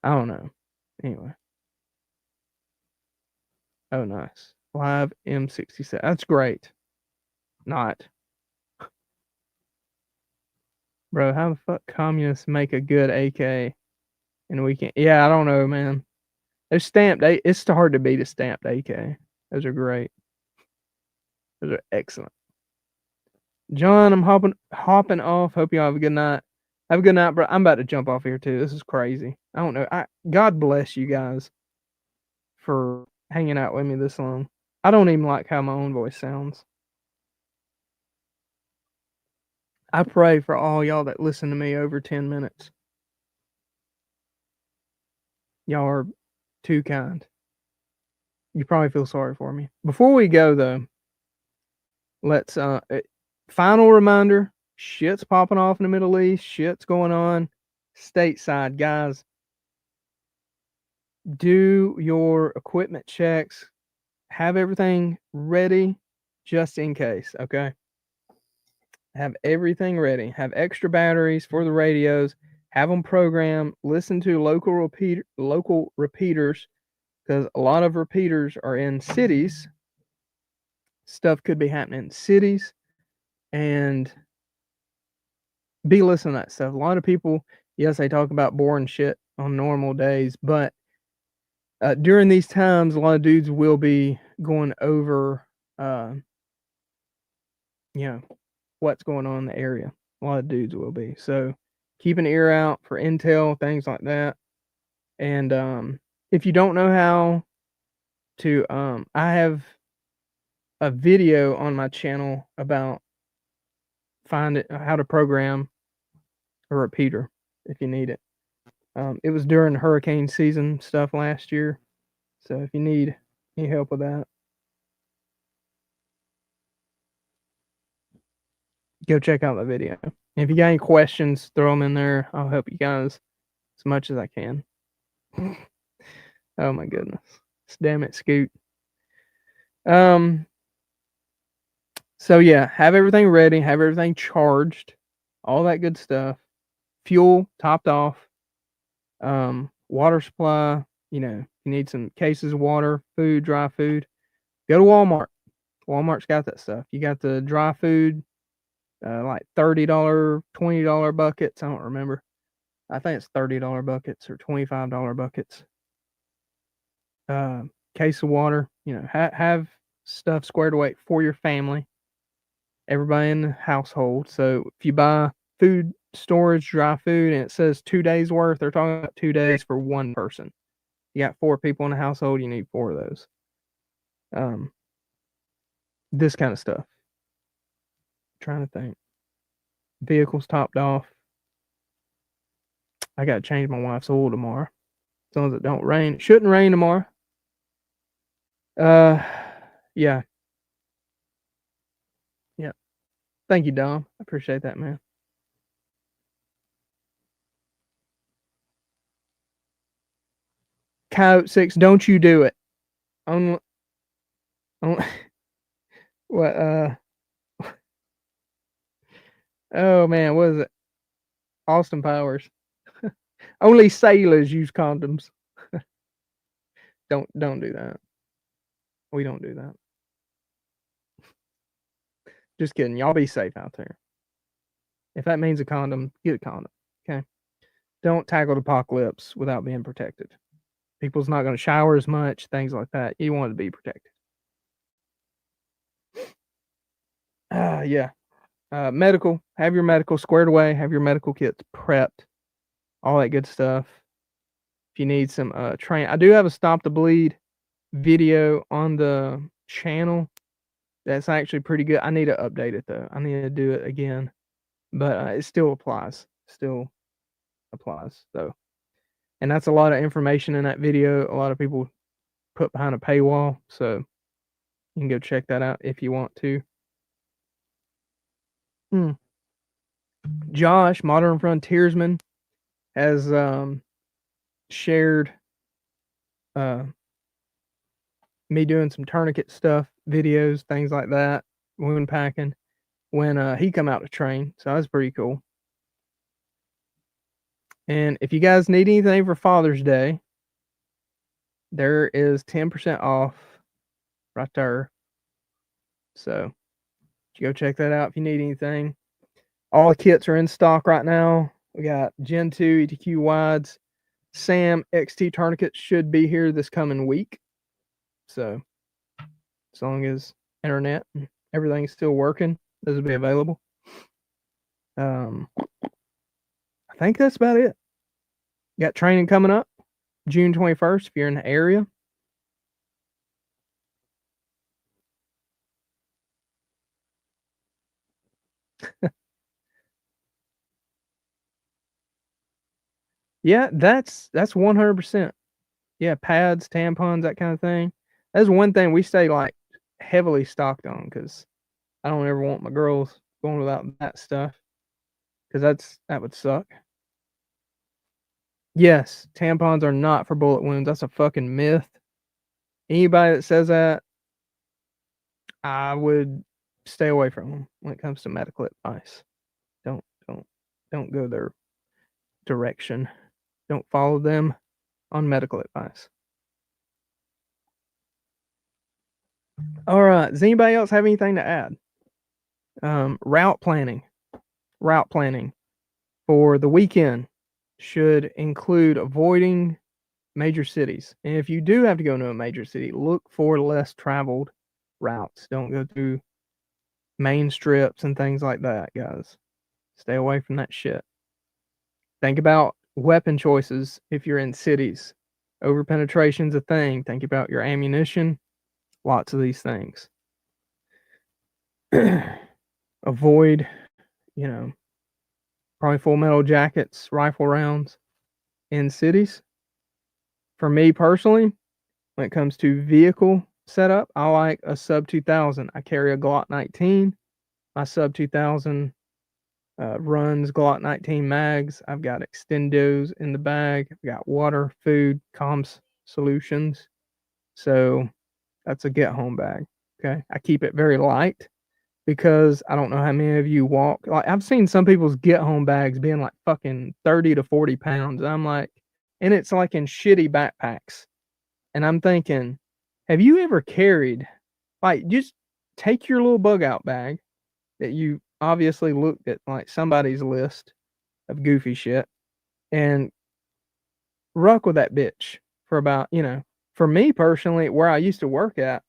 I don't know. Anyway. Oh, nice. Live M67. That's great. Not. Bro, how the fuck communists make a good AK and we can't? Yeah, I don't know, man. Those stamped, it's hard to beat a stamped AK. Those are great. Those are excellent. John, I'm hopping off. Hope y'all have a good night. Have a good night, bro. I'm about to jump off here too. This is crazy. I don't know. God bless you guys for hanging out with me this long. I don't even like how my own voice sounds. I pray for all y'all that listen to me over 10 minutes. Y'all are too kind. You probably feel sorry for me. Before we go though, let's final reminder, shit's popping off in the Middle East, shit's going on stateside, guys. Do your equipment checks. Have everything ready just in case, okay? Have everything ready. Have extra batteries for the radios. Have them programmed. Listen to local repeaters because a lot of repeaters are in cities. Stuff could be happening in cities. And be listening to that stuff. A lot of people, yes, they talk about boring shit on normal days, but during these times, a lot of dudes will be going over, you know, what's going on in the area. A lot of dudes will be. So keep an ear out for intel, things like that. And if you don't know how to, I have a video on my channel about how to program a repeater if you need it. It was during hurricane season stuff last year. So if you need any help with that, go check out the video. And if you got any questions, throw them in there. I'll help you guys as much as I can. Oh my goodness. Damn it, Scoot. So yeah, have everything ready, have everything charged, all that good stuff. Fuel topped off. Water supply, you need some cases of water, food, dry food. Go to Walmart. Walmart's got that stuff. You got the dry food, like $30, $20 buckets. I don't remember. I think it's $30 buckets or $25 buckets. Case of water. Have stuff squared away for your family, everybody in the household. So if you buy food storage, dry food, and it says 2 days worth, they're talking about 2 days for one person. You got 4 people in the household, you need 4 of those. This kind of stuff. I'm trying to think. Vehicles topped off. I got to change my wife's oil tomorrow. As long as it don't rain. It shouldn't rain tomorrow. Yeah. Thank you, Dom. I appreciate that, man. Coyote 6, don't you do it. What, oh man, what is it? Austin Powers. Only sailors use condoms. Don't do that. We don't do that. Just kidding. Y'all be safe out there. If that means a condom, get a condom. Okay. Don't tackle the apocalypse without being protected. People's not going to shower as much, things like that. You want to be protected. Yeah. Medical. Have your medical squared away. Have your medical kits prepped. All that good stuff. If you need some train, I do have a Stop the Bleed video on the channel. That's actually pretty good. I need to update it though. I need to do it again, but it still applies. Still applies though. And that's a lot of information in that video. A lot of people put behind a paywall, so you can go check that out if you want to. Josh, Modern Frontiersman, has shared me doing some tourniquet stuff, videos, things like that, wound packing, when he come out to train. So that's pretty cool. And if you guys need anything for Father's Day, there is 10% off right there. So you go check that out if you need anything. All the kits are in stock right now. We got Gen 2 ETQ wides. Sam XT tourniquets should be here this coming week. So as long as internet and everything's still working, those will be available. I think that's about it. Got training coming up June 21st if you're in the area. Yeah, that's 100%. Yeah, pads, tampons, that kind of thing. That's one thing we stay like heavily stocked on because I don't ever want my girls going without that stuff because that would suck. Yes, tampons are not for bullet wounds. That's a fucking myth. Anybody that says that, I would stay away from them when it comes to medical advice. Don't go their direction. Don't follow them on medical advice. All right. Does anybody else have anything to add? Route planning. for the weekend should include avoiding major cities. And if you do have to go into a major city, look for less traveled routes. Don't go through main strips and things like that, guys. Stay away from that shit. Think about weapon choices if you're in cities. Overpenetration's a thing. Think about your ammunition. Lots of these things. Avoid, probably full metal jackets, rifle rounds in cities. For me personally, when it comes to vehicle setup, I like a sub 2000. I carry a Glock 19. My sub 2000 runs Glock 19 mags. I've got extendos in the bag. I've got water, food, comms solutions. So that's a get home bag. Okay. I keep it very light because I don't know how many of you walk. Like, I've seen some people's get home bags being like fucking 30 to 40 pounds. I'm like, and it's like in shitty backpacks. And I'm thinking, have you ever carried, like, just take your little bug out bag that you obviously looked at like somebody's list of goofy shit and ruck with that bitch for about, for me personally, where I used to work at,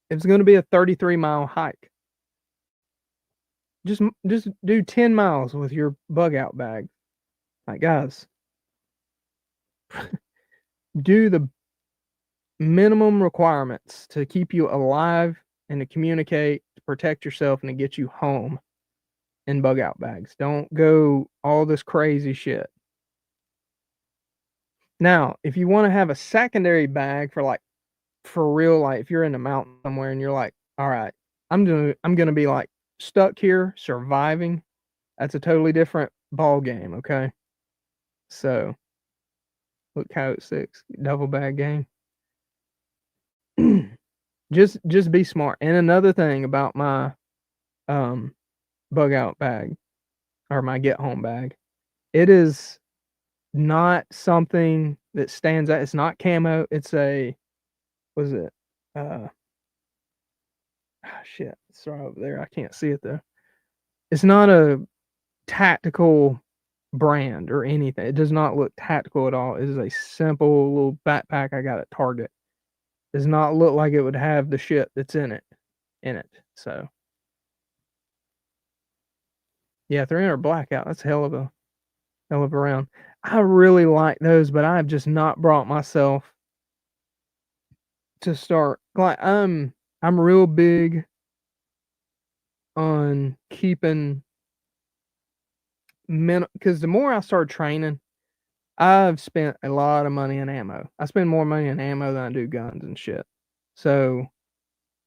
it was going to be a 33-mile hike. Just do 10 miles with your bug out bag. Like, guys, do the minimum requirements to keep you alive and to communicate, to protect yourself, and to get you home in bug out bags. Don't go all this crazy shit. Now, if you want to have a secondary bag for real, like if you're in the mountain somewhere and you're like, all right, I'm gonna be like stuck here surviving, that's a totally different ball game, okay? So look, Coyote 6, double bag game. just be smart. And another thing about my bug out bag or my get home bag, it is not something that stands out. It's not camo. It's a, what is it? Shit, it's right over there. I can't see it though. It's not a tactical brand or anything. It does not look tactical at all. It is a simple little backpack I got at Target. Does not look like it would have the shit that's in it. So yeah, 300 blackout. That's a hell of a round. I really like those, but I've just not brought myself to start. Like, I'm real big on keeping because the more I start training, I've spent a lot of money on ammo. I spend more money on ammo than I do guns and shit. So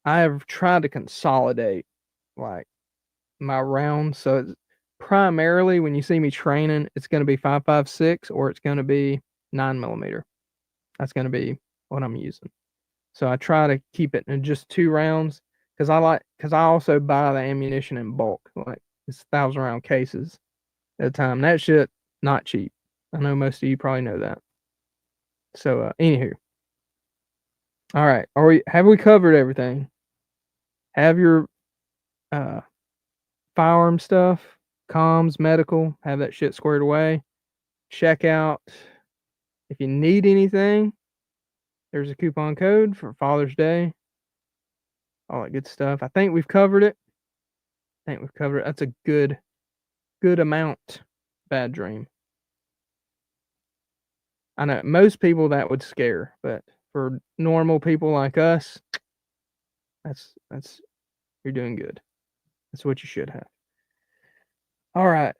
I've tried to consolidate like my rounds. So it's primarily when you see me training, it's going to be 5.56 or it's going to be 9mm. That's going to be what I'm using. So I try to keep it in just 2 rounds because I also buy the ammunition in bulk. Like, it's 1,000-round cases at a time. That shit not cheap. I know most of you probably know that. So anywho, all right. Have we covered everything? Have your firearm stuff, comms, medical, have that shit squared away. Check out if you need anything. There's a coupon code for Father's Day. All that good stuff. I think we've covered it. That's a good amount. Bad dream. I know most people that would scare, but for normal people like us, that's you're doing good. That's what you should have. All right,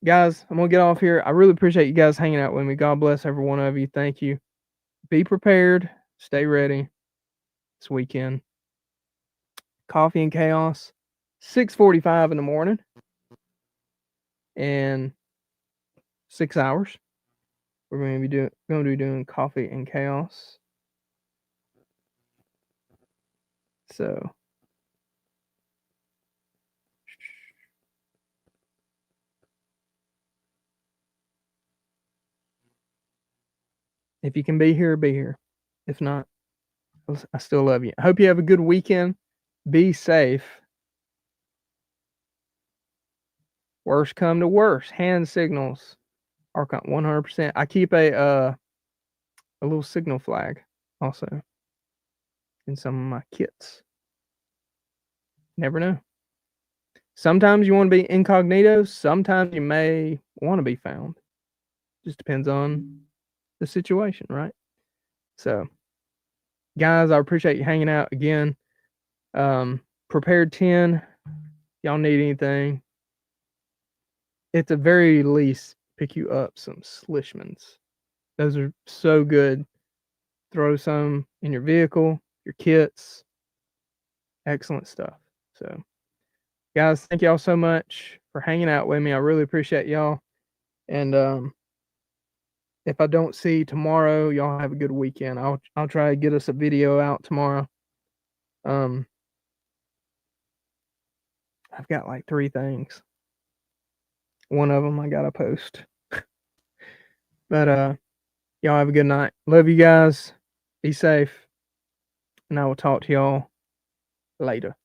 guys, I'm gonna get off here. I really appreciate you guys hanging out with me. God bless every one of you. Thank you. Be prepared. Stay ready. This weekend. Coffee and Chaos, 6:45 in the morning, and 6 hours. We're going to be doing Coffee and Chaos. So if you can be here, be here. If not, I still love you. I hope you have a good weekend. Be safe. Worst come to worst, hand signals are 100%. I keep a little signal flag also in some of my kits. Never know. Sometimes you want to be incognito. Sometimes you may want to be found. Just depends on the situation, right? So, guys, I appreciate you hanging out again. Prepared 10. Y'all need anything? At the very least, pick you up some Slishmans. Those are so good. Throw some in your vehicle, your kits. Excellent stuff. So, guys, thank y'all so much for hanging out with me. I really appreciate y'all. And if I don't see you tomorrow, y'all have a good weekend. I'll try to get us a video out tomorrow. I've got like 3 things. One of them I gotta post. But y'all have a good night. Love you guys. Be safe. And I will talk to y'all later.